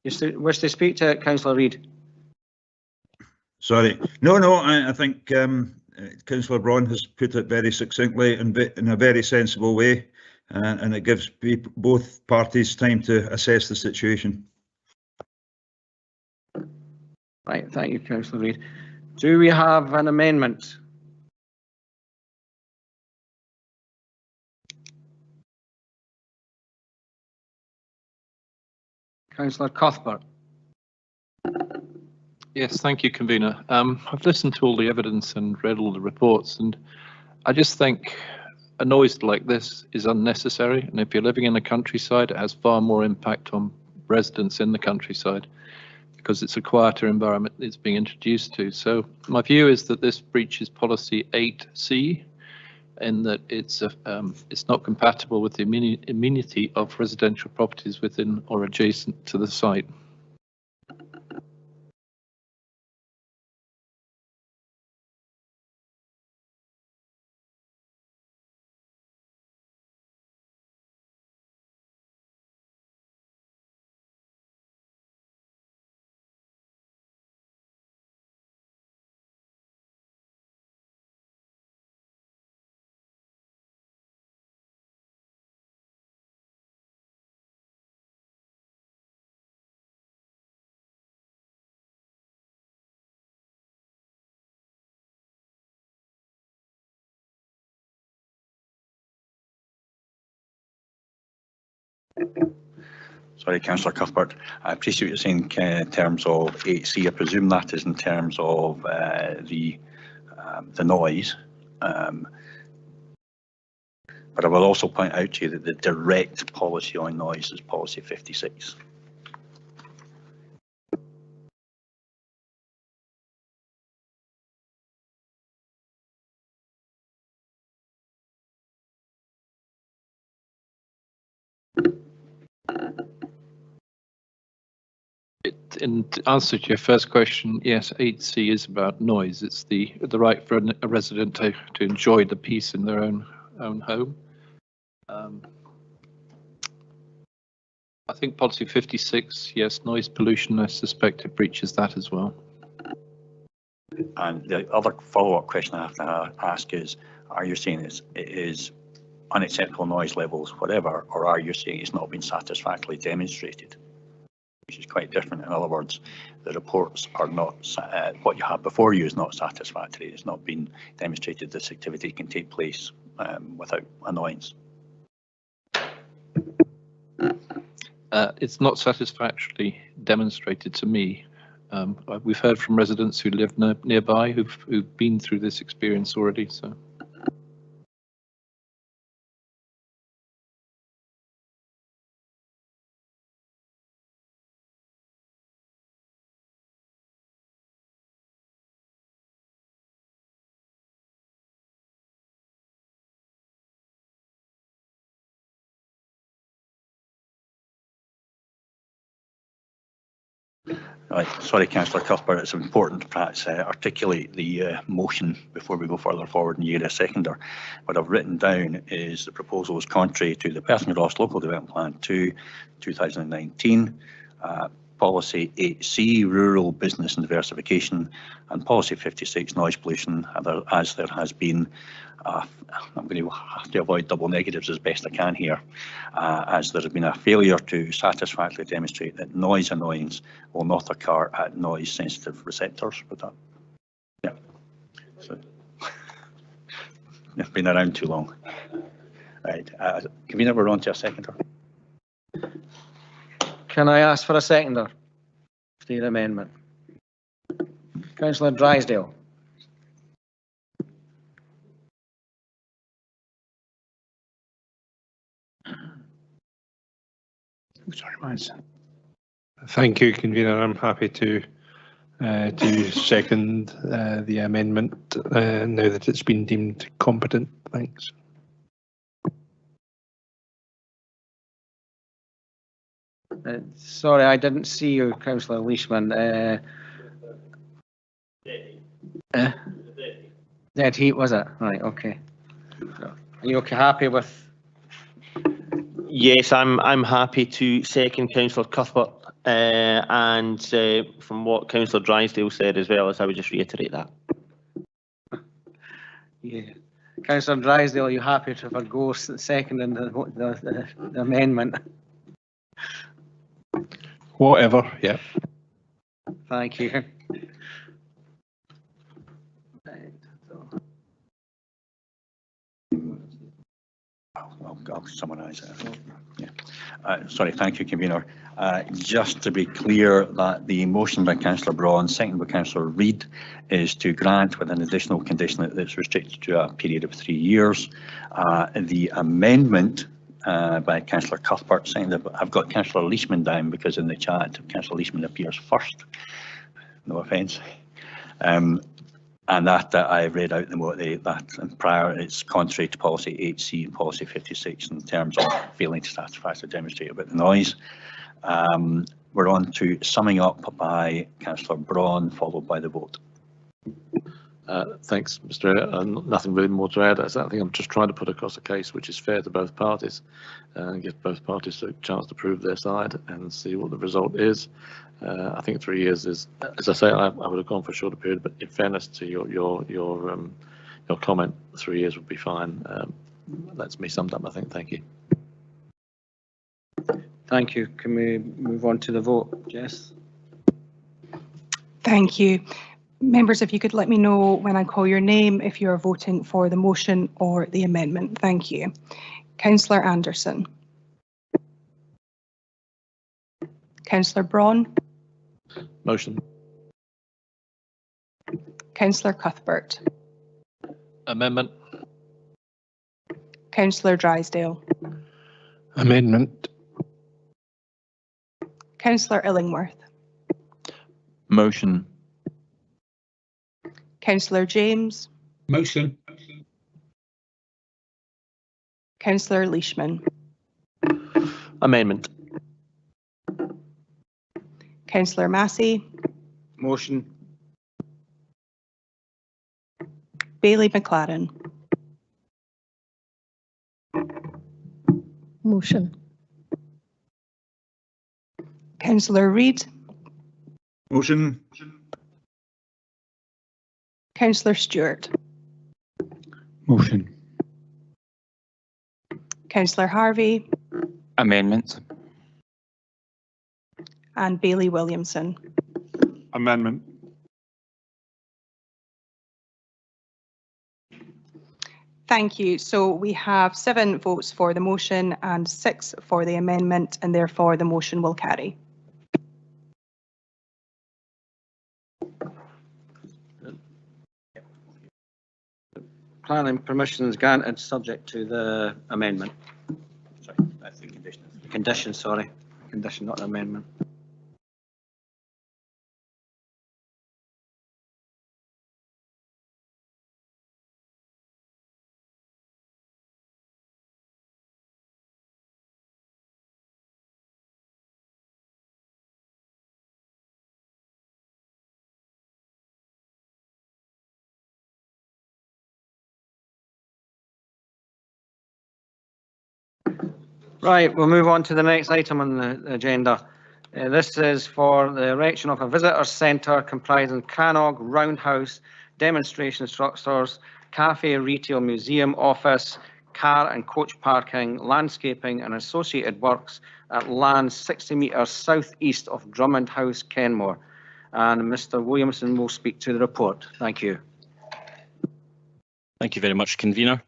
You wish to speak to Councillor Reid? Sorry. No, I think Councillor Braun has put it very succinctly and in a very sensible way, and it gives both parties time to assess the situation. Right, thank you, Councillor Reid. Do we have an amendment? Councillor Cuthbert. Yes, thank you, convener. I've listened to all the evidence and read all the reports, and I just think a noise like this is unnecessary. And if you're living in the countryside, it has far more impact on residents in the countryside because it's a quieter environment it's being introduced to. So my view is that this breaches policy 8C, in that it's not compatible with the amenity of residential properties within or adjacent to the site. Sorry, Councillor Cuthbert. I appreciate what you're saying in terms of 8C. I presume that is in terms of the noise. But I will also point out to you that the direct policy on noise is policy 56. In answer to your first question, yes, 8C is about noise. It's the right for a resident to enjoy the peace in their own home. I think policy 56, yes, noise pollution, I suspect it breaches that as well. And the other follow-up question I have to ask is, are you saying it is unacceptable noise levels, whatever, or are you saying it's not been satisfactorily demonstrated? Which is quite different. In other words, the reports are not, what you have before you is not satisfactory. It's not been demonstrated this activity can take place without annoyance. It's not satisfactorily demonstrated to me. We've heard from residents who live nearby who've been through this experience already. So. Right. Sorry, Councillor Cuthbert, it's important to perhaps articulate the motion before we go further forward and you get a seconder. What I've written down is the proposal is contrary to the Perth and Kinross Local Development Plan 2, 2019, Policy 8C, Rural Business and Diversification, and Policy 56, Noise Pollution, as there has been, I'm going to have to avoid double negatives as best I can here, as there has been a failure to satisfactorily demonstrate that noise annoyance will not occur at noise sensitive receptors. With that, yeah. So, you've been around too long. Right, convener, we're on to a seconder. Can I ask for a seconder to your amendment? Councillor Drysdale. Sorry, Miles. Thank you, convener. I'm happy to second the amendment now that it's been deemed competent. Thanks. Sorry, I didn't see you, Councillor Leishman. Dead heat, was it? Right, okay. Are you okay, happy with? Yes, I'm happy to second Councillor Cuthbert, and from what Councillor Drysdale said as well, as I would just reiterate that. Yeah. Councillor Drysdale, are you happy to forgo seconding the amendment? Whatever, yeah. Thank you. I'll summarise it. Sorry, thank you, Convener. Just to be clear that the motion by Councillor Braun, seconded by Councillor Reid, is to grant with an additional condition that it's restricted to a period of 3 years. The amendment by Councillor Cuthbert, seconded, I've got Councillor Leishman down because in the chat Councillor Leishman appears first. No offence. And that I read out that prior it's contrary to policy 8C and policy 56 in terms of failing to satisfactorily demonstrate about the noise. We're on to summing up by Councillor Braun, followed by the vote. Thanks, Mr. Mayor. Nothing really more to add. I think I'm just trying to put across a case which is fair to both parties and give both parties a chance to prove their side and see what the result is. I think 3 years is, as I say, I would have gone for a shorter period, but in fairness to your comment, 3 years would be fine. That's me summed up, I think. Thank you. Thank you. Can we move on to the vote, Jess? Thank you. Members, if you could let me know when I call your name if you are voting for the motion or the amendment. Thank you. Councillor Anderson. Councillor Braun. Motion. Councillor Cuthbert. Amendment. Councillor Drysdale. Amendment. Councillor Illingworth. Motion. Councillor James. Motion. Councillor Leishman. Amendment. Councillor Massey. Motion. Bailey McLaren. Motion. Councillor Reid. Motion. Councillor Stewart. Motion. Councillor Harvey. Amendment. And Bailey Williamson. Amendment. Thank you. So we have 7 votes for the motion and 6 for the amendment, and therefore the motion will carry. Planning permission is granted subject to the amendment. Sorry, that's the condition. Condition, sorry. Condition, not the amendment. Right, we'll move on to the next item on the agenda. This is for the erection of a visitor centre comprising Canog, Roundhouse, demonstration structures, cafe, retail, museum, office, car and coach parking, landscaping and associated works at land 60 metres south-east of Drummond House, Kenmore. And Mr. Williamson will speak to the report. Thank you. Thank you very much, Convener.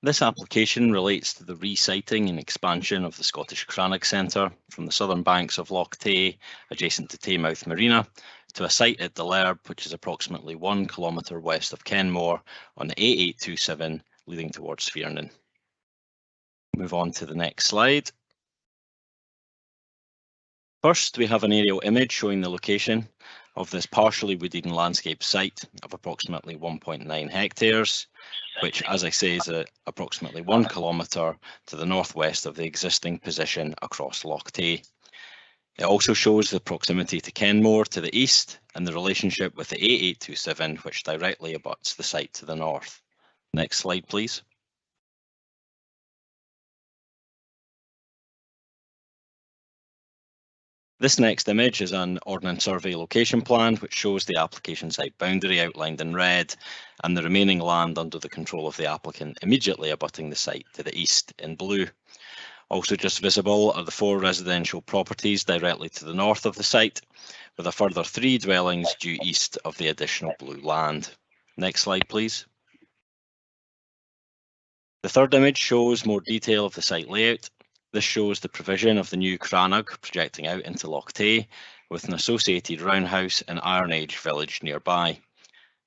This application relates to the resiting and expansion of the Scottish Crannog Centre from the southern banks of Loch Tay, adjacent to Taymouth Marina, to a site at the Lerb, which is approximately 1 kilometre west of Kenmore on the A827 leading towards Fearnan. Move on to the next slide. First, we have an aerial image showing the location of this partially wooded and landscape site of approximately 1.9 hectares, which, as I say, is approximately 1 kilometre to the northwest of the existing position across Loch Tay. It also shows the proximity to Kenmore to the east and the relationship with the A827, which directly abuts the site to the north. Next slide, please. This next image is an Ordnance Survey location plan, which shows the application site boundary outlined in red and the remaining land under the control of the applicant immediately abutting the site to the east in blue. Also just visible are the 4 residential properties directly to the north of the site, with a further 3 dwellings due east of the additional blue land. Next slide, please. The third image shows more detail of the site layout. This shows the provision of the new Crannog projecting out into Loch Tay, with an associated roundhouse and Iron Age village nearby.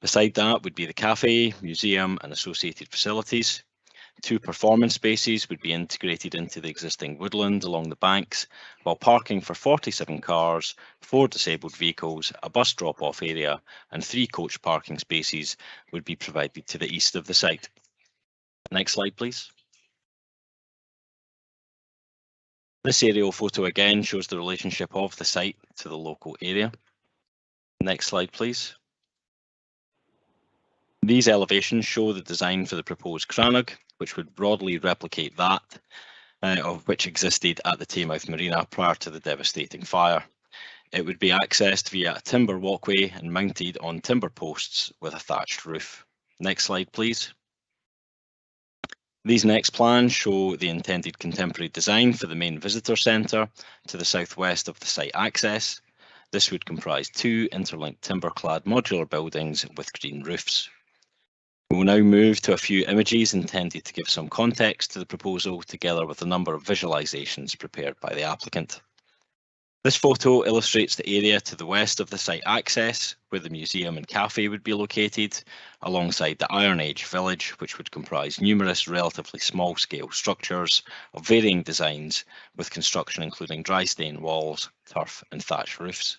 Beside that would be the cafe, museum and associated facilities. 2 performance spaces would be integrated into the existing woodland along the banks, while parking for 47 cars, 4 disabled vehicles, a bus drop-off area and 3 coach parking spaces would be provided to the east of the site. Next slide, please. This aerial photo again shows the relationship of the site to the local area. Next slide, please. These elevations show the design for the proposed Crannog, which would broadly replicate that of which existed at the Taymouth Marina prior to the devastating fire. It would be accessed via a timber walkway and mounted on timber posts with a thatched roof. Next slide, please. These next plans show the intended contemporary design for the main visitor centre to the southwest of the site access. This would comprise 2 interlinked timber-clad modular buildings with green roofs. We will now move to a few images intended to give some context to the proposal, together with a number of visualisations prepared by the applicant. This photo illustrates the area to the west of the site access, where the museum and cafe would be located, alongside the Iron Age village, which would comprise numerous relatively small-scale structures of varying designs, with construction including dry stain walls, turf and thatch roofs.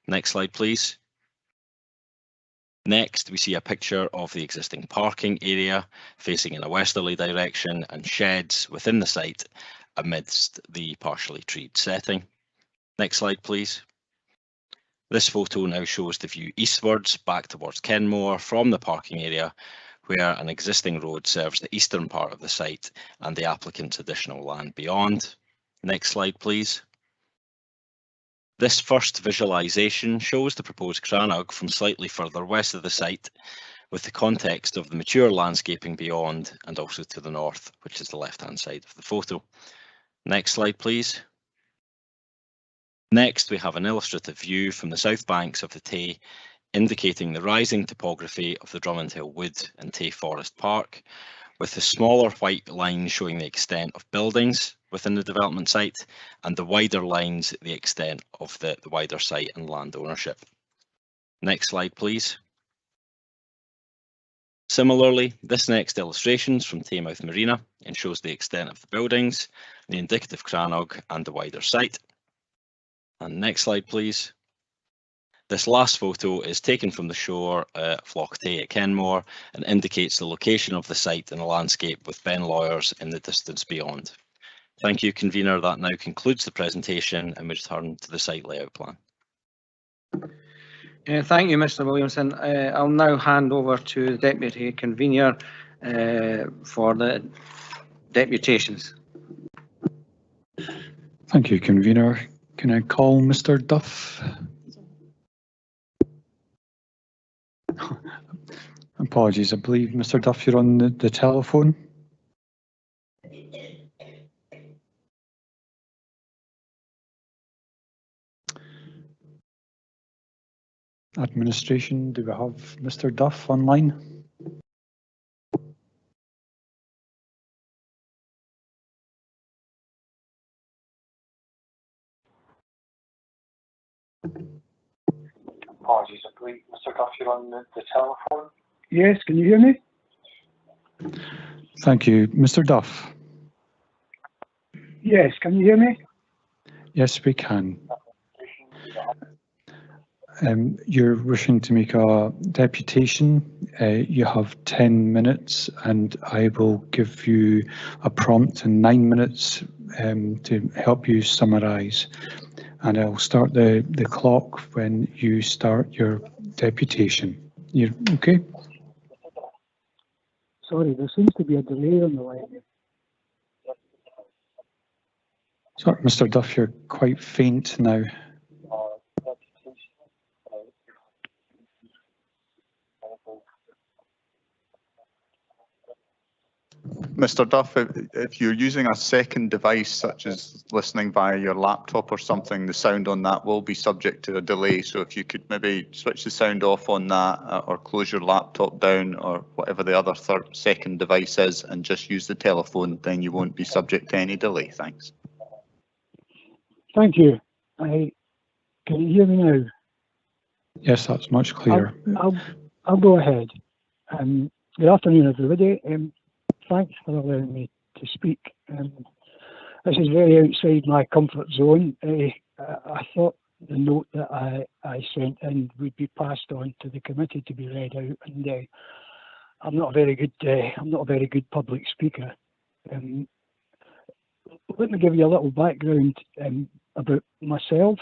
Next slide, please. Next, we see a picture of the existing parking area facing in a westerly direction and sheds within the site amidst the partially treed setting. Next slide, please. This photo now shows the view eastwards back towards Kenmore from the parking area, where an existing road serves the eastern part of the site and the applicant's additional land beyond. Next slide, please. This first visualisation shows the proposed Crannog from slightly further west of the site, with the context of the mature landscaping beyond and also to the north, which is the left-hand side of the photo. Next slide, please. Next, we have an illustrative view from the south banks of the Tay, indicating the rising topography of the Drummond Hill Wood and Tay Forest Park, with the smaller white lines showing the extent of buildings within the development site, and the wider lines the extent of the wider site and land ownership. Next slide, please. Similarly, this next illustration is from Taymouth Marina and shows the extent of the buildings, the indicative Crannog and the wider site. And next slide, please. This last photo is taken from the shore of Loch Tay at Kenmore and indicates the location of the site in the landscape, with Ben Lawyers in the distance beyond. Thank you, convener. That now concludes the presentation, and we return to the site layout plan. Thank you, Mr. Williamson. I'll now hand over to the Deputy Convener for the deputations. Thank you, Convener. Can I call Mr. Duff? Apologies, I believe Mr. Duff, you're on the telephone. Administration, do we have Mr. Duff online? Apologies, I believe Mr. Duff, you're on the telephone. Yes, can you hear me? Thank you. Mr. Duff? Yes, can you hear me? Yes, we can. You're wishing to make a deputation. You have 10 minutes and I will give you a prompt in 9 minutes to help you summarise. And I'll start the clock when you start your deputation. You okay? Sorry, there seems to be a delay on the line. Sorry, Mr. Duff, you're quite faint now. Mr. Duff, if you're using a second device, such as listening via your laptop or something, the sound on that will be subject to a delay. So if you could maybe switch the sound off on that, or close your laptop down, or whatever the other second device is, and just use the telephone, then you won't be subject to any delay. Thanks. Thank you. Can you hear me now? Yes, that's much clearer. I'll go ahead. Good afternoon, everybody. Thanks for allowing me to speak. This is very outside my comfort zone. I thought the note that I sent in would be passed on to the committee to be read out, and I'm not a very good public speaker. Let me give you a little background about myself.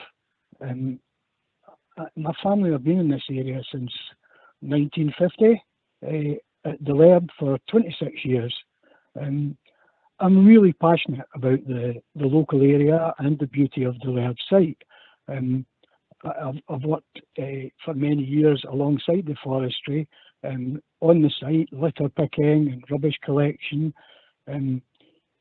My family have been in this area since 1950, at the Laird for 26 years. I'm really passionate about the local area and the beauty of the Laird site. I've worked for many years alongside the forestry on the site, litter picking and rubbish collection.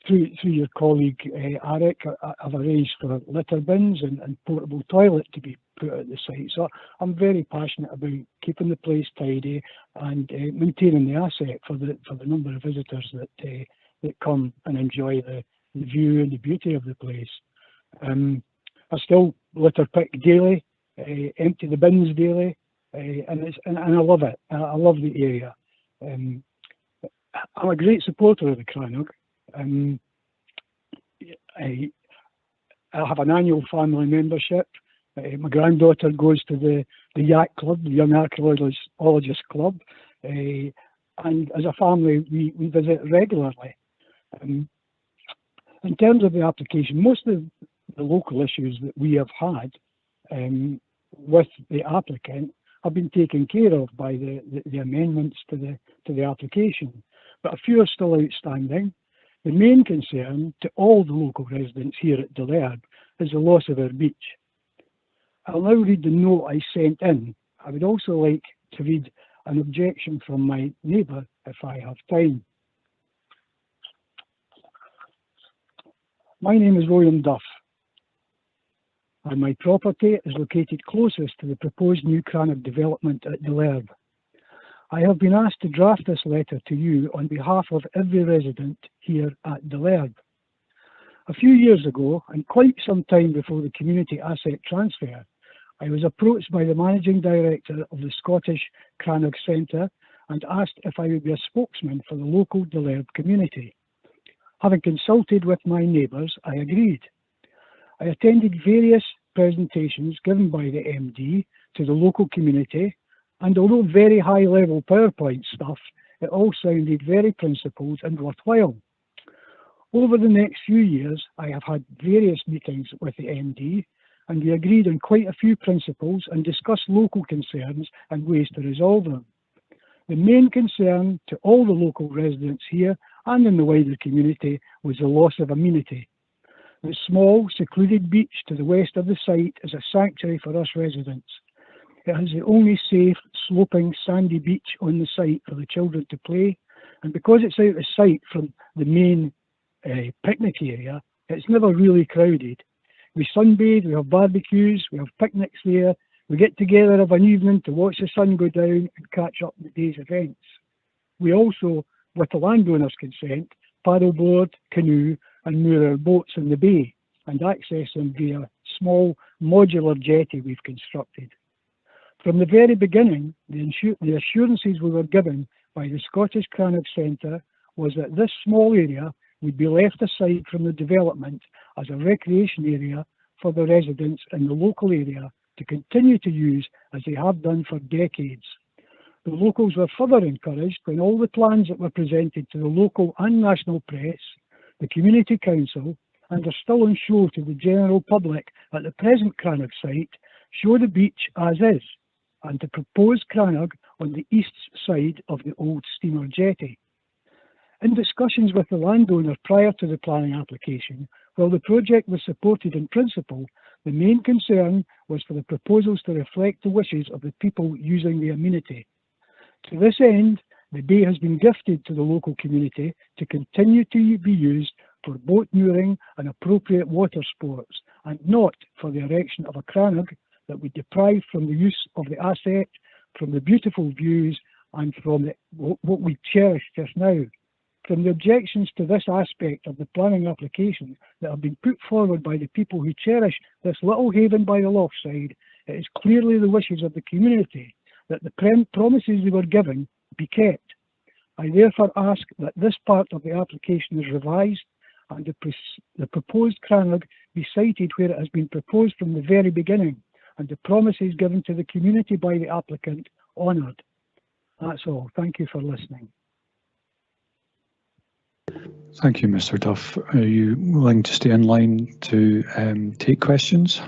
Through your colleague Eric, I've arranged for litter bins and portable toilet to be put at the site. So I'm very passionate about keeping the place tidy and maintaining the asset for the number of visitors that come and enjoy the view and the beauty of the place. I still litter pick daily, empty the bins daily, and I love it. I love the area. I'm a great supporter of the Crannog. I have an annual family membership. My granddaughter goes to the YAC Club, the Young Archaeologist Club, and as a family we visit regularly. In terms of the application, most of the local issues that we have had with the applicant have been taken care of by the amendments to the application, but a few are still outstanding. The main concern to all the local residents here at the Laird is the loss of our beach. I'll now read the note I sent in. I would also like to read an objection from my neighbour if I have time. My name is William Duff, and my property is located closest to the proposed new Crannog development at the Laird. I have been asked to draft this letter to you on behalf of every resident here at the Laird. A few years ago, and quite some time before the community asset transfer, I was approached by the managing director of the Scottish Crannog Centre and asked if I would be a spokesman for the local De Laird community. Having consulted with my neighbours, I agreed. I attended various presentations given by the MD to the local community, and although very high-level PowerPoint stuff, it all sounded very principled and worthwhile. Over the next few years, I have had various meetings with the MD, and we agreed on quite a few principles and discussed local concerns and ways to resolve them. The main concern to all the local residents here and in the wider community was the loss of amenity. The small, secluded beach to the west of the site is a sanctuary for us residents. It has the only safe, sloping, sandy beach on the site for the children to play, and because it's out of sight from the main picnic area, it's never really crowded. We sunbathe, we have barbecues, we have picnics there, we get together of an evening to watch the sun go down and catch up with the day's events. We also, with the landowner's consent, paddleboard, canoe and moor our boats in the bay and access them via a small modular jetty we've constructed. From the very beginning, the assurances we were given by the Scottish Crannog Centre was that this small area would be left aside from the development as a recreation area for the residents in the local area to continue to use as they have done for decades. The locals were further encouraged when all the plans that were presented to the local and national press, the Community Council, and are still on show to the general public at the present Crannog site, show the beach as is, and the proposed Crannog on the east side of the old steamer jetty. In discussions with the landowner prior to the planning application, while the project was supported in principle, the main concern was for the proposals to reflect the wishes of the people using the amenity. To this end, the bay has been gifted to the local community to continue to be used for boat mooring and appropriate water sports, and not for the erection of a Crannog that would deprive from the use of the asset, from the beautiful views, and from what we cherish just now, From the objections to this aspect of the planning application that have been put forward by the people who cherish this little haven by the loch side, it is clearly the wishes of the community that the promises they were given be kept. I therefore ask that this part of the application is revised and the proposed crannog be cited where it has been proposed from the very beginning, and the promises given to the community by the applicant honoured. That's all. Thank you for listening. Thank you, Mr. Duff. Are you willing to stay in line to take questions?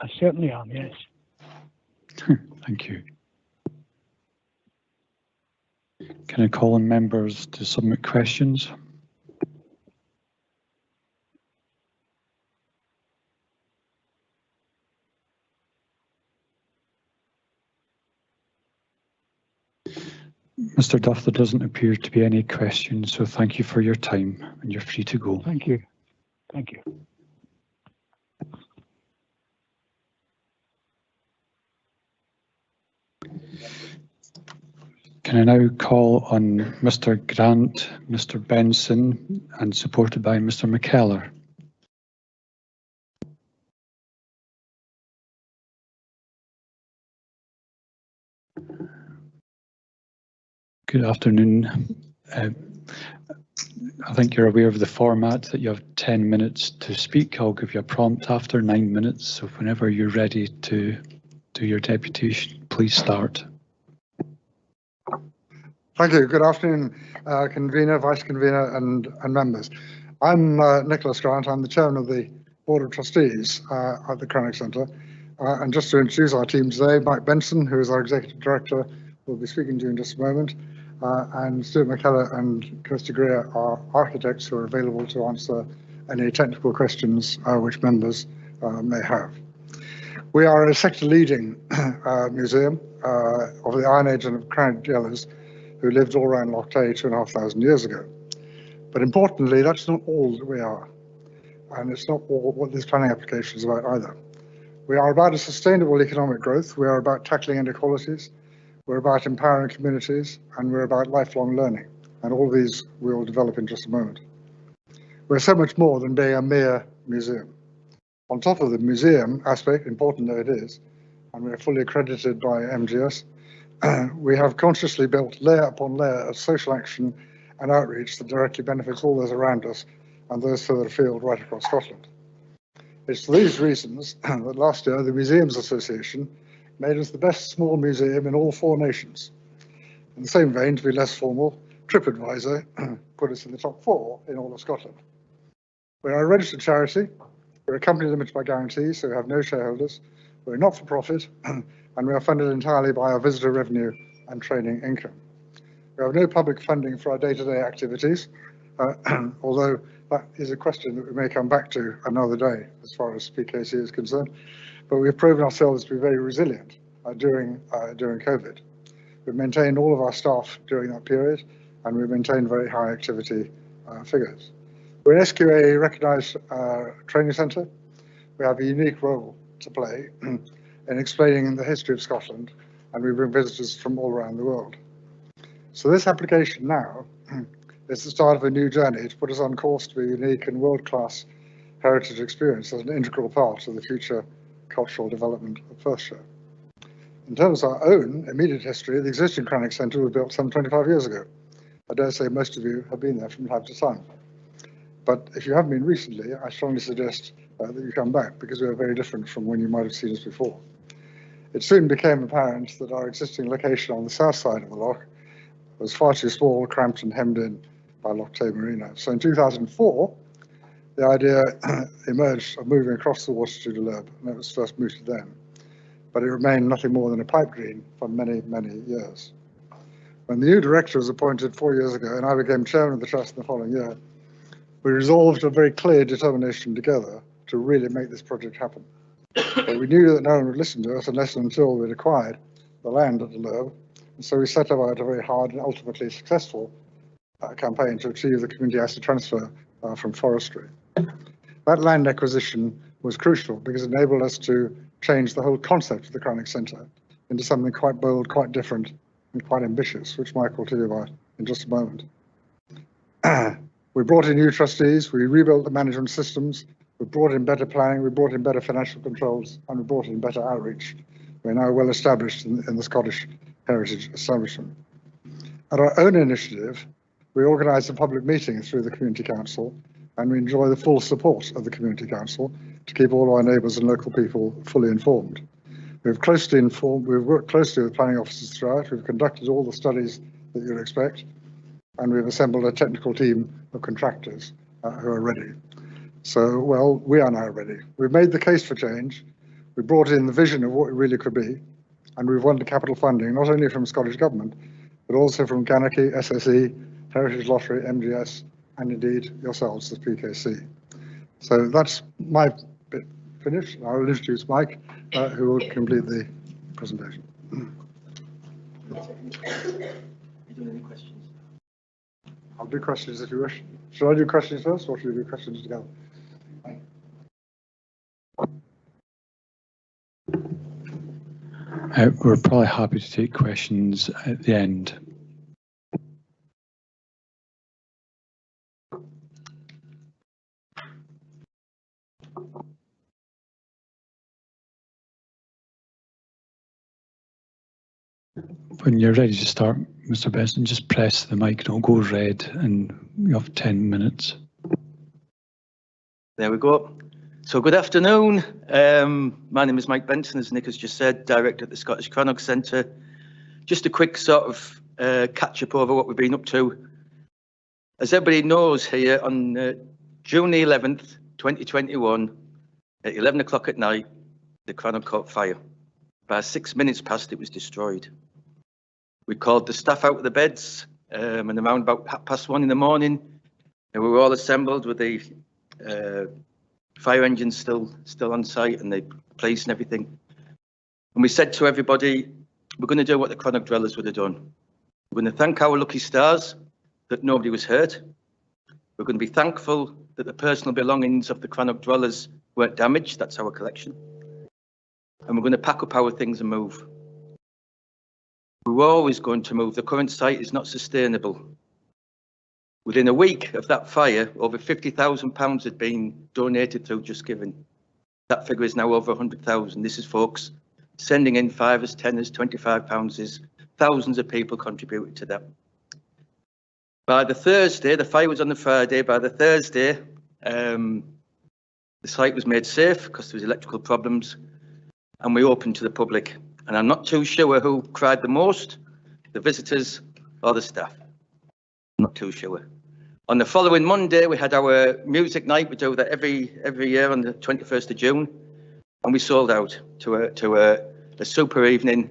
I certainly am, yes. Thank you. Can I call on members to submit questions? Mr. Duff, there doesn't appear to be any questions, so thank you for your time and you're free to go. Thank you. Thank you. Can I now call on Mr. Grant, Mr. Benson, and supported by Mr. McKellar? Good afternoon. I think you're aware of the format, that you have 10 minutes to speak. I'll give you a prompt after 9 minutes, so whenever you're ready to do your deputation, please start. Thank you. Good afternoon, Convener, Vice Convener and members. I'm Nicholas Grant. I'm the Chairman of the Board of Trustees at the Crannog Centre. And just to introduce our team today, Mike Benson, who is our Executive Director, will be speaking to you in just a moment. And Stuart McKellar and Kirsty Greer are architects who are available to answer any technical questions which members may have. We are a sector-leading museum of the Iron Age and of Crannog dwellers who lived all around Loch Tay 2,500 years ago. But importantly, that's not all that we are. And it's not all what this planning application is about either. We are about a sustainable economic growth. We are about tackling inequalities. We're about empowering communities, and we're about lifelong learning. And all of these we will develop in just a moment. We're so much more than being a mere museum. On top of the museum aspect, important though it is, and we're fully accredited by MGS, we have consciously built layer upon layer of social action and outreach that directly benefits all those around us and those further afield right across Scotland. It's for these reasons that last year the Museums Association made us the best small museum in all 4 nations. In the same vein, to be less formal, TripAdvisor put us in the top 4 in all of Scotland. We are a registered charity. We're a company limited by guarantee, so we have no shareholders. We're not for profit, and we are funded entirely by our visitor revenue and training income. We have no public funding for our day-to-day activities, although that is a question that we may come back to another day as far as PKC is concerned. But we've proven ourselves to be very resilient during COVID. We've maintained all of our staff during that period, and we've maintained very high activity figures. We're an SQA recognised training centre. We have a unique role to play in explaining the history of Scotland, and we bring visitors from all around the world. So this application now is the start of a new journey to put us on course to be a unique and world-class heritage experience as an integral part of the future cultural development of Perthshire. In terms of our own immediate history, the existing Crannog Centre was built some 25 years ago. I dare say most of you have been there from time to time. But if you haven't been recently, I strongly suggest that you come back, because we are very different from when you might have seen us before. It soon became apparent that our existing location on the south side of the loch was far too small, cramped and hemmed in by Loch Tay Marina. So in 2004, the idea emerged of moving across the water to Lerb, and it was first mooted then. But it remained nothing more than a pipe dream for many, many years. When the new director was appointed 4 years ago, and I became chairman of the trust in the following year, we resolved a very clear determination together to really make this project happen. But we knew that no one would listen to us unless and until we'd acquired the land at the Lerb, and so we set about a very hard and ultimately successful campaign to achieve the community asset transfer from forestry. That land acquisition was crucial because it enabled us to change the whole concept of the Crannog Centre into something quite bold, quite different and quite ambitious, which Mike will tell you about in just a moment. We brought in new trustees, we rebuilt the management systems, we brought in better planning, we brought in better financial controls, and we brought in better outreach. We're now well established in the Scottish Heritage Establishment. At our own initiative, we organise a public meeting through the Community Council, and we enjoy the full support of the Community Council to keep all our neighbours and local people fully informed. We've worked closely with planning officers throughout, we've conducted all the studies that you'd expect, and we've assembled a technical team of contractors who are ready. So, well, we are now ready. We've made the case for change, we brought in the vision of what it really could be, and we've won the capital funding, not only from Scottish Government, but also from Ganachie, SSE, Heritage Lottery, MGS, and indeed yourselves, the PKC. So that's my bit finished. I'll introduce Mike, who will complete the presentation. I'll do questions if you wish. Should I do questions first, or should we do questions together? We're probably happy to take questions at the end. When you're ready to start, Mr. Besson, just press the mic and it'll go red, and you have 10 minutes. There we go. So good afternoon. My name is Mike Benson, as Nick has just said, Director at the Scottish Crannog Centre. Just a quick sort of catch up over what we've been up to. As everybody knows here, on June the 11th, 2021, at 11 o'clock at night, the Crannog caught fire. By 6 minutes past, it was destroyed. We called the staff out of the beds, and around about 1:30 in the morning, and we were all assembled with the fire engines still on site and the police and everything. And we said to everybody, we're going to do what the Crannog dwellers would have done. We're going to thank our lucky stars that nobody was hurt. We're going to be thankful that the personal belongings of the Crannog dwellers weren't damaged. That's our collection. And we're going to pack up our things and move. We were always going to move. The current site is not sustainable. Within a week of that fire, over £50,000 had been donated through Just Giving. That figure is now over 100,000. This is folks sending in £5s, £10s, £25s. Thousands of people contributed to that. By the Thursday, the fire was on the Friday. By the Thursday, the site was made safe because there was electrical problems, and we opened to the public. And I'm not too sure who cried the most, the visitors or the staff. Not too sure. On the following Monday, we had our music night. We do that every year on the 21st of June, and we sold out to a super evening.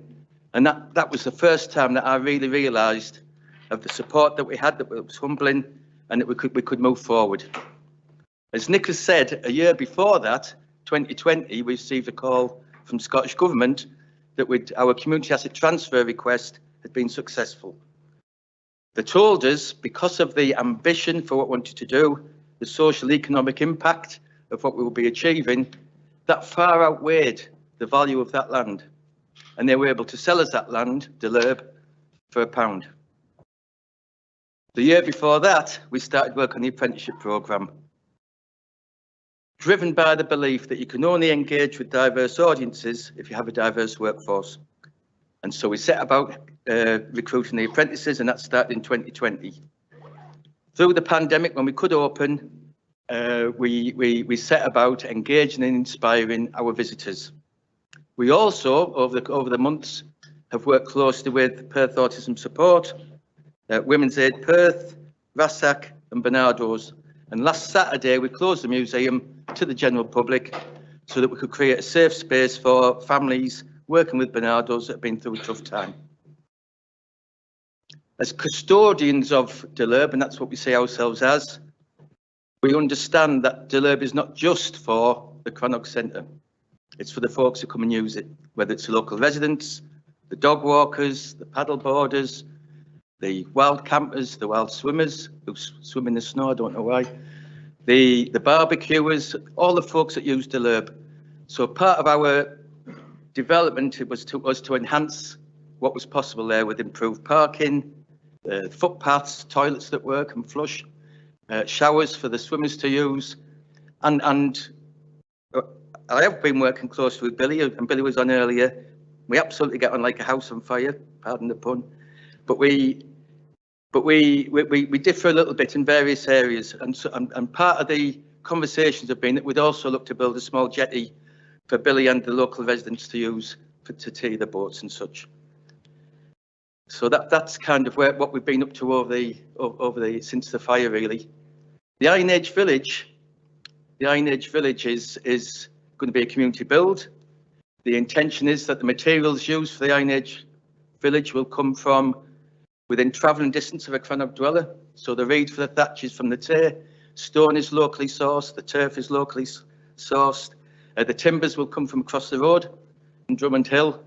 And that was the first time that I really realised of the support that we had, that it was humbling, and that we could move forward. As Nick has said, a year before that, 2020, we received a call from Scottish Government that our community asset transfer request had been successful. They told us, because of the ambition for what we wanted to do, the social economic impact of what we will be achieving, that far outweighed the value of that land. And they were able to sell us that land, Delurb, for £1. The year before that, we started work on the apprenticeship programme, driven by the belief that you can only engage with diverse audiences if you have a diverse workforce. And so we set about recruiting the apprentices, and that started in 2020. Through the pandemic, when we could open, we set about engaging and inspiring our visitors. We also, over the months, have worked closely with Perth Autism Support, Women's Aid Perth, RASAC and Barnardo's. And last Saturday, we closed the museum to the general public so that we could create a safe space for families working with Barnardo's that have been through a tough time. As custodians of Delurb, and that's what we see ourselves as, we understand that Delurb is not just for the Crannog Centre. It's for the folks who come and use it, whether it's the local residents, the dog walkers, the paddle boarders, the wild campers, the wild swimmers who swim in the snow, I don't know why, the barbecuers, all the folks that use Delurb. So part of our development was to enhance what was possible there with improved parking, footpaths, toilets that work and flush, showers for the swimmers to use, and I have been working closely with Billy, and Billy was on earlier. We absolutely get on like a house on fire, pardon the pun, but we differ a little bit in various areas, and part of the conversations have been that we'd also look to build a small jetty for Billy and the local residents to use to tea the boats and such. So that's kind of what we've been up to over since the fire, really. The Iron Age Village is going to be a community build. The intention is that the materials used for the Iron Age Village will come from within travelling distance of a Crannog dweller. So the reed for the thatch is from the Tay, stone is locally sourced, the turf is locally sourced, the timbers will come from across the road in Drummond Hill.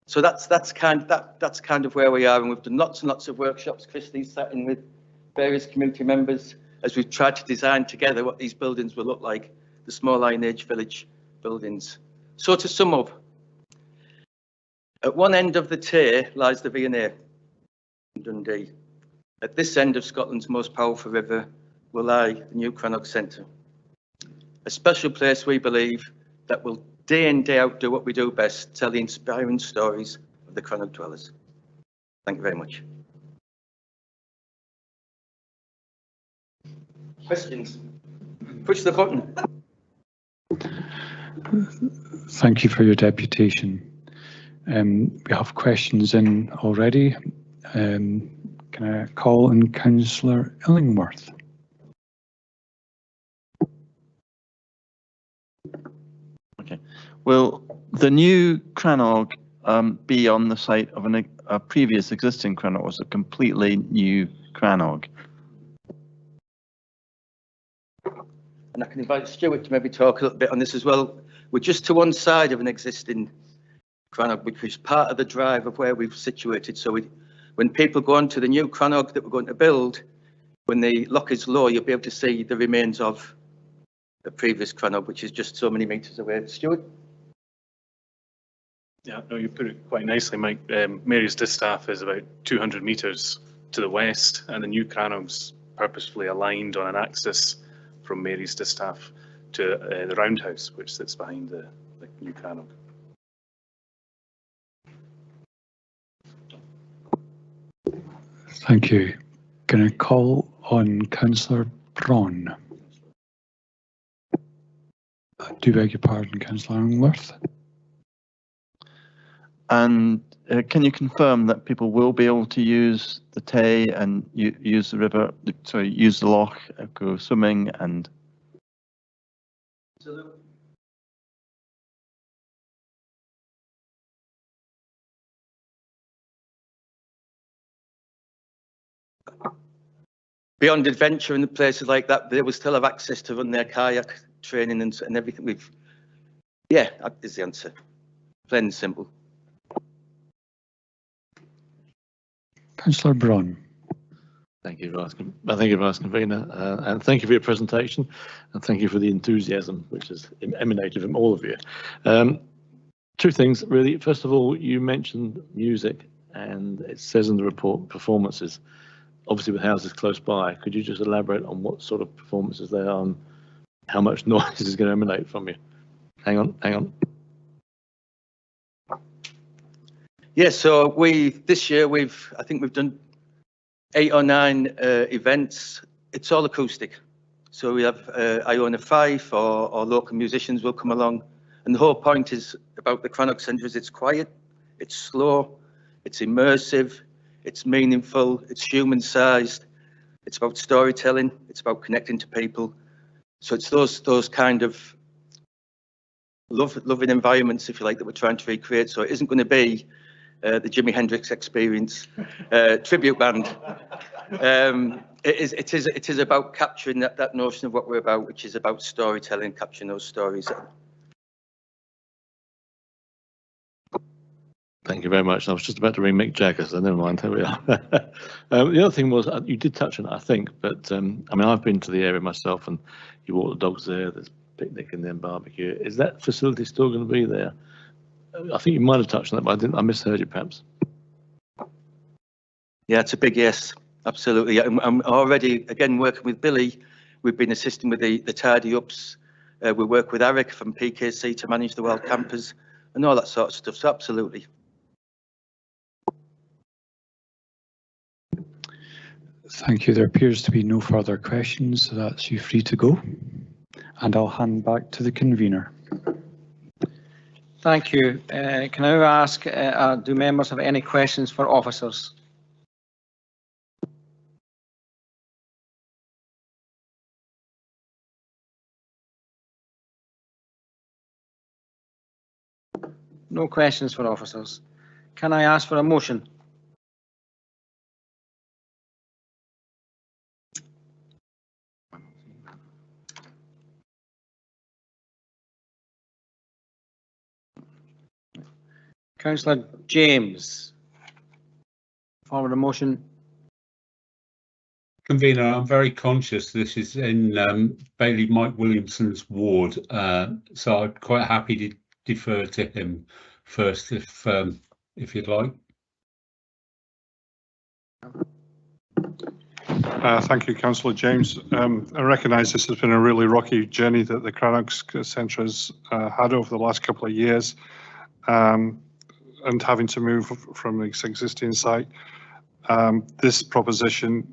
So that's kind of where we are, and we've done lots and lots of workshops. Christie's sat in with various community members as we've tried to design together what these buildings will look like, the small Iron Age Village buildings. So to sum up, at one end of the Tay lies the V&A in Dundee. At this end of Scotland's most powerful river will lie the new Crannog Centre. A special place, we believe, that will day in, day out do what we do best, tell the inspiring stories of the Crannog dwellers. Thank you very much. Questions? Push the button. Thank you for your deputation. We have questions in already. Can I call on Councillor Illingworth? Okay. Will the new Crannog be on the site of a previous existing Crannog, or is it a completely new Crannog? And I can invite Stuart to maybe talk a little bit on this as well. We're just to one side of an existing Crannog, which is part of the drive of where we've situated. So when people go on to the new Crannog that we're going to build, when the lock is low, you'll be able to see the remains of the previous Crannog, which is just so many metres away. Stuart? Yeah, no, you put it quite nicely, Mike. Mary's Distaff is about 200 metres to the west, and the new Crannog's purposefully aligned on an axis from Mary's Distaff to the roundhouse, which sits behind the new Crannog. Thank you. Can I call on Councillor Braun? I do beg your pardon, Councillor Illingworth. And can you confirm that people will be able to use the Tay and use the river, sorry, use the loch, go swimming and? Absolutely. Beyond adventure and places like that, they will still have access to run their kayak training and everything. Yeah, that is the answer. Plain and simple. Councillor Braun. Thank you for asking. Thank you for asking, Convener, and thank you for your presentation, and thank you for the enthusiasm which has emanated from all of you. Two things, really. First of all, you mentioned music, and it says in the report performances. Obviously, with houses close by, could you just elaborate on what sort of performances they are and how much noise is going to emanate from you? Hang on. Yeah, so this year I think we've done 8 or 9 events. It's all acoustic. So we have Iona Fife or local musicians will come along. And the whole point is about the Crannog Centre is it's quiet, it's slow, it's immersive, it's meaningful, it's human-sized, it's about storytelling, it's about connecting to people. So it's those kind of loving environments, if you like, that we're trying to recreate. So it isn't going to be the Jimi Hendrix Experience tribute band. It is about capturing that notion of what we're about, which is about storytelling, capturing those stories. Thank you very much. I was just about to ring Mick Jagger, so never mind. Here we are. The other thing was you did touch on it, I think, but I mean, I've been to the area myself, and you walk the dogs there. There's picnic and then barbecue. Is that facility still going to be there? I think you might have touched on that, but I misheard you, perhaps. Yeah, it's a big yes. Absolutely. I'm already, again, working with Billy. We've been assisting with the tidy ups. We work with Eric from PKC to manage the wild campers and all that sort of stuff. So absolutely. Thank you. There appears to be no further questions, so that's you free to go. And I'll hand back to the convener. Thank you. Can I ask, do members have any questions for officers? No questions for officers. Can I ask for a motion? Councillor James, forward a motion. Convener, I'm very conscious this is in Bailey Mike Williamson's ward, so I'm quite happy to defer to him first, if you'd like. Thank you, Councillor James. I recognise this has been a really rocky journey that the Crannogs Centre has had over the last couple of years, and having to move from its existing site. This proposition,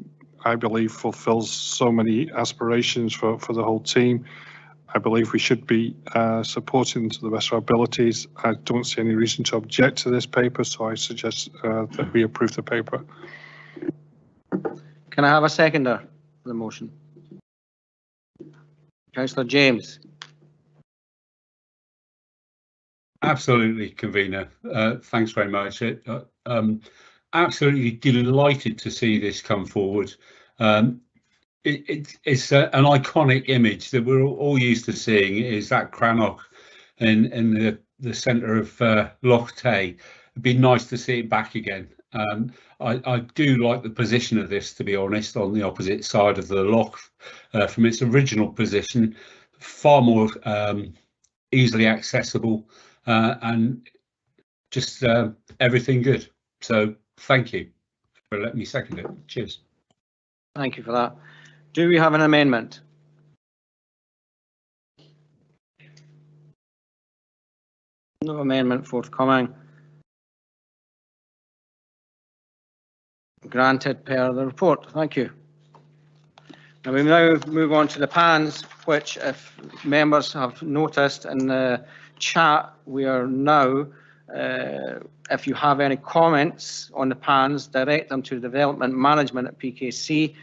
I believe, fulfills so many aspirations for the whole team. I believe we should be supporting them to the best of our abilities. I don't see any reason to object to this paper, so I suggest that we approve the paper. Can I have a seconder for the motion? Councillor James. Absolutely, Convener. Thanks very much. Absolutely delighted to see this come forward. It's an iconic image that we're all used to seeing, is that crannog in the centre of Loch Tay. It'd be nice to see it back again. I do like the position of this, to be honest, on the opposite side of the loch from its original position, far more easily accessible, and just everything good. So thank you for letting me second it. Cheers. Thank you for that. Do we have an amendment? No amendment forthcoming. Granted per the report. Thank you. And we now move on to the PANs, which, if members have noticed in the chat, we are now, if you have any comments on the PANs, direct them to development management at PKC.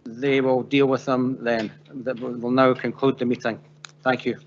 They will deal with them then. That will now conclude the meeting. Thank you.